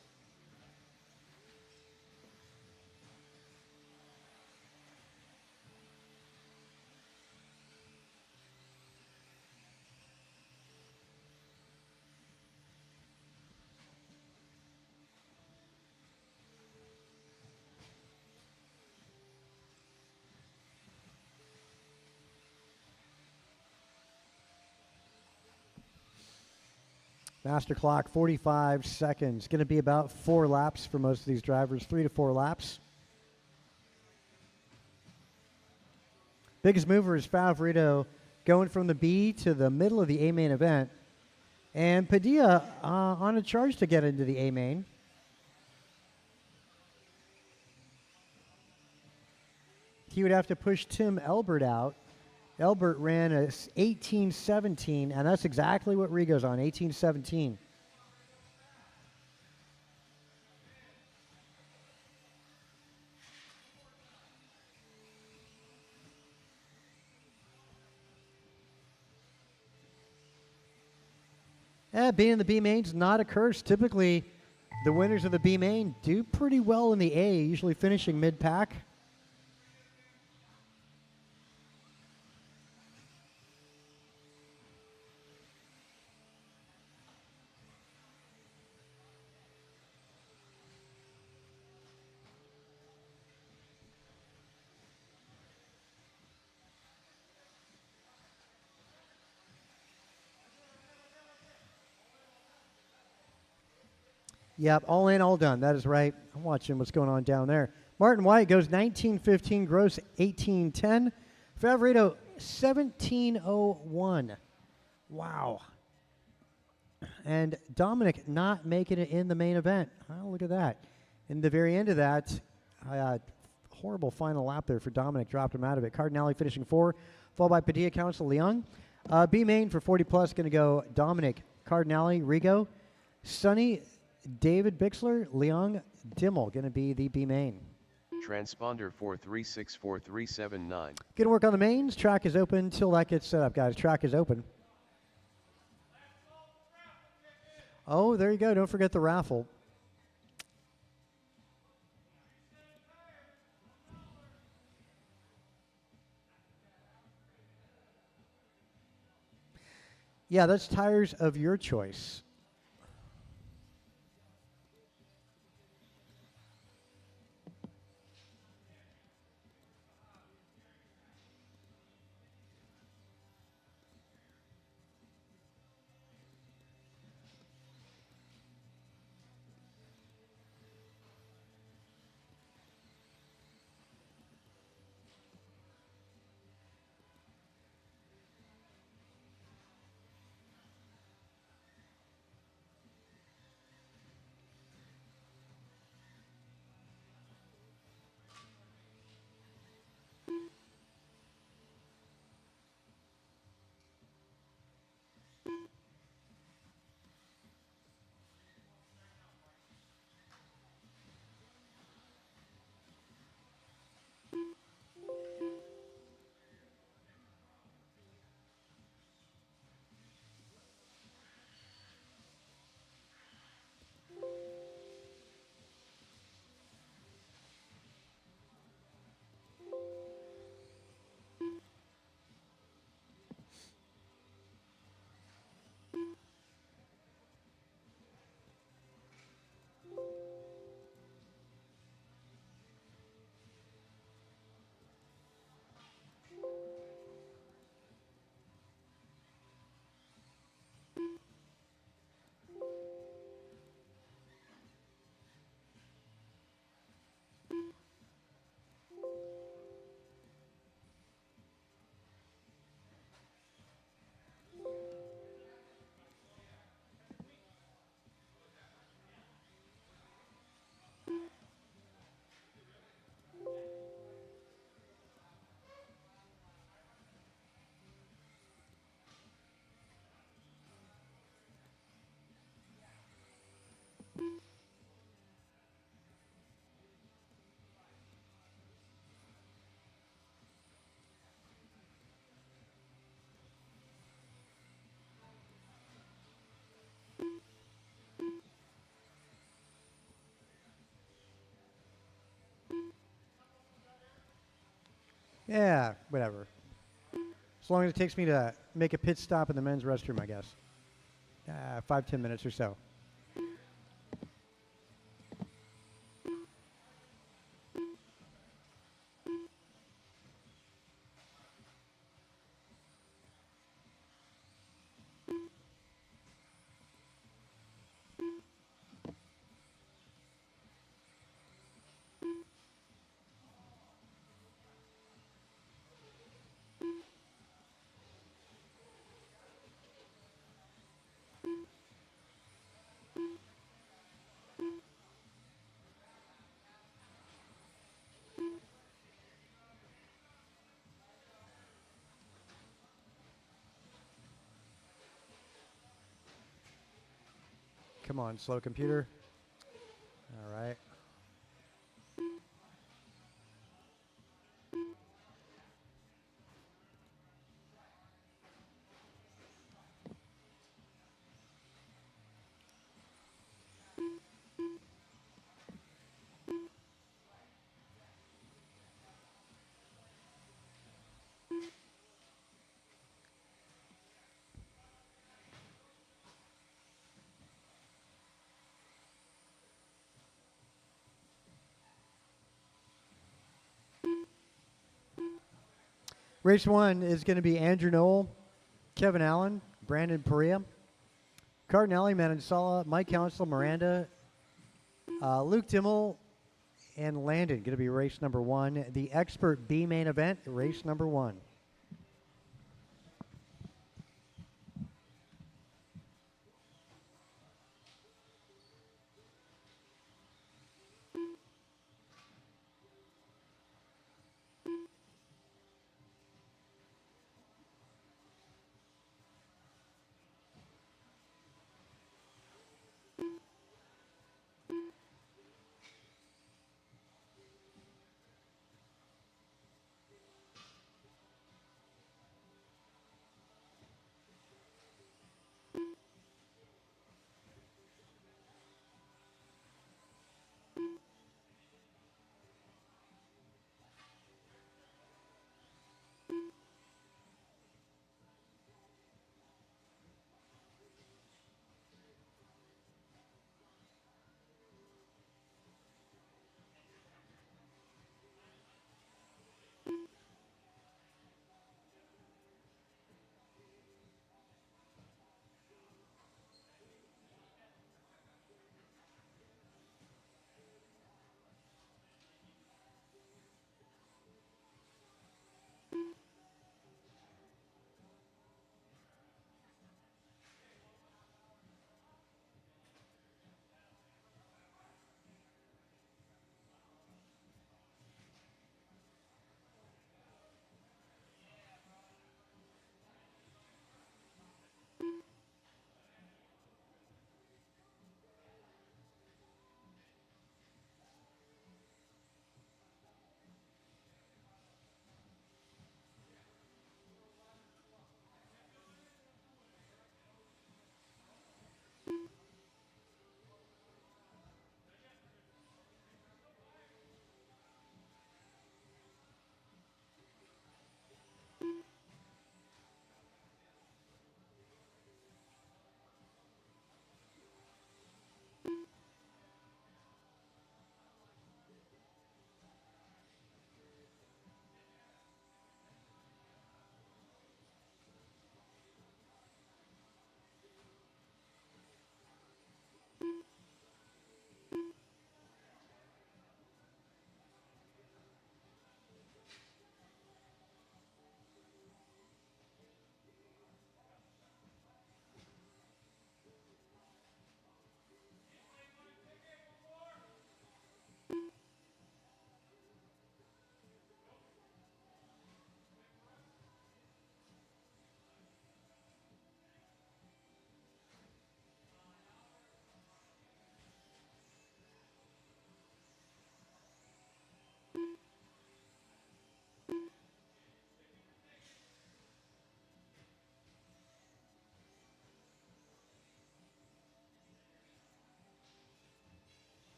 Master clock, 45 seconds. Going to be about 4 laps for most of these drivers, 3 to 4 laps. Biggest mover is Favorito going from the B to the middle of the A main event. And Padilla on a charge to get into the A main. He would have to push Tim Elbert out. Elbert ran a 18:17, and that's exactly what Rigo's on, 18:17. Being in the B main's not a curse. Typically, the winners of the B main do pretty well in the A, usually finishing mid-pack. Yep, all in, all done. That is right. I'm watching what's going on down there. Martin White goes 19:15, Gross 18:10. Favorito 17:01. Wow. And Dominic not making it in the main event. Oh, look at that. In the very end of that, horrible final lap there for Dominic. Dropped him out of it. Cardinale finishing 4, followed by Padilla, Council, Leung. B main for 40 plus going to go Dominic, Cardinale, Rigo, Sonny, David Bixler, Leung, Dimmel going to be the B main. Transponder 436439. Going to work on the mains. Track is open till that gets set up, guys. Track is open. Oh, there you go. Don't forget the raffle. Yeah, that's tires of your choice. Yeah, whatever. As long as it takes me to make a pit stop in the men's restroom, I guess. 5-10 minutes or so. Come on, slow computer. All right. Race 1 is going to be Andrew Knoll, Kevin Allen, Brandon Perea, Cardinale, Manansala, Mike Council, Miranda, Luke Dimmel, and Landon. Going to be race number 1. The Expert B main event, race number 1.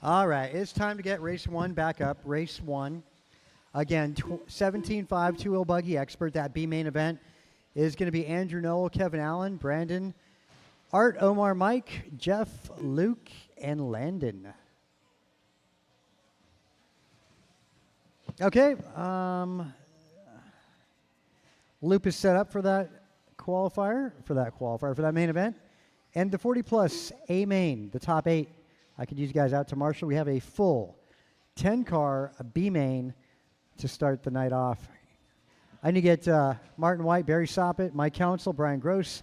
All right, it's time to get race 1 back up. Race 1. Again, 17.5 two-wheel buggy expert. That B main event is going to be Andrew Noel, Kevin Allen, Brandon, Art, Omar, Mike, Jeff, Luke, and Landon. Okay. Loop is set up for that qualifier, for that main event. And the 40 plus A main, the top 8. I could use you guys out to Marshall. We have a full 10-car B main to start the night off. I need to get Martin White, Barry Soppett, Mike Council, Brian Gross,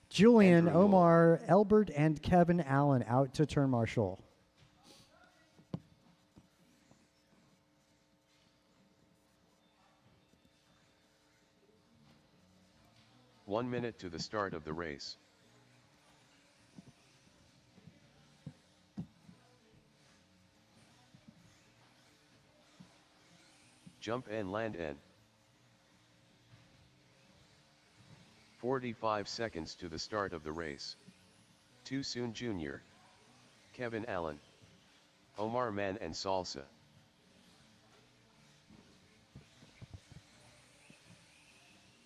Julian, Andrew Noel. Omar, Elbert, and Kevin Allen out to turn Marshall. One minute to the start of the race. Jump and land in. 45 seconds to the start of the race. Too Soon Jr., Kevin Allen, Omar Man and Salsa.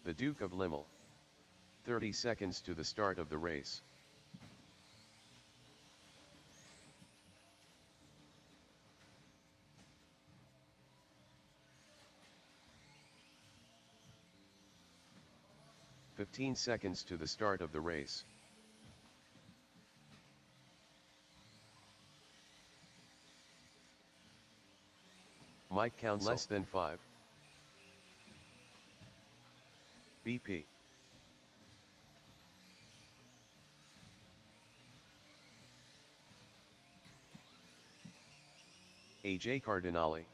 The Duke of Limmel. 30 seconds to the start of the race. "15 seconds to the start of the race. Mike Council. Less than 5. BP. AJ Cardinale.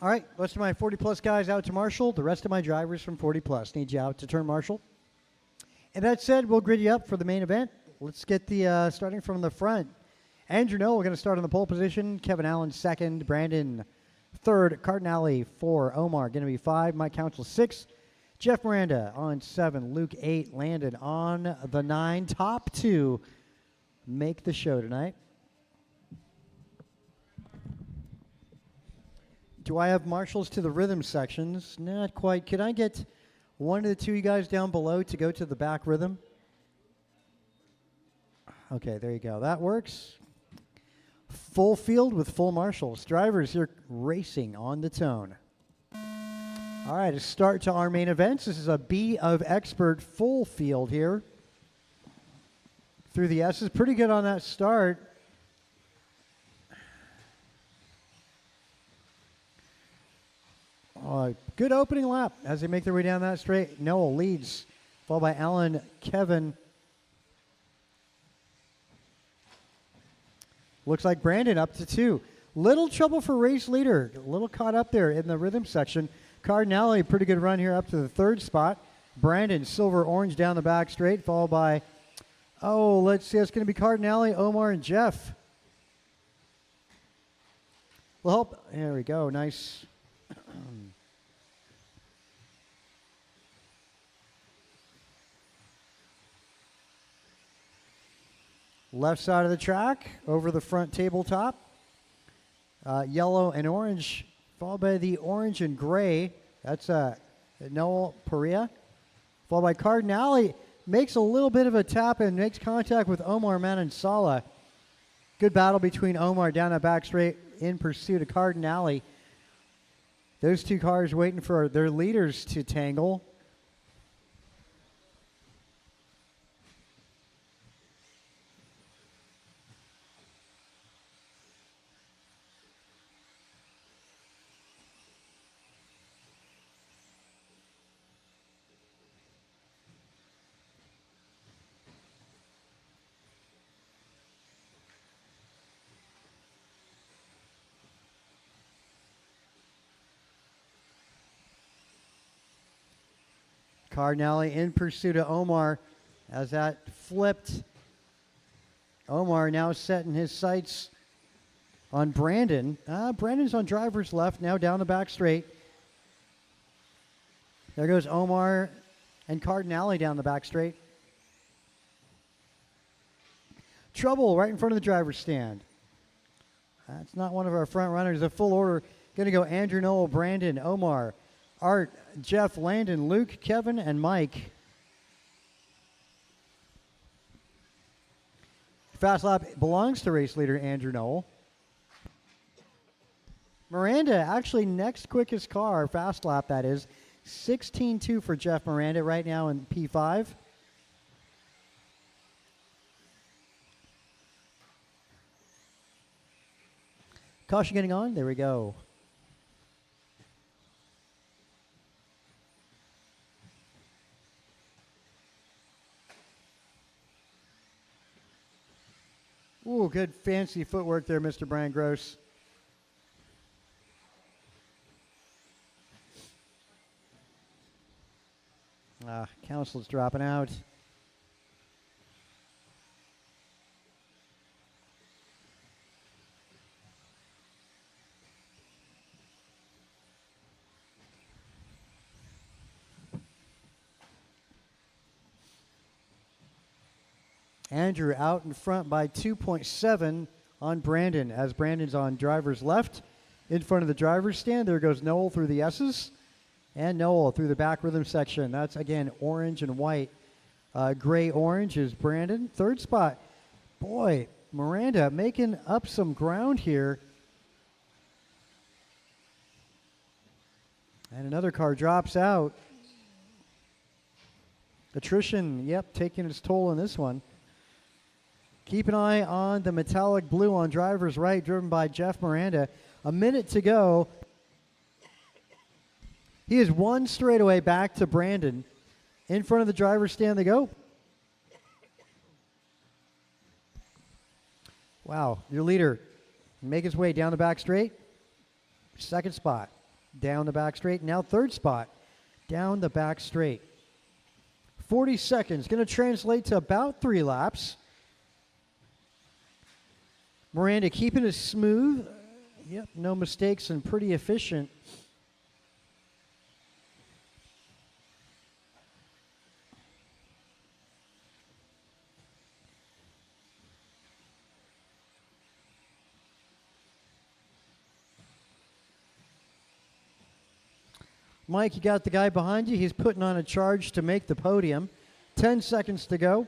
All right, most of my 40 plus guys out to Marshall. The rest of my drivers from 40 plus need you out to turn Marshall. And that said, we'll grid you up for the main event. Let's get the starting from the front. Andrew Noel, we're going to start on the pole position. Kevin Allen second, Brandon third, Cardinale 4, Omar going to be 5, Mike Council 6, Jeff Miranda on 7, Luke 8, Landon on the 9. Top 2 make the show tonight. Do I have marshals to the rhythm sections? Not quite. Can I get one of the two you guys down below to go to the back rhythm? Okay, there you go. That works. Full field with full marshals. Drivers, you're racing on the tone. All right, a start to our main events. This is a B of expert full field here. Through the S's. Pretty good on that start. Good opening lap as they make their way down that straight. Noel leads, followed by Allen, Kevin. Looks like Brandon up to 2. Little trouble for race leader. A little caught up there in the rhythm section. Cardinale, pretty good run here up to the 3rd spot. Brandon, silver, orange down the back straight, followed by, let's see, it's going to be Cardinale, Omar, and Jeff. Well, there we go. Nice. Left side of the track, over the front tabletop. Yellow and orange, followed by the orange and gray. That's Noel Perea. Followed by Cardinale. Makes a little bit of a tap and makes contact with Omar Manansala. Good battle between Omar down that back straight in pursuit of Cardinale. Those two cars waiting for their leaders to tangle. Cardinale in pursuit of Omar as that flipped. Omar now setting his sights on Brandon. Brandon's on driver's left, now down the back straight. There goes Omar and Cardinale down the back straight. Trouble right in front of the driver's stand. That's not one of our front runners. A full order. Going to go Andrew Knoll, Brandon, Omar, Art, Jeff, Landon, Luke, Kevin, and Mike. Fast lap belongs to race leader Andrew Knoll. Miranda, actually next quickest car, fast lap that is. 16.2 for Jeff Miranda right now in P5. Caution getting on. There we go. Ooh, good fancy footwork there, Mr. Brian Gross. Council's dropping out. Andrew out in front by 2.7 on Brandon, as Brandon's on driver's left. In front of the driver's stand, there goes Noel through the S's. And Noel through the back rhythm section. That's, again, orange and white. Gray-orange is Brandon. Third spot. Boy, Miranda making up some ground here. And another car drops out. Attrition, yep, taking its toll in this one. Keep an eye on the metallic blue on driver's right, driven by Jeff Miranda. A minute to go. He is one straightaway back to Brandon. In front of the driver's stand they go. Wow, your leader make his way down the back straight. Second spot, down the back straight. Now third spot, down the back straight. 40 seconds, going to translate to about 3 laps. Miranda keeping it smooth. Yep, no mistakes and pretty efficient. Mike, you got the guy behind you. He's putting on a charge to make the podium. 10 seconds to go.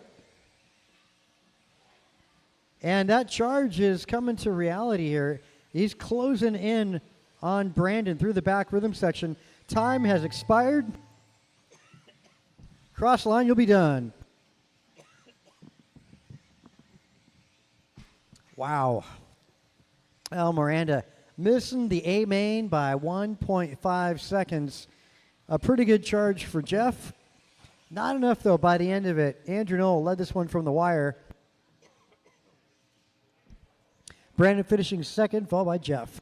And that charge is coming to reality here. He's closing in on Brandon through the back rhythm section. Time has expired. Cross line, you'll be done. Wow. El Miranda missing the A main by 1.5 seconds. A pretty good charge for Jeff. Not enough, though, by the end of it. Andrew Knoll led this one from the wire. Brandon finishing second, followed by Jeff.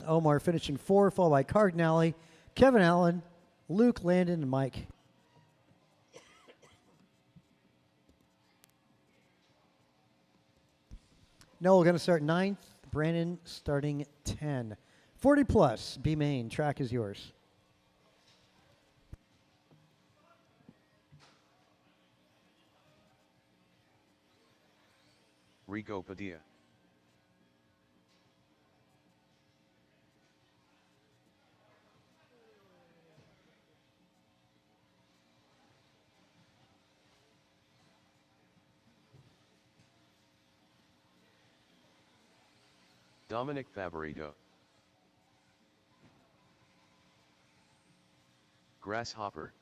Omar finishing fourth, followed by Cardinale, Kevin Allen, Luke, Landon, and Mike. Noel going to start 9th. Brandon starting 10. 40 plus. B main. Track is yours. Rico Padilla. Dominic Favorito. Grasshopper.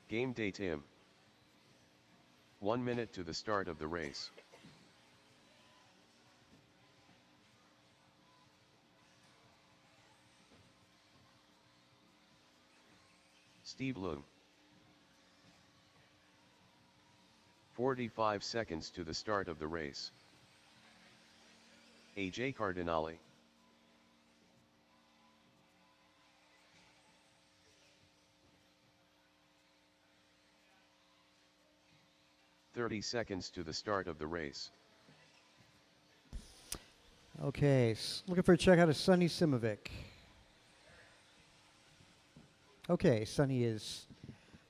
Game day Tim. 1 minute to the start of the race. Steve Loom. 45 seconds to the start of the race. AJ Cardinale. .30 seconds to the start of the race. Okay, looking for a checkout of Sonny Simovic. Okay, Sonny is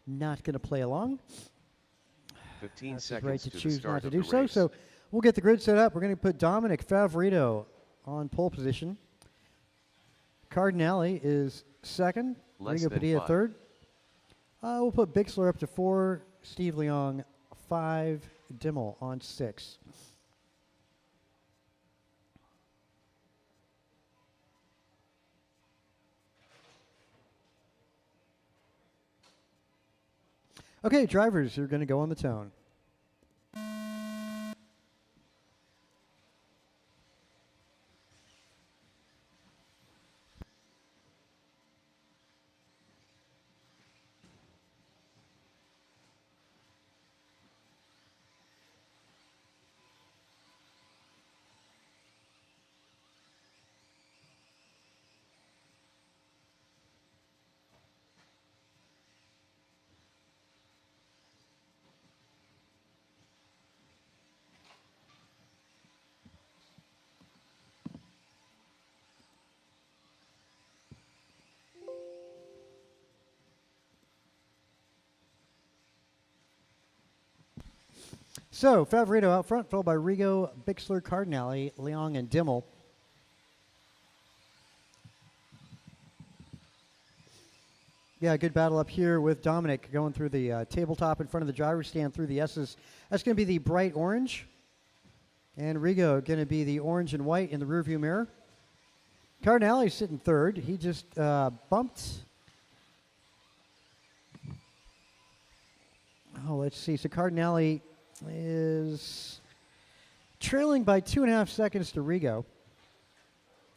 not going to play along. 15 That's his seconds right to to the choose start not to of do the so. race. So we'll get the grid set up. We're going to put Dominic Favorito on pole position. Cardinale is second. Less Rigo than Padilla 5. third. We'll put Bixler up to 4. Steve Leong 5. Dimmel on 6. Okay, drivers, you're going to go on the tone. So, Favorito out front, followed by Rigo, Bixler, Cardinale, Leong, and Dimmel. Yeah, good battle up here with Dominic going through the tabletop in front of the driver's stand through the S's. That's going to be the bright orange. And Rigo going to be the orange and white in the rearview mirror. Cardinale sitting third. He just bumped. Oh, let's see. So Cardinale is trailing by 2.5 seconds to Rigo.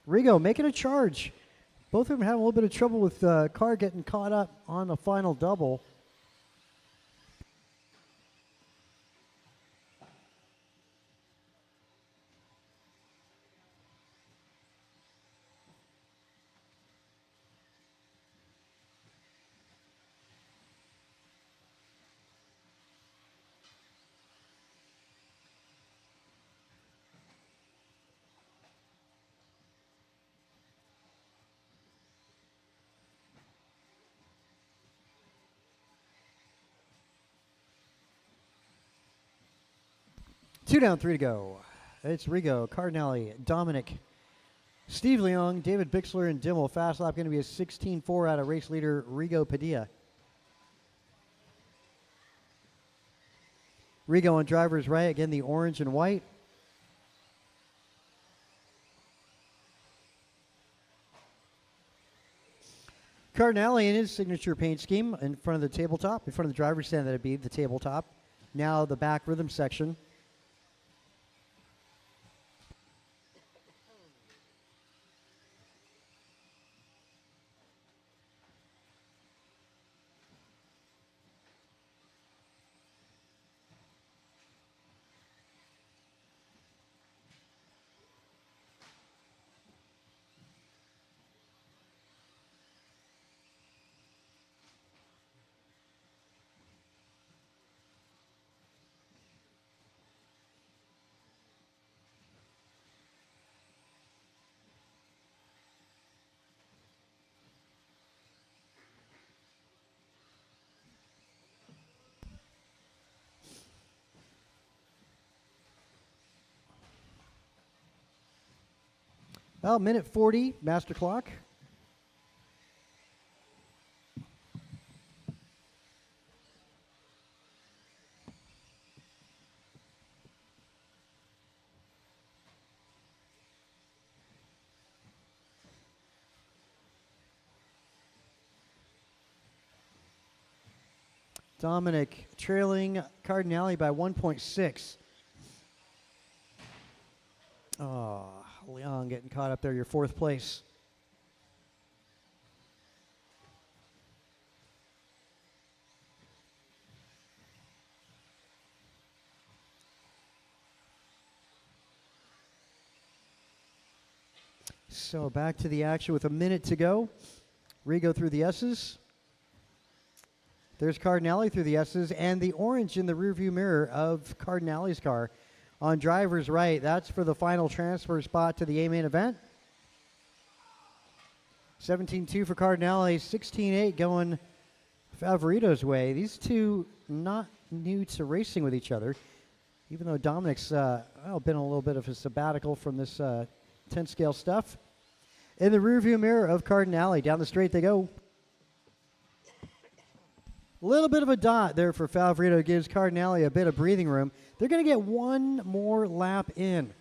Rigo making a charge. Both of them having a little bit of trouble with car getting caught up on the final double. Two down, 3 to go. It's Rigo, Cardinale, Dominic, Steve Leong, David Bixler, and Dimmel. Fast lap going to be a 16.4 out of race leader Rigo Padilla. Rigo on driver's right. Again, the orange and white. Cardinale in his signature paint scheme in front of the tabletop, in front of the driver's stand, that'd be the tabletop. Now the back rhythm section. Well, minute 40, master clock. Dominic trailing Cardinale by 1.6. Oh, Leong getting caught up there, your 4th place. So back to the action with a minute to go. Rigo through the S's. There's Cardinale through the S's, and the orange in the rearview mirror of Cardinale's car. On driver's right, that's for the final transfer spot to the A-main event. 17-2 for Cardinale, 16-8 going Favorito's way. These two not new to racing with each other, even though Dominic's been a little bit of a sabbatical from this 10-scale stuff. In the rearview mirror of Cardinale, down the straight they go. A little bit of a dot there for Favorito, gives Cardinale a bit of breathing room. They're going to get one more lap in.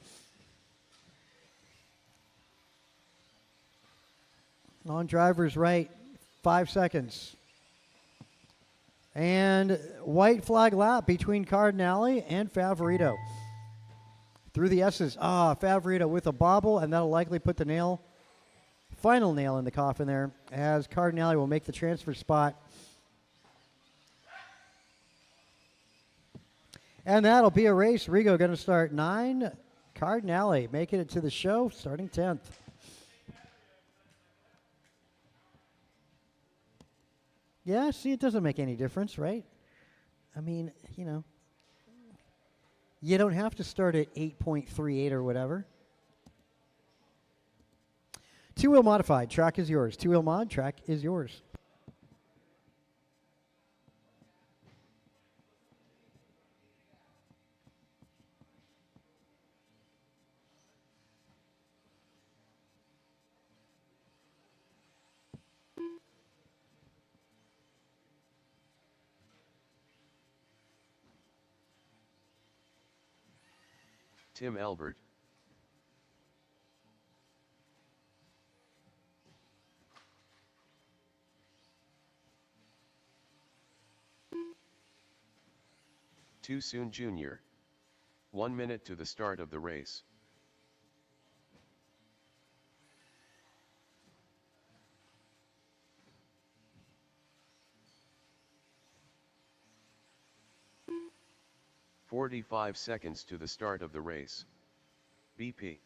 On driver's right, 5 seconds. And white flag lap between Cardinale and Favorito. Through the S's. Favorito with a bobble, and that'll likely put the final nail in the coffin there, as Cardinale will make the transfer spot. And that'll be a race. Rigo going to start 9. Cardinale making it to the show, starting 10th. Yeah, see, it doesn't make any difference, right? I mean, you don't have to start at 8.38 or whatever. Two-wheel modified, track is yours. Two-wheel mod, track is yours. Tim Elbert. Too soon Jr. 1 minute to the start of the race. "45 seconds to the start of the race. BP.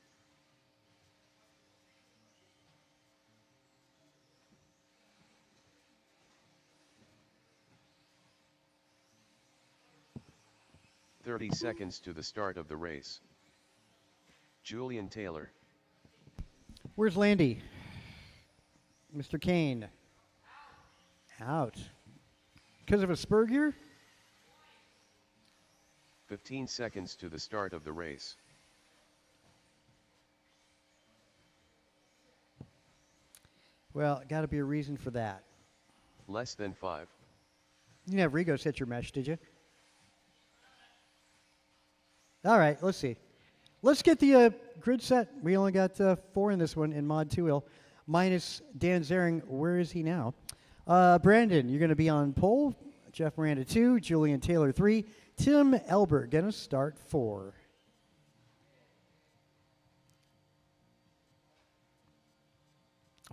"30 seconds to the start of the race. Julian Taylor. Where's Landy? Mr. Kane. Out. Because of a spur gear? 15 seconds to the start of the race. Well, got to be a reason for that. Less than 5. You didn't have Rigo set your mesh, did you? All right, let's see. Let's get the grid set. We only got 4 in this one in Mod 2-wheel. Minus Dan Zering. Where is he now? Brandon, you're going to be on pole. Jeff Miranda 2. Julian Taylor 3. Tim Elbert going to start 4.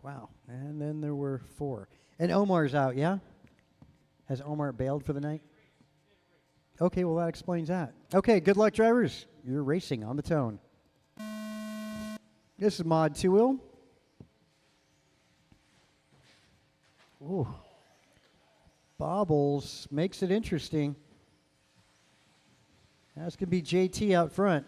Wow. And then there were 4. And Omar's out, yeah? Has Omar bailed for the night? Okay, well, that explains that. Okay, good luck, drivers. You're racing on the tone. This is Mod 2-wheel. Ooh. Bobbles makes it interesting. That's going to be JT out front.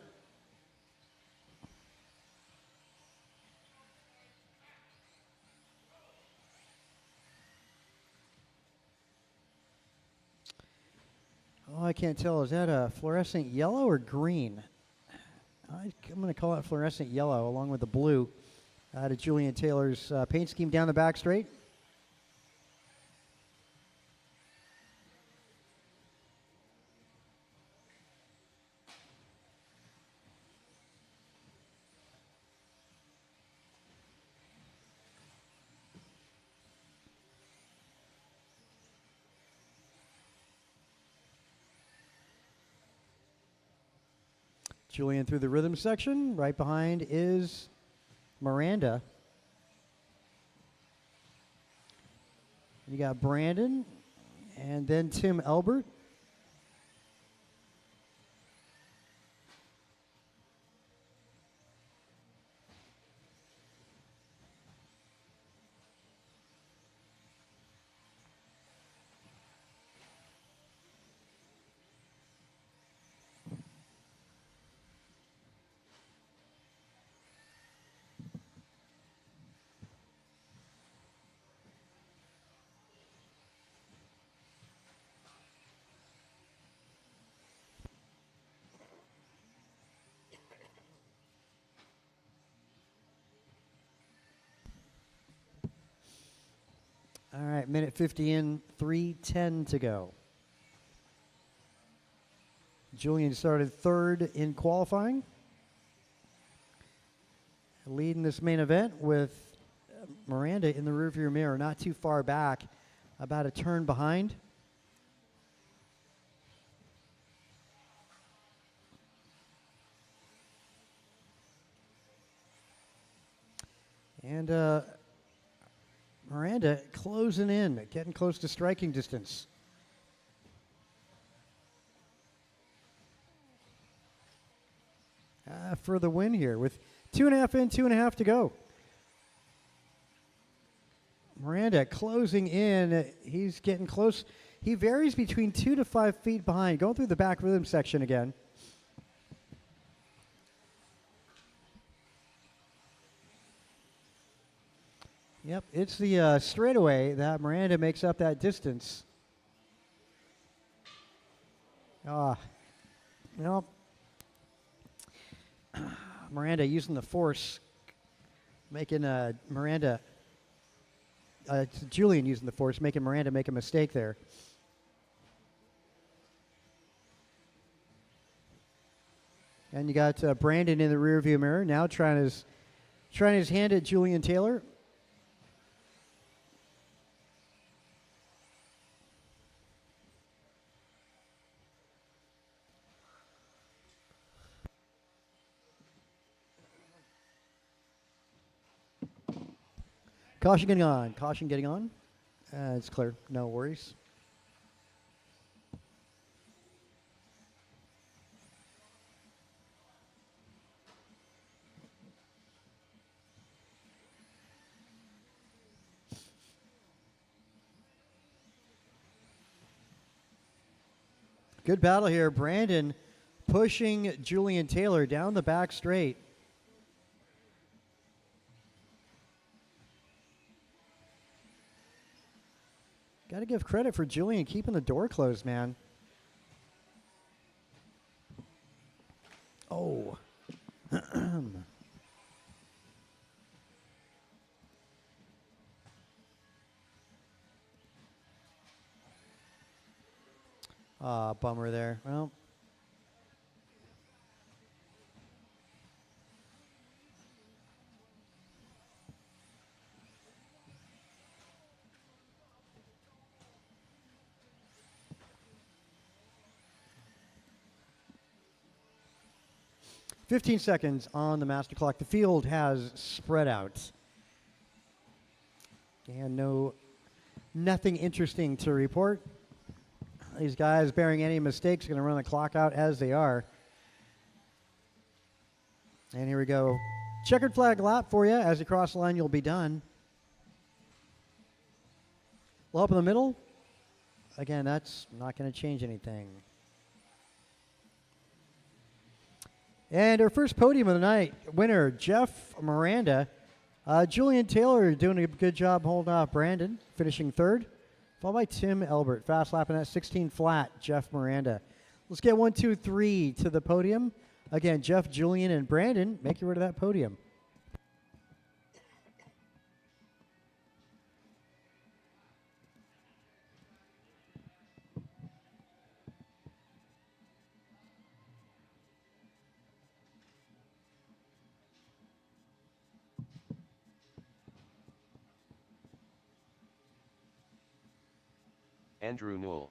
Oh, I can't tell. Is that a fluorescent yellow or green? I'm going to call it fluorescent yellow along with the blue to Julian Taylor's paint scheme down the back straight. Julian through the rhythm section. Right behind is Miranda. You got Brandon and then Tim Elbert. All right, minute 50 in, 3:10 to go. Julian started third in qualifying. Leading this main event with Miranda in the rearview mirror, not too far back, about a turn behind. And Miranda closing in, getting close to striking distance. For the win here with 2.5 in, 2.5 to go. Miranda closing in. He's getting close. He varies between 2 to 5 feet behind. Going through the back rhythm section again. Yep, it's the straightaway that Miranda makes up that distance. Well, Miranda using the force, making Julian using the force, making Miranda make a mistake there. And you got Brandon in the rearview mirror now trying his hand at Julian Taylor. Caution getting on. Caution getting on. It's clear. No worries. Good battle here. Brandon pushing Julian Taylor down the back straight. Got to give credit for Julian keeping the door closed, man. Oh. Bummer there. Well. "15 seconds on the master clock. The field has spread out. And nothing interesting to report. These guys, bearing any mistakes, are going to run the clock out as they are. And here we go. Checkered flag lap for you. As you cross the line, you'll be done. Low up in the middle. Again, that's not going to change anything. And our first podium of the night, winner, Jeff Miranda. Julian Taylor doing a good job holding off Brandon, finishing third. Followed by Tim Elbert, fast lapping at 16 flat, Jeff Miranda. Let's get 1, 2, 3 to the podium. Again, Jeff, Julian, and Brandon, make your way to that podium. Andrew Newell.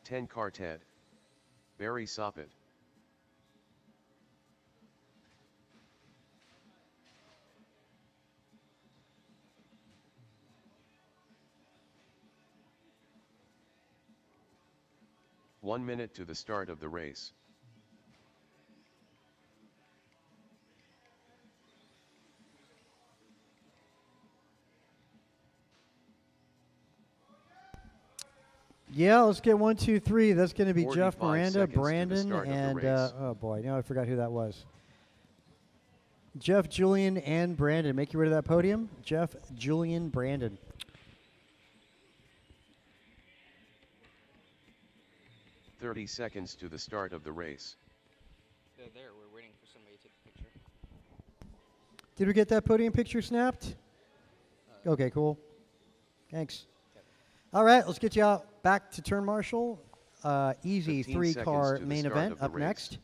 Ten Carted. Barry Soppet. One minute to the start of the race. Yeah, let's get 1, 2, 3. That's going to be Jeff 45 Miranda, seconds to the Brandon, start of the and race. oh boy, now I forgot who that was. Jeff, Julian, and Brandon. Make your way to that podium. Jeff, Julian, Brandon. "30 seconds to the start of the race. They're there. We're waiting for some. Did we get that podium picture snapped? Okay, cool. Thanks. All right, let's get you out back to turn marshal. Easy 15 3-car seconds to the main start event of the up race. next.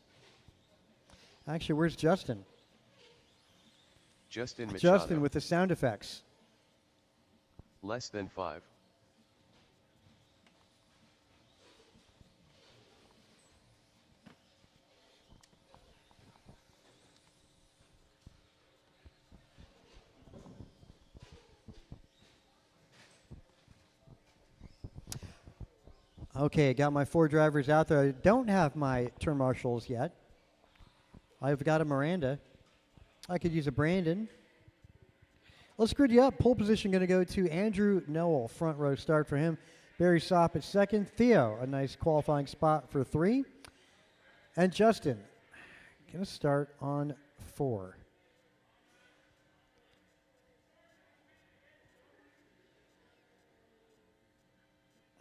Actually, where's Justin? Justin Machado. Justin with the sound effects. Less than 5. Okay, got my 4 drivers out there. I don't have my turn marshals yet. I've got a Miranda. I could use a Brandon. Let's grid you up. Pole position going to go to Andrew Noel. Front row start for him. Barry Sopp at second. Theo, a nice qualifying spot for 3. And Justin, going to start on 4.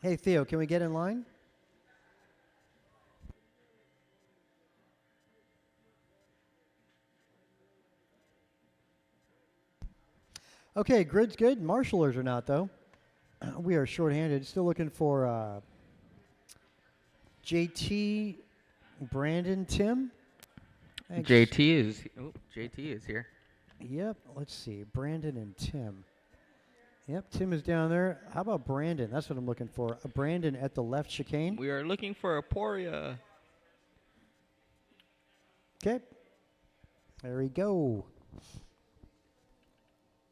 Hey, Theo, can we get in line? Okay, grid's good. Marshallers are not, though. We are shorthanded. Still looking for JT, Brandon, Tim. Thanks. JT is here. Yep, let's see. Brandon and Tim. Yep, Tim is down there. How about Brandon? That's what I'm looking for. Brandon at the left chicane. We are looking for Aporia. Okay. There we go.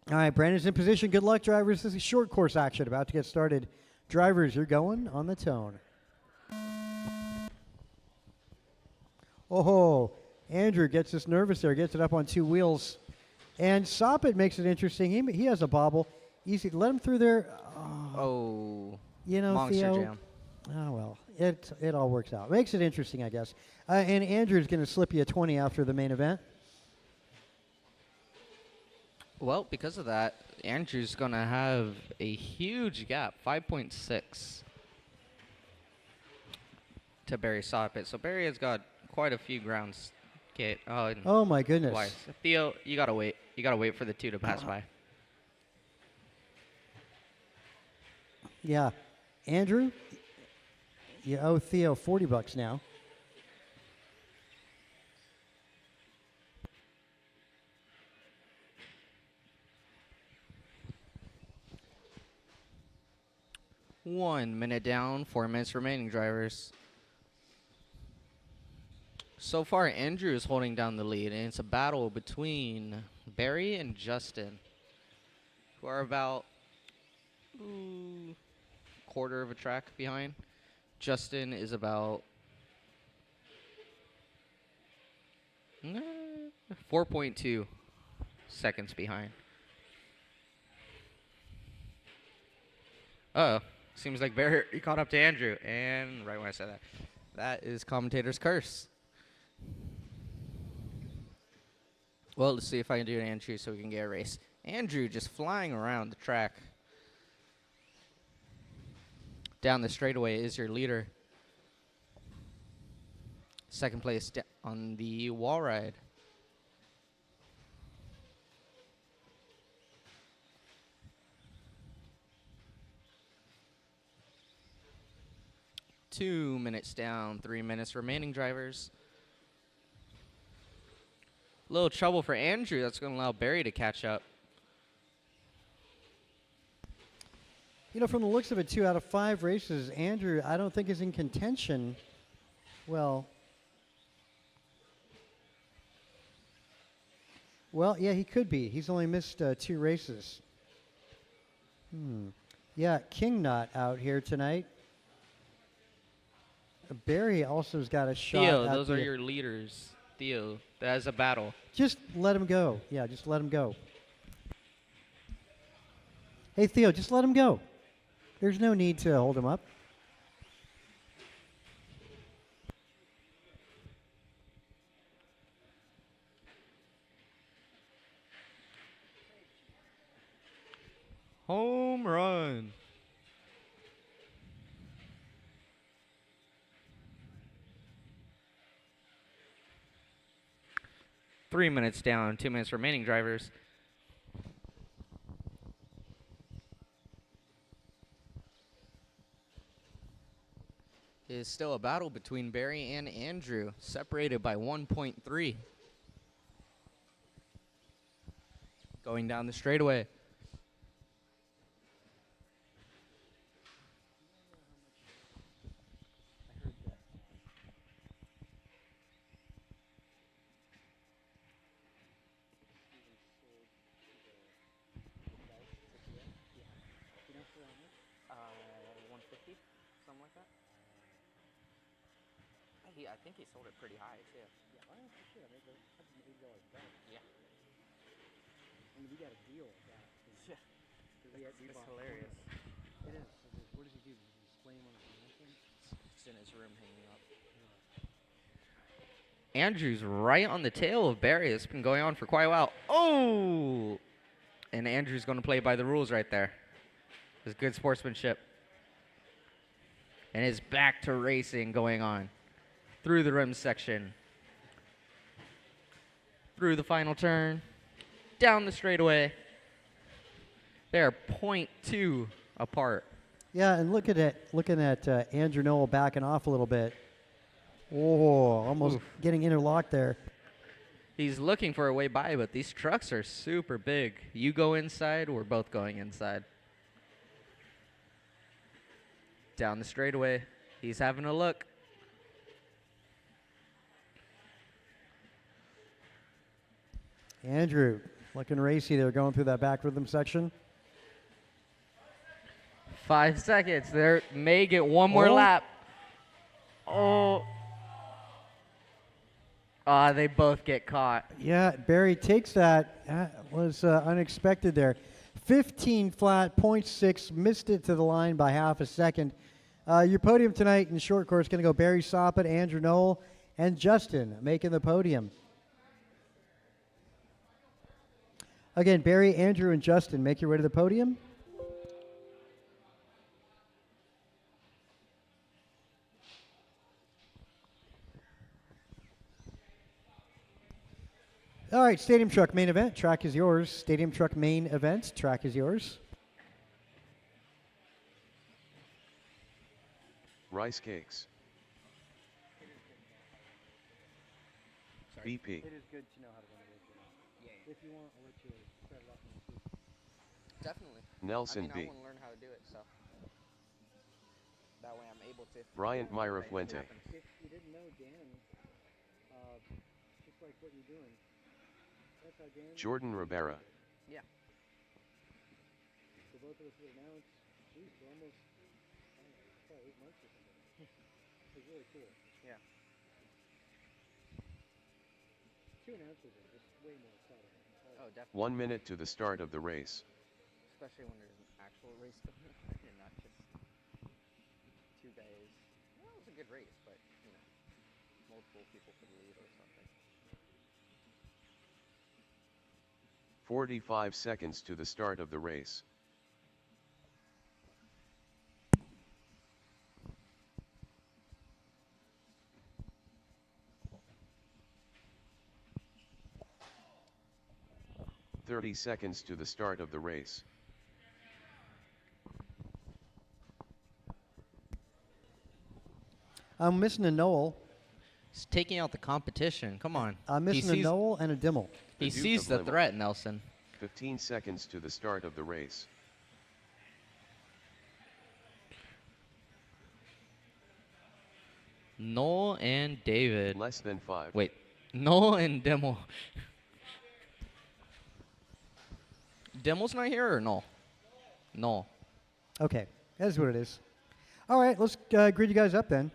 All right, Brandon's in position. Good luck, drivers. This is short course action about to get started. Drivers, you're going on the tone. Oh, Andrew gets us nervous there. Gets it up on 2 wheels. And Soppet makes it interesting. He has a bobble. Easy. Let him through there. Oh. You know, Monster Theo. Jam. Oh, well. It all works out. Makes it interesting, I guess. And Andrew's going to slip you a 20 after the main event. Well, because of that, Andrew's going to have a huge gap, 5.6 to Barry Soppet. So Barry has got quite a few grounds. Okay. Oh, my goodness. Twice. Theo, you got to wait. You got to wait for the 2 to pass by. Yeah. Andrew, you owe Theo $40 now. One minute down, 4 minutes remaining, drivers. So far, Andrew is holding down the lead, and it's a battle between Barry and Justin, who are about quarter of a track behind. Justin is about 4.2 seconds behind. Seems like Barry caught up to Andrew, and right when I said that, that is commentator's curse. Well, let's see if I can do an Andrew so we can get a race. Andrew just flying around the track. Down the straightaway is your leader. Second place on the wall ride. Two minutes down, 3 minutes remaining, drivers. A little trouble for Andrew. That's going to allow Barry to catch up. You know, from the looks of it, 2 out of 5 races, Andrew, I don't think is in contention. Well, yeah, he could be. He's only missed 2 races. Yeah, King not out here tonight. Barry also's got a shot. Theo, at those are your leaders. Theo, that is a battle. Just let him go. Yeah, just let him go. Hey, Theo, just let him go. There's no need to hold him up. Home run. 3 minutes down, 2 minutes remaining, drivers. It is still a battle between Barry and Andrew, separated by 1.3. Going down the straightaway. Something like that. I think he sold it pretty high too. Yeah, for sure. That's an $80 bet. Yeah. I mean, we got a deal with that. Yeah. It's hilarious. It is. What does he do? Does he display him on the convention? It's in his room hanging up. Andrew's right on the tail of Barry. It's been going on for quite a while. Oh! And Andrew's going to play by the rules right there. It's good sportsmanship. And it's back to racing going on. Through the rim section. Through the final turn. Down the straightaway. They're 0.2 apart. Yeah, and looking at Andrew Noel backing off a little bit. Oh, almost getting interlocked there. He's looking for a way by, but these trucks are super big. You go inside, we're both going inside. Down the straightaway. He's having a look. Andrew looking racy there, going through that back rhythm section. 5 seconds. They may get one more lap. Oh. They both get caught. Yeah, Barry takes that. That was unexpected there. 15 flat, 0.6, missed it to the line by half a second. Your podium tonight in short course is going to go Barry Soppet, Andrew Noel, and Justin making the podium. Again, Barry, Andrew, and Justin, make your way to the podium. All right, Stadium Truck main event. Track is yours. Stadium Truck main event. Track is yours. Rice cakes. BP. It is good to know how to run a race. Yeah. If you want, I'll let you start it off next week. Definitely. Nelson I B. want to learn how to do it, so that way I'm able to. Bryant Myra Fuente. If you didn't know Dan, just like what you're doing. That's how Dan. Jordan Rivera. Yeah. So both of us would announce, geez, we're almost, I don't know, probably 8 months or something. It's really cool. Yeah. 2 announcers are just way more exciting. Oh, definitely. 1 minute to the start of the race. Especially when there's an actual race going on and not just 2 guys. Well, it was a good race, but, you know, multiple people for the lead or something. 45 seconds to the start of the race. "30 seconds to the start of the race. I'm missing a Noel. He's taking out the competition. Come on. I'm missing a Noel and a Dimmel. He The Duke sees of the Lemel. threat, Nelson. 15 seconds to the start of the race. Noel and David. Less than 5. Wait. Noel and Dimmel. Dimmel's not here or Noel? Noel. Okay, that is what it is. All right, let's grid you guys up then.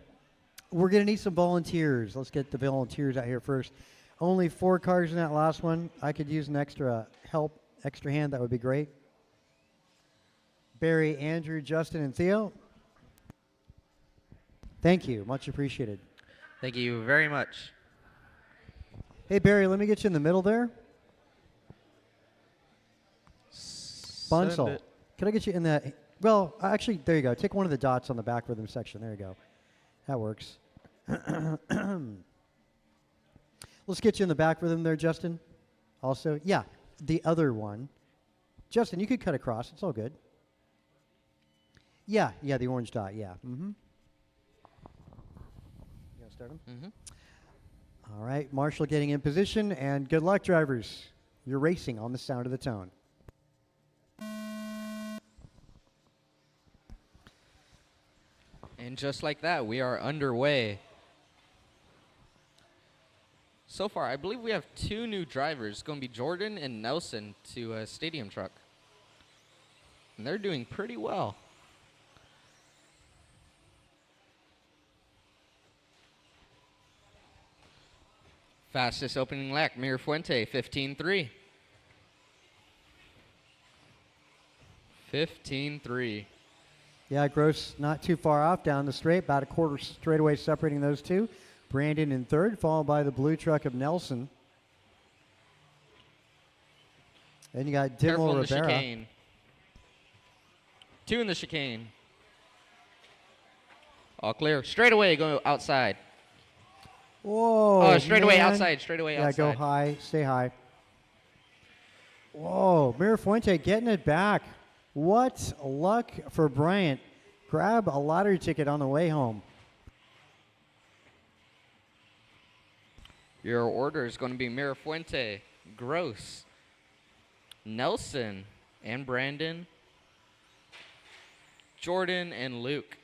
We're going to need some volunteers. Let's get the volunteers out here first. Only 4 cars in that last one. I could use an extra extra hand. That would be great. Barry, Andrew, Justin, and Theo. Thank you. Much appreciated. Thank you very much. Hey, Barry, let me get you in the middle there. Bunsel. Can I get you in that? Well, actually, there you go. Take one of the dots on the back rhythm section. There you go. That works. Let's get you in the back with him there, Justin. Also, yeah, the other one. Justin, you could cut across. It's all good. Yeah, the orange dot, yeah. Mm-hmm. You want to start him? Mm-hmm. All right, Marshall getting in position, and good luck, drivers. You're racing on the sound of the tone. And just like that, we are underway. So far, I believe we have 2 new drivers. It's going to be Jordan and Nelson to a stadium truck. And they're doing pretty well. Fastest opening lap, Mirafuente, 15.3. 15.3. Yeah, Gross not too far off down the straight, about a quarter straightaway separating those two. Brandon in third, followed by the blue truck of Nelson. Then you got Careful Dimmel in the Rivera. chicane. 2 in the chicane. All clear. Straight away, go outside. Whoa. Oh, straight away man. outside, straight away Yeah, outside. go high, stay high. Whoa, Mirafuente getting it back. What luck for Bryant. Grab a lottery ticket on the way home. Your order is going to be Mirafuente, Gross, Nelson, and Brandon, Jordan, and Luke.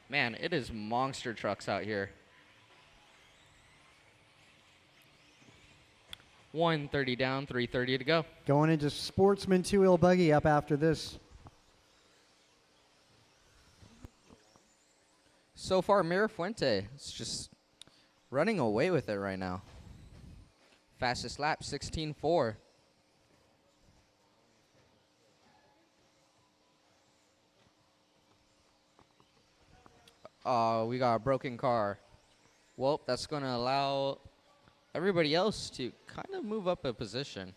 Man, it is monster trucks out here. 130 down, 330 to go. Going into Sportsman 2-wheel buggy up after this. So far, Mirafuente is just running away with it right now. Fastest lap, 16.4. We got a broken car. Well, that's going to allow everybody else to kind of move up a position.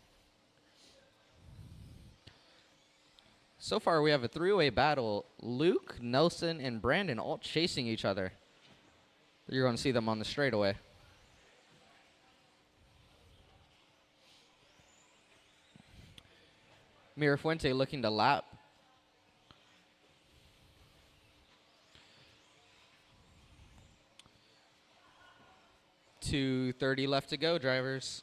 So far, we have a 3-way battle. Luke, Nelson, and Brandon all chasing each other. You're going to see them on the straightaway. Mirafuente looking to lap. .230 left to go, drivers.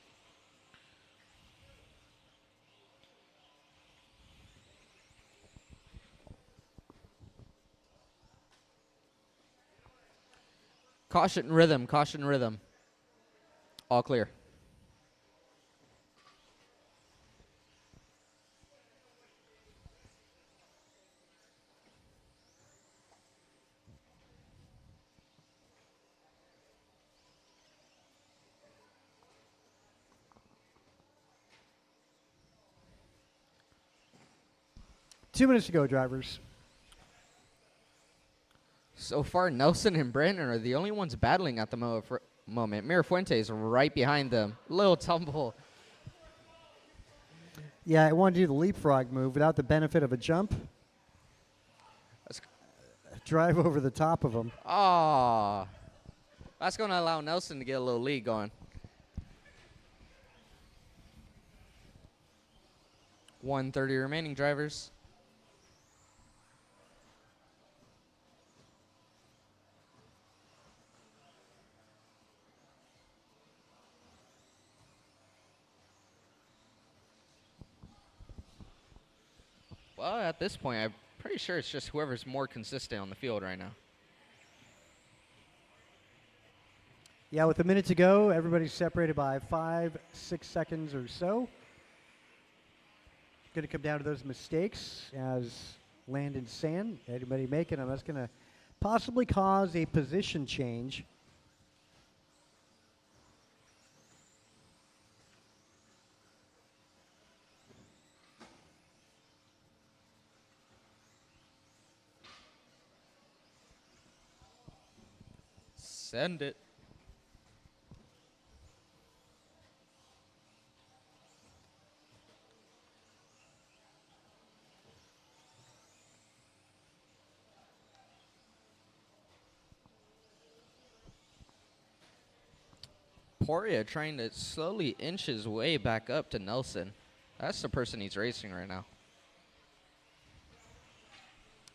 Caution rhythm, caution rhythm. All clear. Two minutes to go, drivers. So far, Nelson and Brandon are the only ones battling at the moment. Mirafuente is right behind them. Little tumble. Yeah, I want to do the leapfrog move without the benefit of a jump. Drive over the top of them. Ah, that's going to allow Nelson to get a little lead going. 130 remaining, drivers. Well, at this point, I'm pretty sure it's just whoever's more consistent on the field right now. Yeah, with a minute to go, everybody's separated by 5-6 seconds or so. Going to come down to those mistakes as land and sand. Anybody making them? That's going to possibly cause a position change. Send it. Poria trying to slowly inch his way back up to Nelson. That's the person he's racing right now.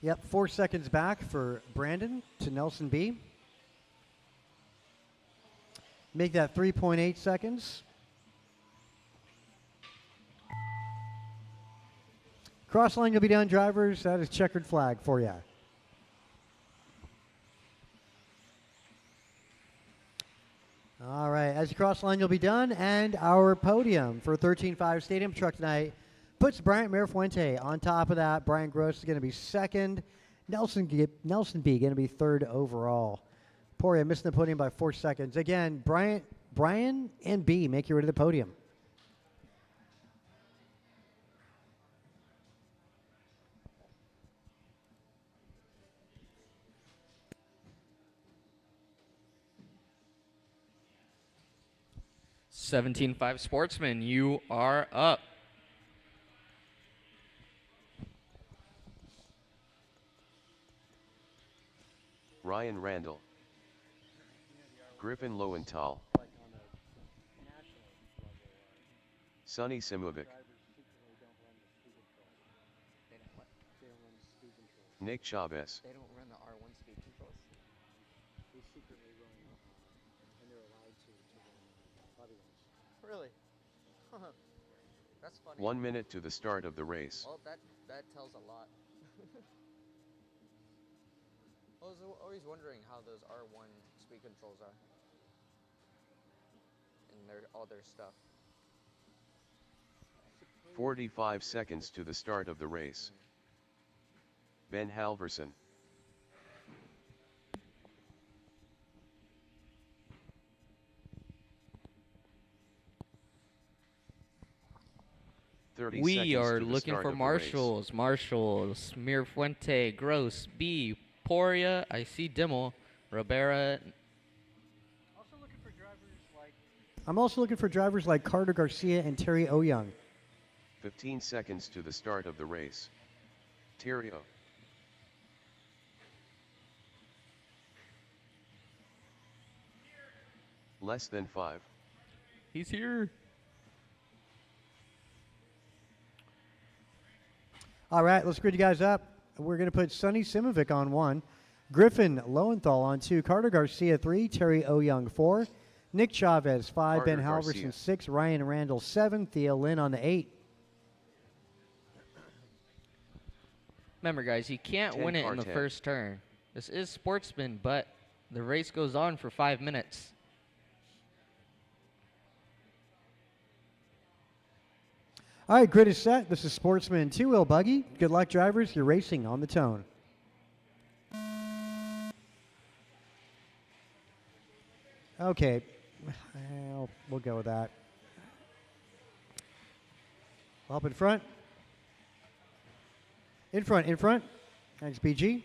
Yep, 4 seconds back for Brandon to Nelson B. Make that 3.8 seconds. Cross line will be down, drivers. That is checkered flag for you. All right, as you cross line, you'll be done. And our podium for 13.5 Stadium Truck tonight puts Bryant Mirafuente on top of that. Brian Gross is going to be second. Nelson B going to be third overall. Poria missing the podium by 4 seconds. Again, Brian and B make your way to the podium. $17.5 Sportsman, you are up. Ryan Randall, Griffin Lowenthal, Sonny Simovic, Nick Chavez, They don't run the R1 speed controls. They secretly run, and they're allowed to run other ones. Really? That's funny. 1 minute to the start of the race. Well, that tells a lot. I was always wondering how those R1 speed controls are. And all their stuff. 45 seconds to the start of the race. Ben Halverson, We are looking for marshals. Marshals, Mirafuente, Gross, B, Poria, I see Dimmel, Ribera. I'm also looking for drivers like Carter Garcia and Terry Oyoung. 15 seconds to the start of the race. Terrio, less than 5. He's here. All right, let's grid you guys up. We're going to put Sonny Simovic on 1, Griffin Lowenthal on 2, Carter Garcia 3, Terry Oyoung 4, Nick Chavez 5, Ben Carter Halverson Garcia. 6, Ryan Randall 7, Theo Lynn on the 8. Remember, guys, you can't 10 win it car in the 10. first turn. This is Sportsman, but the race goes on for 5 minutes. All right, grid is set. This is Sportsman 2-wheel buggy. Good luck, drivers. You're racing on the tone. Okay, well, we'll go with that. Up in front. In front, in front. Thanks, BG.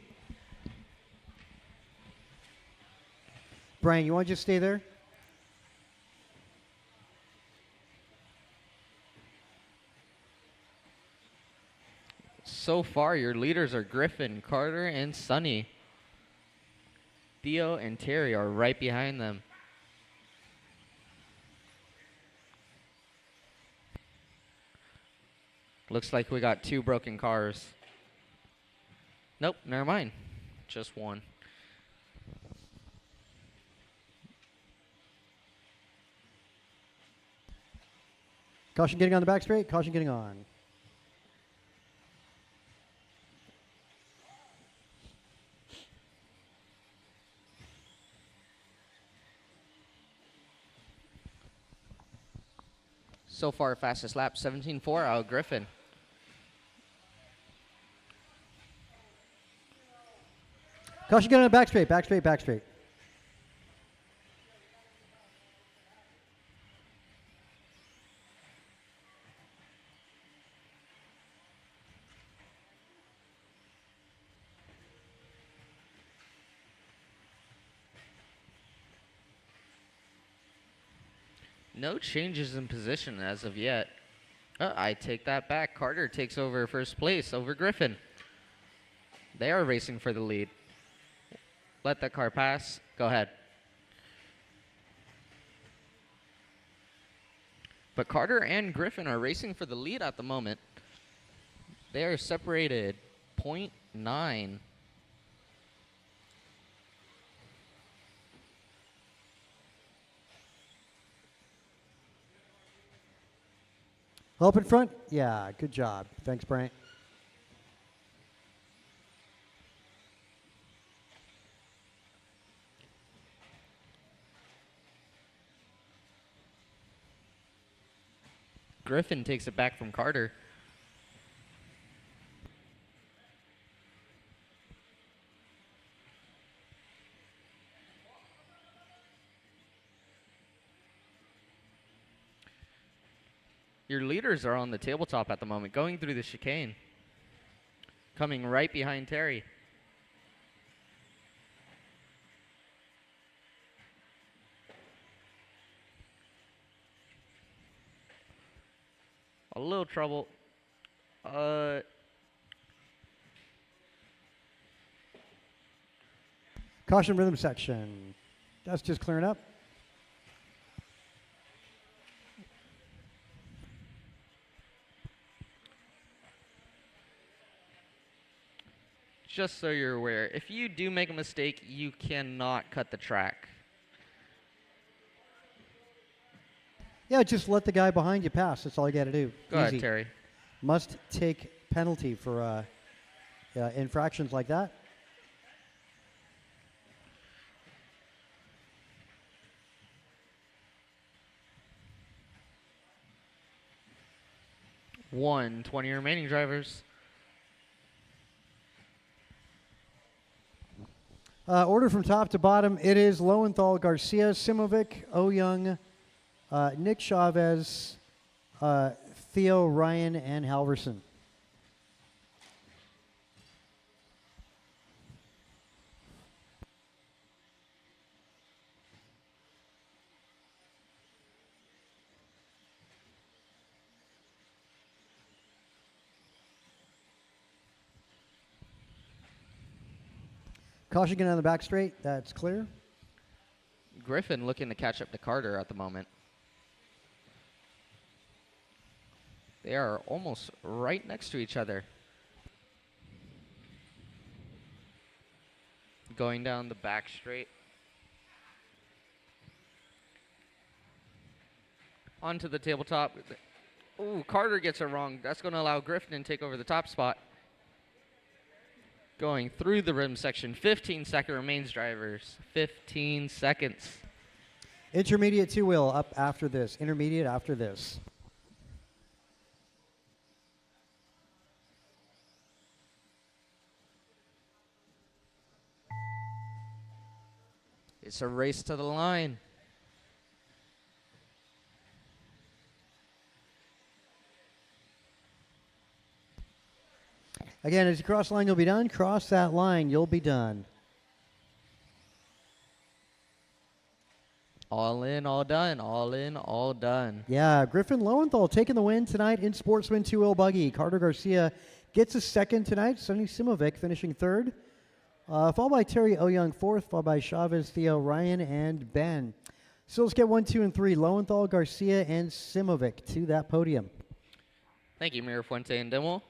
Brian, you want to just stay there? So far, your leaders are Griffin, Carter, and Sonny. Theo and Terry are right behind them. Looks like we got 2 broken cars. Nope, never mind. Just 1. Caution getting on the back straight. Caution getting on. So far, fastest lap, 17.4 out of Griffin. Caution getting on the back straight. Back straight, back straight. No changes in position as of yet. I take that back. Carter takes over first place over Griffin. They are racing for the lead. Let that car pass. Go ahead. But Carter and Griffin are racing for the lead at the moment. They are separated .9. Help in front? Yeah, good job. Thanks, Bryant. Griffin takes it back from Carter. Your leaders are on the tabletop at the moment, going through the chicane. Coming right behind Terry. A little trouble. Caution rhythm section. That's just clearing up. Just so you're aware, if you do make a mistake, you cannot cut the track. Yeah, just let the guy behind you pass. That's all you got to do. Go Easy. ahead, Terry. Must take penalty for infractions like that. One, 20 remaining drivers. Order from top to bottom. It is Lowenthal, Garcia, Simovic, Young, Nick Chavez, Theo, Ryan, and Halverson. Caution getting on the back straight. That's clear. Griffin looking to catch up to Carter at the moment. They are almost right next to each other. Going down the back straight. Onto the tabletop. Ooh, Carter gets it wrong. That's going to allow Griffin to take over the top spot. Going through the rim section. 15-second remains, drivers. 15 seconds. Intermediate two-wheel up after this. Intermediate after this. It's a race to the line. Again, as you cross the line, you'll be done. Cross that line, you'll be done. All in, all done. All in, all done. Yeah, Griffin Lowenthal taking the win tonight in Sportsman 2-wheel buggy. Carter Garcia gets a second tonight. Sonny Simovic finishing third. Followed by Terry Young fourth, followed by Chavez, Theo, Ryan, and Ben. So let's get 1, 2, and 3. Lowenthal, Garcia, and Simovic to that podium. Thank you, Mirafuente and Dimmel.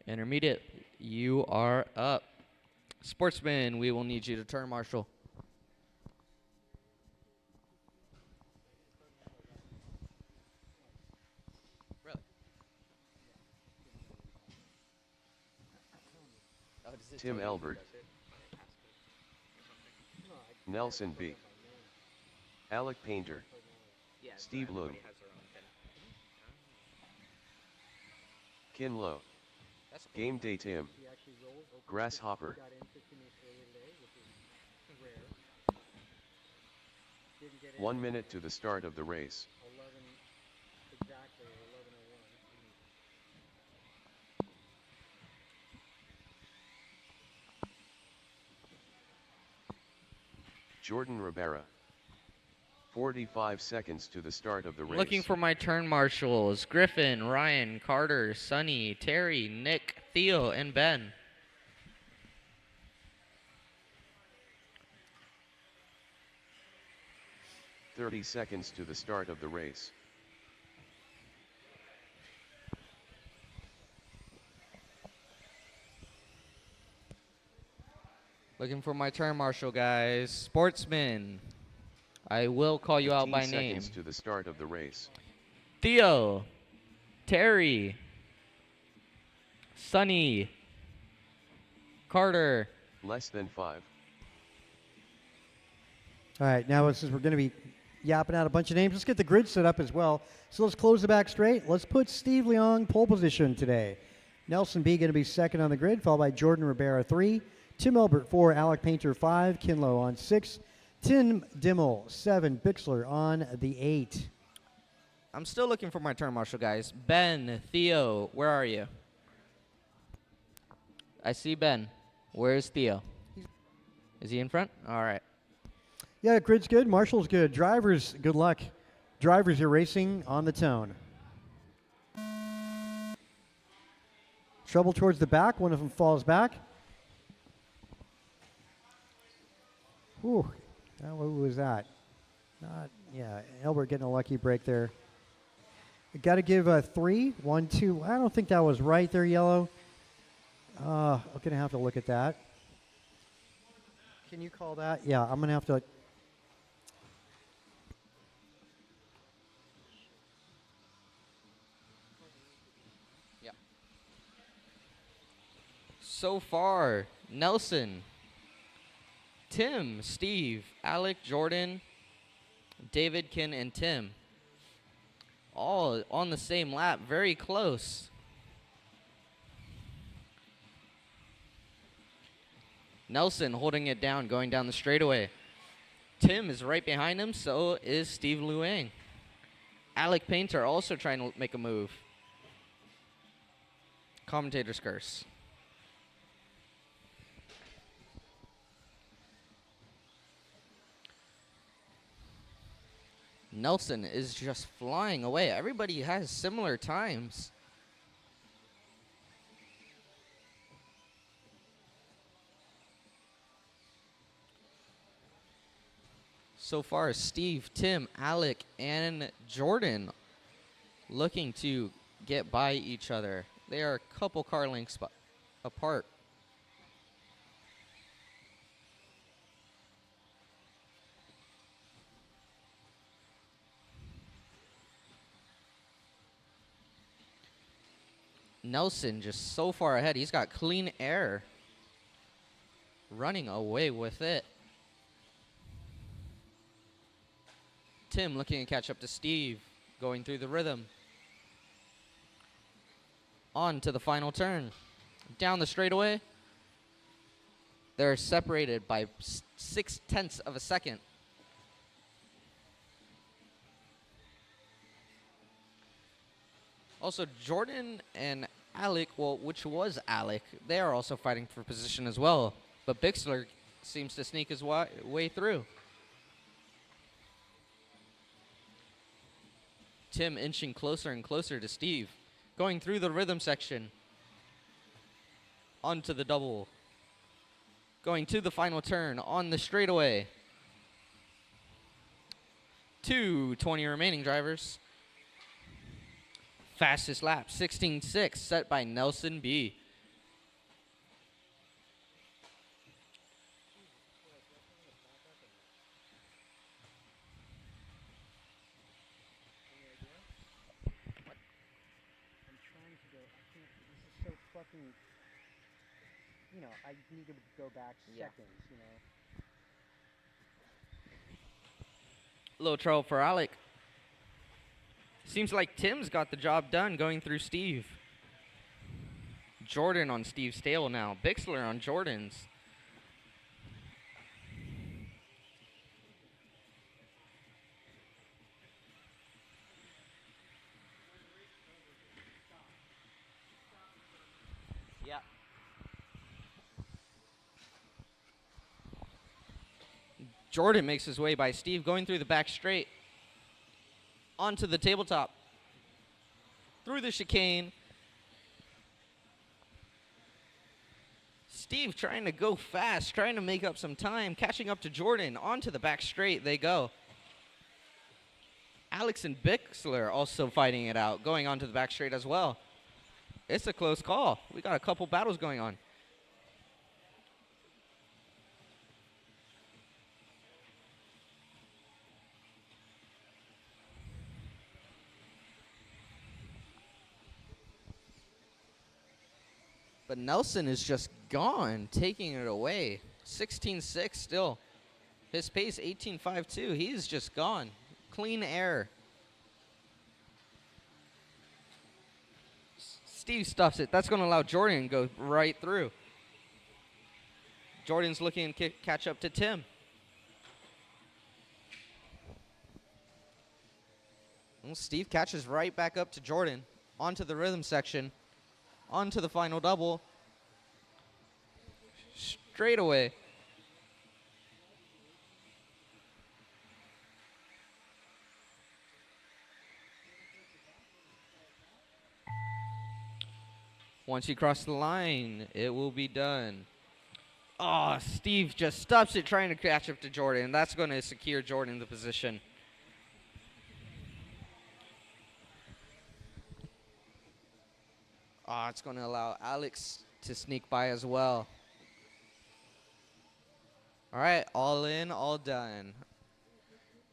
Intermediate, you are up. Sportsman, we will need you to turn marshal. Really? Tim Elbert, Nelson B, Alec Painter, Steve Lowe, Kin Lowe, Game Day Tim, Grasshopper, One minute to the start of the race. Jordan Rivera. 45 seconds to the start of the race. Looking for my turn marshals. Griffin, Ryan, Carter, Sonny, Terry, Nick, Theo, and Ben. 30 seconds to the start of the race. Looking for my turn marshal, guys. Sportsman. I will call you out 15 by name. seconds to the start of the race. Theo. Terry. Sonny. Carter. Less than 5. All right, now since we're going to be yapping out a bunch of names, let's get the grid set up as well. So let's close the back straight. Let's put Steve Leong pole position today. Nelson B going to be second on the grid, followed by Jordan Rivera 3, Tim Elbert 4, Alec Painter 5, Kinlow on 6, Tim Dimmel 7, Bixler on the 8. I'm still looking for my turn marshal, guys. Ben, Theo, where are you? I see Ben. Where's Theo? Is he in front? All right. Yeah, grid's good. Marshall's good. Drivers, good luck. Drivers, you're racing on the tone. Trouble towards the back. One of them falls back. Whew. What was that? Yeah, Elbert getting a lucky break there. Got to give a 3, 1, 2. I don't think that was right there, Yellow. I'm going to have to look at that. Can you call that? Yeah, I'm going to have to. Yeah. So far, Nelson, Tim, Steve, Alec, Jordan, David, Ken, and Tim. All on the same lap, very close. Nelson holding it down, going down the straightaway. Tim is right behind him, so is Steve Luang. Alec Painter also trying to make a move. Commentator's curse. Nelson is just flying away. Everybody has similar times. So far, Steve, Tim, Alec, and Jordan looking to get by each other. They are a couple car lengths apart. Nelson just so far ahead. He's got clean air. Running away with it. Tim looking to catch up to Steve. Going through the rhythm. On to the final turn. Down the straightaway. They're separated by 0.6 of a second. Also, Jordan and Alec, well, which was Alec, they are also fighting for position as well. But Bixler seems to sneak his way through. Tim inching closer and closer to Steve. Going through the rhythm section. Onto the double. Going to the final turn on the straightaway. 2:20 remaining, drivers. Fastest lap, 16.6, set by Nelson B. I need to go back seconds, Little trouble for Alec. Seems like Tim's got the job done going through Steve. Jordan on Steve's tail now. Bixler on Jordan's. Yeah. Jordan makes his way by Steve going through the back straight. Onto the tabletop. Through the chicane. Steve trying to go fast, trying to make up some time, catching up to Jordan. Onto the back straight they go. Alex and Bixler also fighting it out, going on to the back straight as well. It's a close call. We got a couple battles going on. But Nelson is just gone, taking it away. 16-6 still. His pace, 18.52. He is just gone. Clean air. Steve stuffs it. That's going to allow Jordan to go right through. Jordan's looking to catch up to Tim. Well, Steve catches right back up to Jordan. Onto the rhythm section. Onto the final double. Straight away. Once you cross the line, it will be done. Oh, Steve just stops it trying to catch up to Jordan. That's going to secure Jordan the position. Oh, it's going to allow Alex to sneak by as well. All right, all in, all done.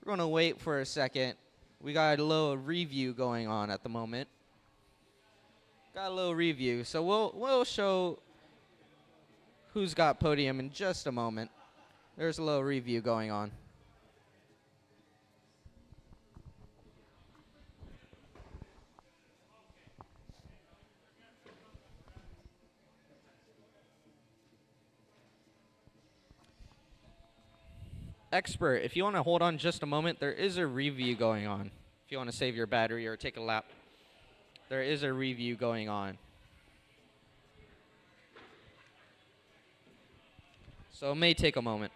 We're going to wait for a second. We got a little review going on at the moment. Got a little review, so we'll show who's got podium in just a moment. There's a little review going on. Expert, if you want to hold on just a moment, there is a review going on. If you want to save your battery or take a lap, there is a review going on. So it may take a moment.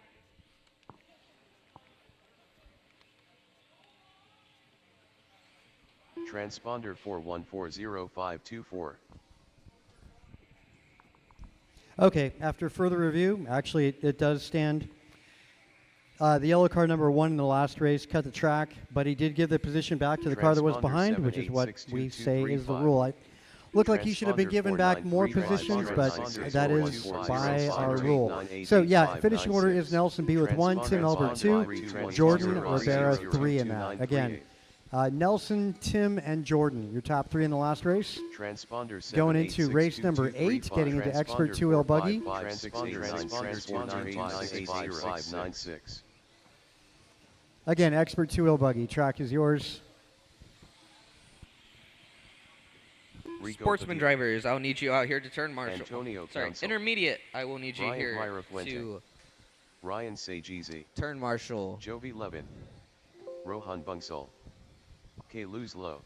Transponder 4140524. Okay, after further review, actually it does stand. The yellow car number 1 in the last race cut the track, but he did give the position back to the car that was behind, which is what we say is the rule. I looked like he should have been given back more positions, but that is by our rule. So yeah, finishing order is Nelson B with 1, Tim Albert 2, Jordan Rivera 3 in that. Again, Nelson, Tim, and Jordan, your top 3 in the last race. Going into race number 8, getting into Expert 2-wheel buggy. Again, Expert 2-wheel buggy. Track is yours. Sportsman drivers, I'll need you out here to turn marshal. Antonio Sorry, Council. intermediate, I will need you Ryan here Myra to Ryan Sageezy. turn marshal. Jovi Levin. Rohan Bungsal. K. Luz Low.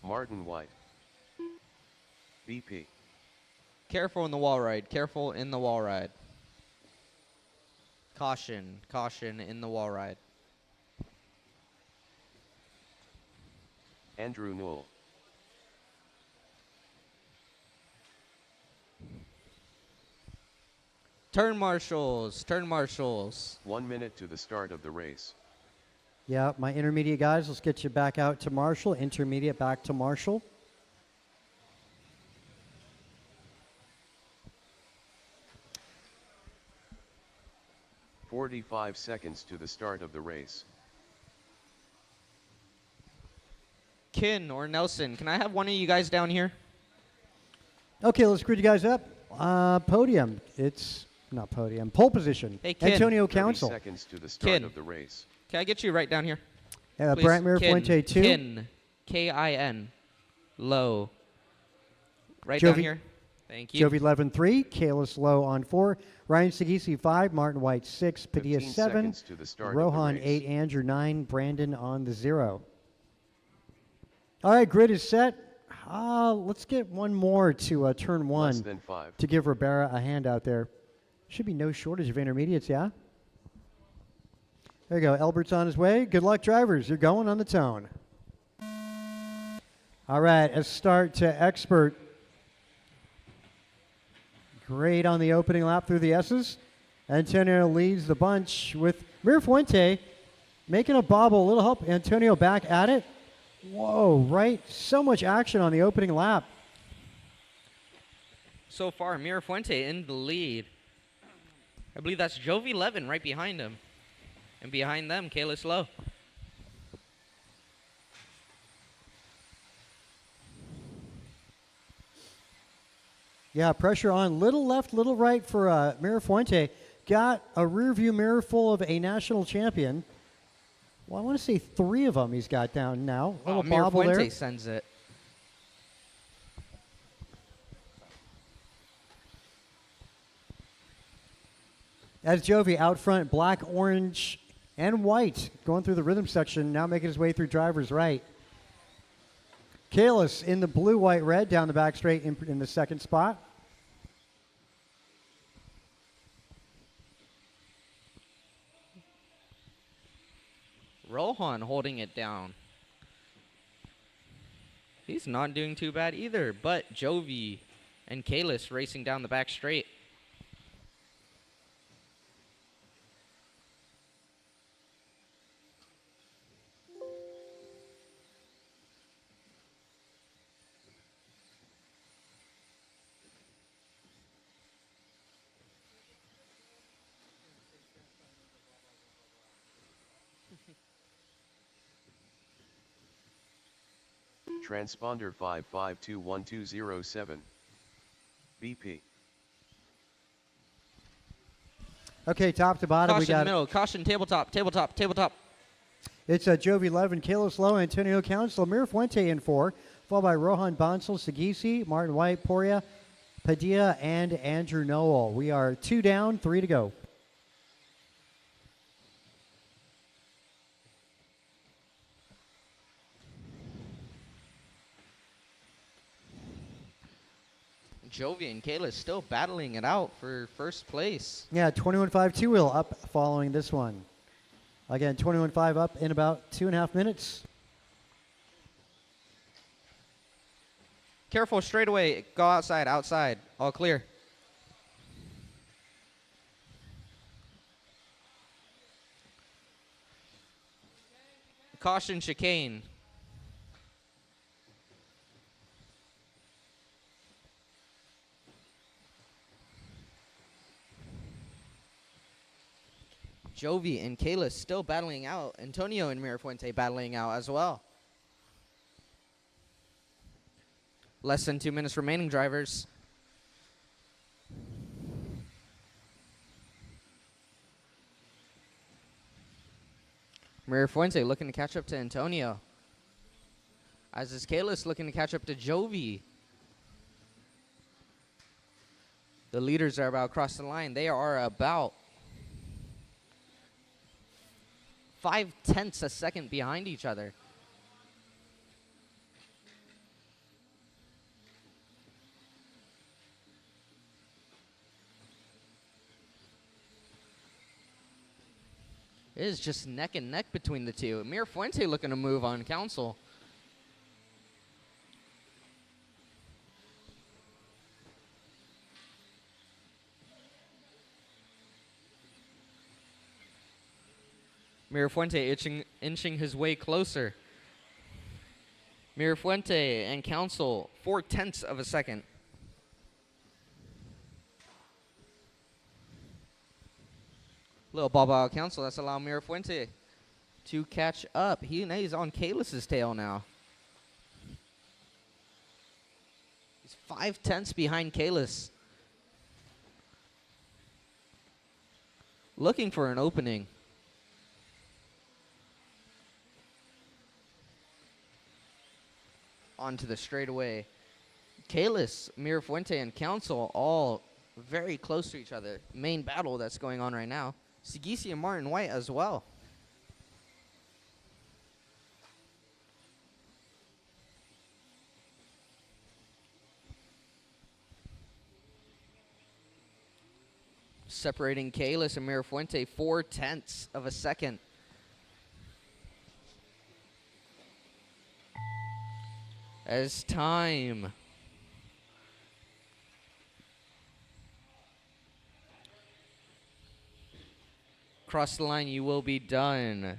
Martin White. BP. Careful in the wall ride. Careful in the wall ride. Caution. Caution in the wall ride. Andrew Newell. Turn marshals. Turn marshals. 1 minute to the start of the race. Yeah, my intermediate guys, let's get you back out to Marshall. Intermediate back to Marshall. "45 seconds to the start of the race. Kin or Nelson, can I have one of you guys down here? Okay, let's grid you guys up. Podium. It's not podium. Pole position. Hey, Kin. Antonio 30 Council. seconds to the start Kin. of the race. Can I get you right down here? Please. Brant Kin. Mirafuente 2. Kin. K-I-N. Low. Right down Jovi- here. Thank you. Jovi Levin 3. Kalis Low on 4. Ryan Sagisi 5. Martin White 6. Padilla 15 7. seconds to the start Rohan of the race. 8. Andrew 9. Brandon on the 0. All right, grid is set. Let's get one more to turn 1 Less than 5. to give Ribera a hand out there. Should be no shortage of intermediates, yeah? There you go. Albert's on his way. Good luck, drivers. You're going on the tone. All right, a start to Expert. Great on the opening lap through the S's. Antonio leads the bunch with Mirafuente Making a bobble, a little help. Antonio back at it. Whoa, right? So much action on the opening lap. So far, Mirafuente in the lead. I believe that's Jovi Levin right behind him. And behind them, Kalis Lowe. Yeah, pressure on. Little left, little right for Mirafuente. Got a rear view mirror full of a national champion. Well, I want to say 3 of them he's got down now. A little bobble there. Mirafuente sends it. As Jovi out front, black, orange, and white, going through the rhythm section, now making his way through driver's right. Kalis in the blue, white, red down the back straight in the second spot. Rohan holding it down. He's not doing too bad either, but Jovi and Kalis racing down the back straight. Transponder 5521207. BP. Okay, top to bottom, we Caution got middle, caution tabletop, tabletop, tabletop. it's Jovi Levin, Kalis Lowe, Antonio Council, Mirafuente in 4, followed by Rohan Bansal, Sagisi, Martin White, Poria, Padilla, and Andrew Noel. We are 2 down, 3 to go. Jovi and Kalis still battling it out for first place. Yeah, 21.5 two-wheel up following this one. Again, 21.5 up in about 2.5 minutes. Careful, straight away. Go outside, outside. All clear. Caution, chicane. Jovi and Kalis still battling out. Antonio and Mirafuente battling out as well. Less than 2 minutes remaining, drivers. Mirafuente looking to catch up to Antonio. As is Kalis looking to catch up to Jovi. The leaders are about across the line. They are about 0.5 a second behind each other. It is just neck and neck between the two. Mirafuente looking to move on Council. Mirafuente inching his way closer. Mirafuente and Council 0.4 a second. Little ball out Council. That's allowing Mirafuente to catch up. He's on Kalis's tail now. He's 0.5 behind Kalis. Looking for an opening. Onto the straightaway. Kalis, Mirafuente, and Council all very close to each other. Main battle that's going on right now. Sagisi and Martin White as well. Separating Kalis and Mirafuente 0.4 a second. As time cross the line, you will be done.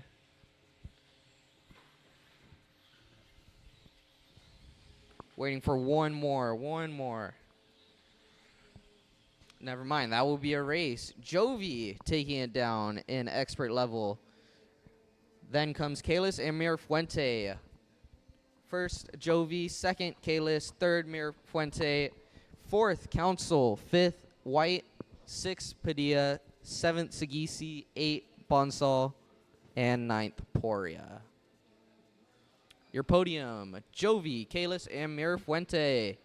Waiting for one more. One more. Never mind. That will be a race. Jovi taking it down in expert level. Then comes Kalis and Mirafuente. First, Jovi. Second, Kalis. Third, Mirafuente. Fourth, Council. Fifth, White. Sixth, Padilla. Seventh, Sagisi. Eighth, Bonsall. And ninth, Poria. Your podium, Jovi, Kalis, and Mirafuente.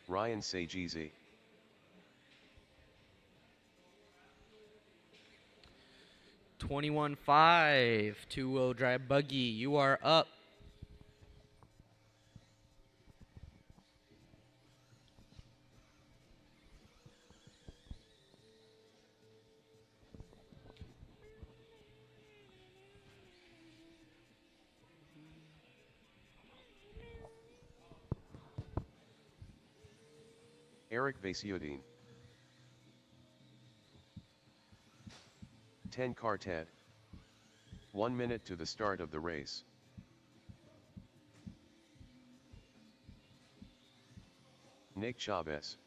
Ryan Sagizi. $21.5, two-wheel drive buggy. You are up. Eric Vasiudin. 10 Cartet. 1 minute to the start of the race. Nick Chavez.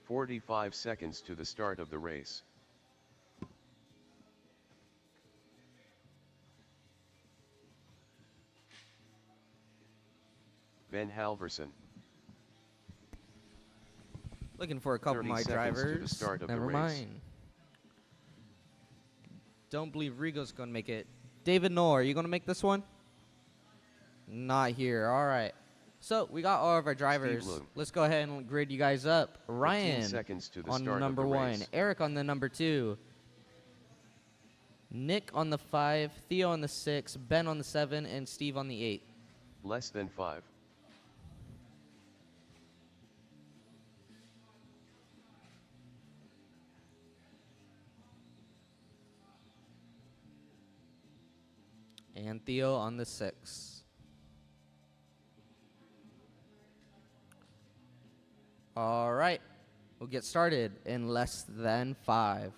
"45 seconds to the start of the race. Ben Halverson. Looking for a couple of 30 my seconds to the drivers. start of the Never race. mind. Don't believe Rigo's going to make it. David Noor, are you going to make this one? Not here. All right. So we got all of our drivers. Bloom. Let's go ahead and grid you guys up. 15 Ryan seconds to the on start number of the 1. race. Eric on the number 2. Nick on the 5. Theo on the 6. Ben on the 7. And Steve on the 8. Less than 5. And Theo on the 6. All right. We'll get started in less than 5.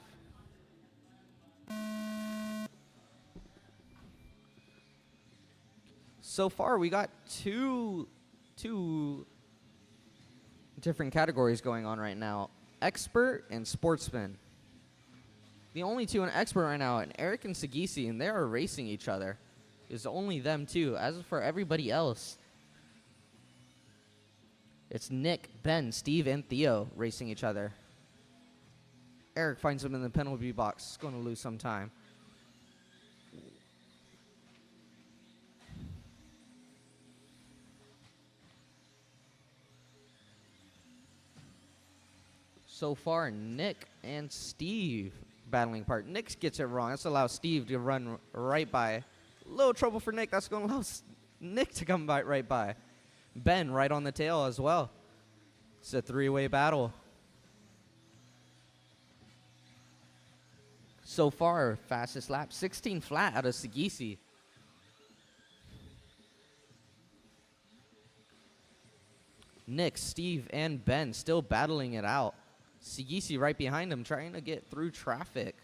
So far, we got two different categories going on right now. Expert and sportsman. The only two in expert right now, and Eric and Sagisi, and they are racing each other. It's only them two. As for everybody else, it's Nick, Ben, Steve, and Theo racing each other. Eric finds him in the penalty box. He's going to lose some time. So far, Nick and Steve battling apart. Nick gets it wrong. That's allows Steve to run right by. Little trouble for Nick. That's going to allow Nick to come right by. Ben right on the tail as well. It's a three-way battle. So far, fastest lap, 16 flat out of Sagisi. Nick, Steve, and Ben still battling it out. Sagisi right behind him, trying to get through traffic.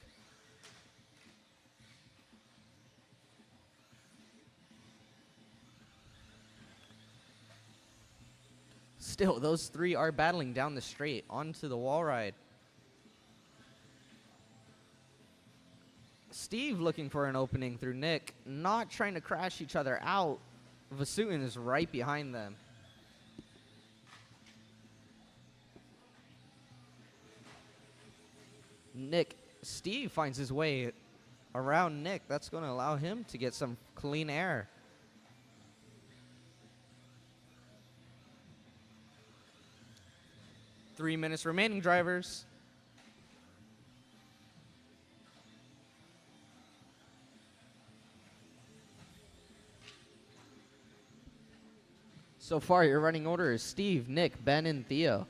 Still, those three are battling down the straight onto the wall ride. Steve looking for an opening through Nick, not trying to crash each other out. Vasutin is right behind them. Steve finds his way around Nick. That's going to allow him to get some clean air. Three minutes remaining, drivers. So far, your running order is Steve, Nick, Ben, and Theo.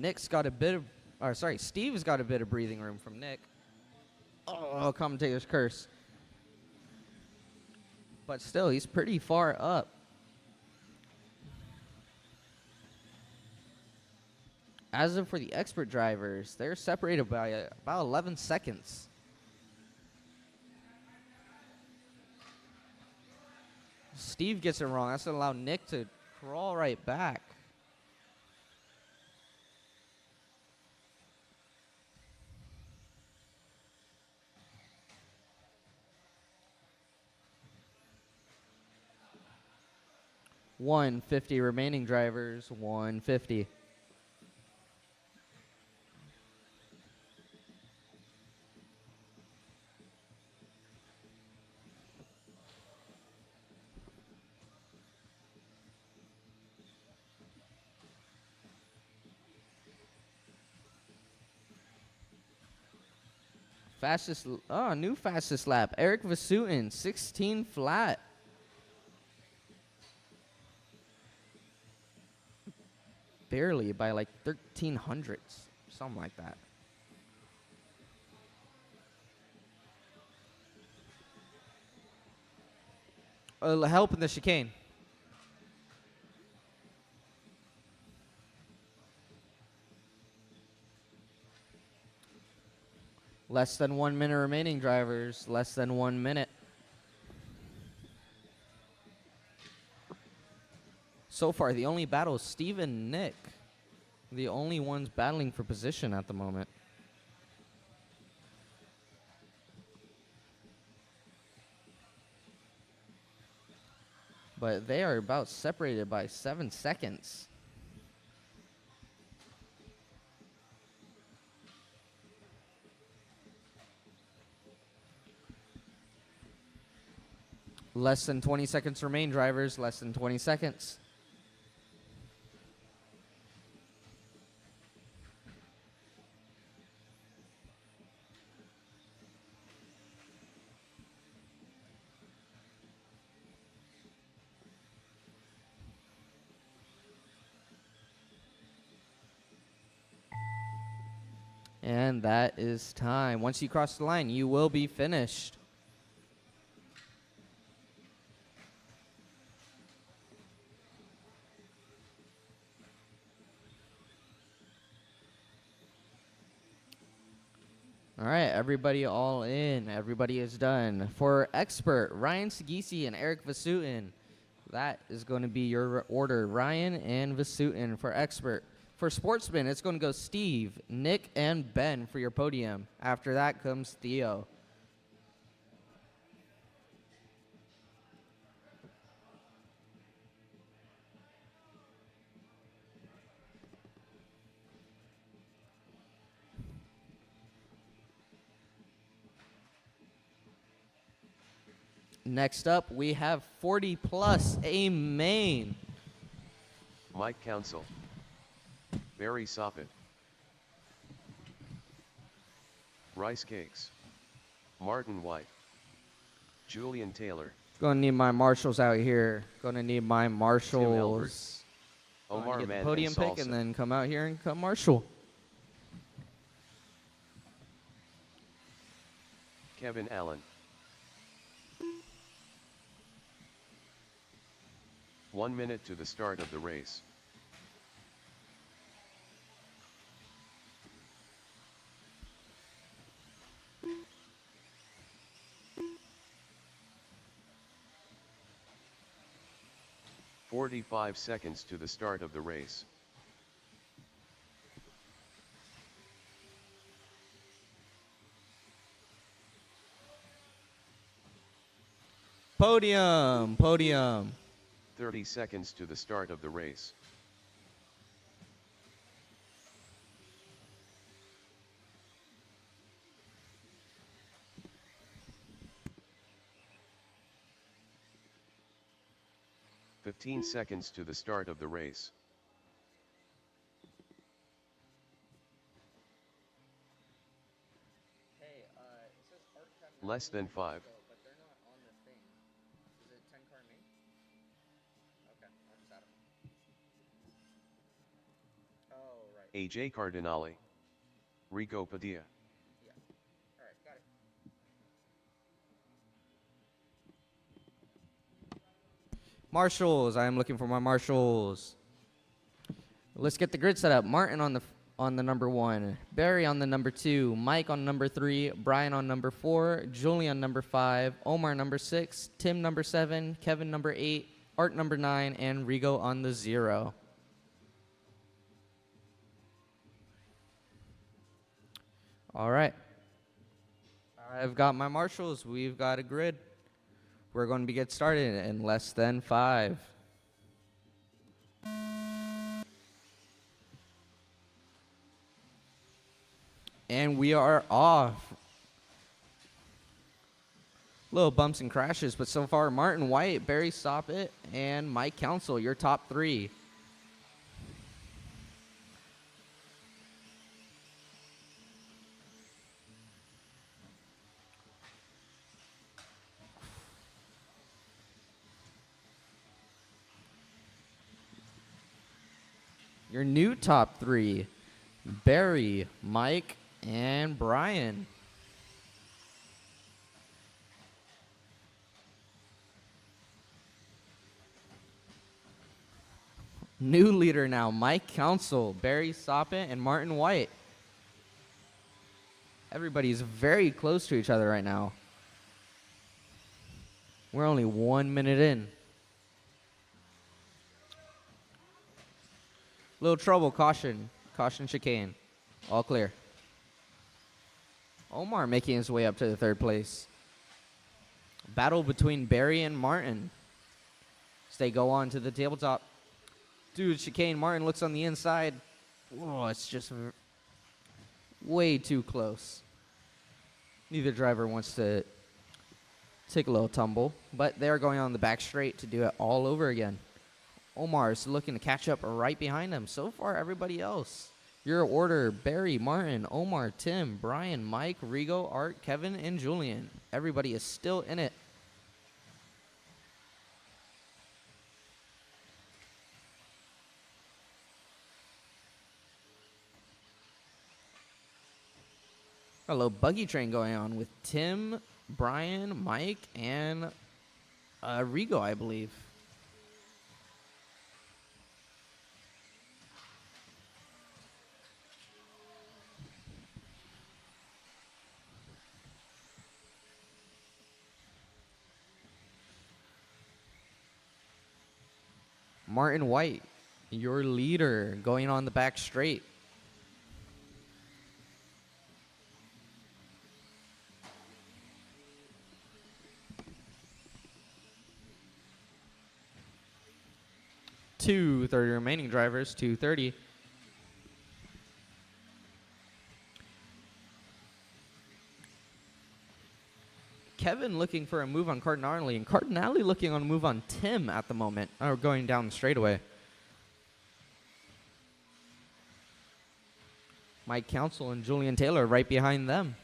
Nick's got a bit of, or sorry, Steve's got a bit of breathing room from Nick. Oh, commentator's curse. But still, he's pretty far up. As of for the expert drivers, they're separated by about 11 seconds. Steve gets it wrong. That's going to allow Nick to crawl right back. $150 remaining drivers, $150. New fastest lap. Eric Vasutin, 16 flat. Barely by like 1300s, something like that. Help in the chicane. Less than 1 minute remaining, drivers. Less than 1 minute. So far, the only battle is Steve and Nick. The only ones battling for position at the moment. But they are about separated by 7 seconds. Less than 20 seconds remain, drivers. Less than 20 seconds. And that is time. Once you cross the line, you will be finished. All right, everybody all in. Everybody is done. For expert, Ryan Sagisi and Eric Vasutin. That is going to be your order, Ryan and Vasutin for expert. For sportsman, it's going to go Steve, Nick, and Ben for your podium. After that comes Theo. Next up, we have 40 plus a main. Mike Council. Barry Soppet. Rice Cakes. Martin White. Julian Taylor. Gonna need my marshals out here. Gonna need my marshals. Alberts. Omar Get the Man podium and pick Salsa. and then come out here and come marshal. Kevin Allen. 1 minute to the start of the race. "45 seconds to the start of the race. Podium, podium. 30 seconds to the start of the race. "15 seconds to the start of the race. Less than 5. But they're not on the thing. Is it 10 car main? Okay, I'll just add them. Oh, right. AJ Cardinale. Rico Padilla. Marshals, I am looking for my marshals. Let's get the grid set up. Martin on the number 1, Barry on the number 2, Mike on number 3, Brian on number 4, Julian number 5, Omar number 6, Tim number 7, Kevin number 8, Art number 9, and Rigo on the 0. All right. I've got my marshals. We've got a grid. We're going to get started in less than 5. And we are off. Little bumps and crashes, but so far, Martin White, Barry Soppet, and Mike Council, your top 3. Your new top 3, Barry, Mike, and Brian. New leader now, Mike Council, Barry Soppet, and Martin White. Everybody's very close to each other right now. We're only 1 minute in. Little trouble, caution. Caution chicane. All clear. Omar making his way up to the 3rd place. Battle between Barry and Martin. As they go on to the tabletop. Dude, chicane. Martin looks on the inside. Oh, it's just way too close. Neither driver wants to take a little tumble, but they're going on the back straight to do it all over again. Omar's looking to catch up right behind him. So far, everybody else. Your order, Barry, Martin, Omar, Tim, Brian, Mike, Rigo, Art, Kevin, and Julian. Everybody is still in it. A little buggy train going on with Tim, Brian, Mike, and Rigo, I believe. Martin White, your leader, going on the back straight. Two 30 remaining drivers, 2:30. Kevin looking for a move on Cardinale, and Cardinale looking on a move on Tim at the moment, or going down the straightaway. Mike Council and Julian Taylor right behind them.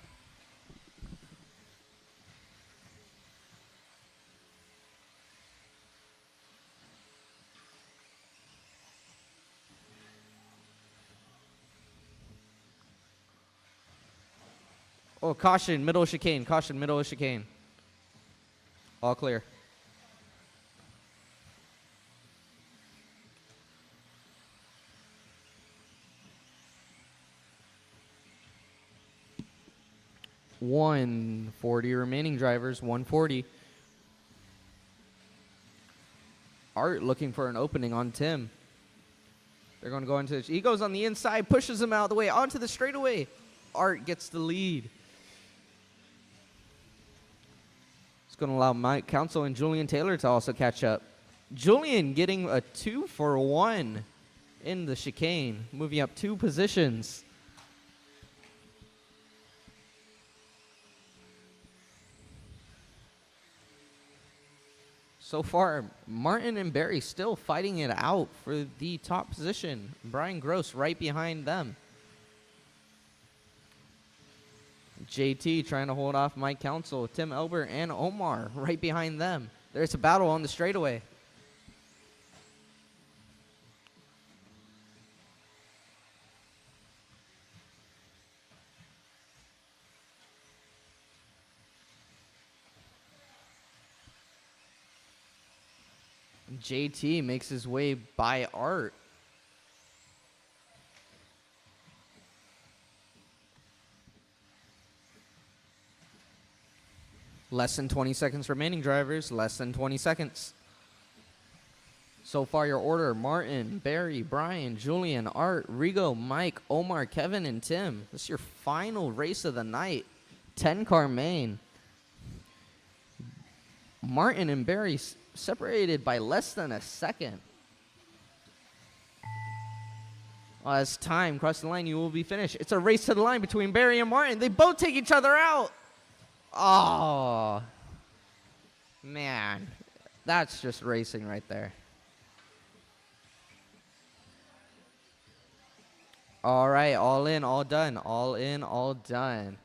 Oh, caution, middle of chicane. Caution, middle of chicane. All clear. $140 remaining drivers, 140. Art looking for an opening on Tim. They're going to go into this. He goes on the inside, pushes him out of the way, onto the straightaway. Art gets the lead. Going to allow Mike Council and Julian Taylor to also catch up. Julian getting a 2-for-1 in the chicane, moving up 2 positions. So far, Martin and Barry still fighting it out for the top position. Brian Gross right behind them. JT trying to hold off Mike Council, Tim Elber, and Omar right behind them. There's a battle on the straightaway. JT makes his way by Art. Less than 20 seconds remaining, drivers. Less than 20 seconds. So far, your order: Martin, Barry, Brian, Julian, Art, Rigo, Mike, Omar, Kevin, and Tim. This is your final race of the night. 10-car main. Martin and Barry separated by less than a second. As time crosses the line, you will be finished. It's a race to the line between Barry and Martin. They both take each other out. Oh, man. That's just racing right there. All right, all in, all done. All in, all done.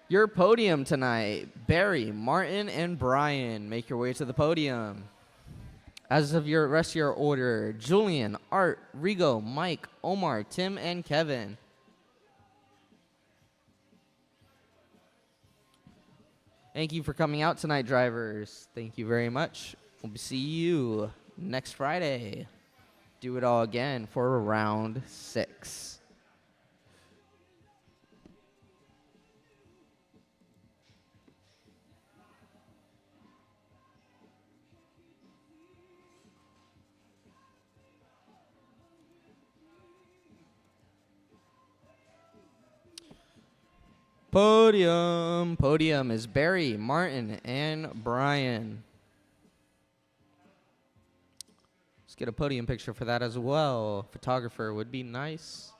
Your podium tonight: Barry, Martin, and Brian. Make your way to the podium. As of your rest of your order: Julian, Art, Rigo, Mike, Omar, Tim, and Kevin. Thank you for coming out tonight, drivers. Thank you very much. We'll see you next Friday. Do it all again for round 6. Podium. Podium is Barry, Martin, and Brian. Let's get a podium picture for that as well. Photographer would be nice.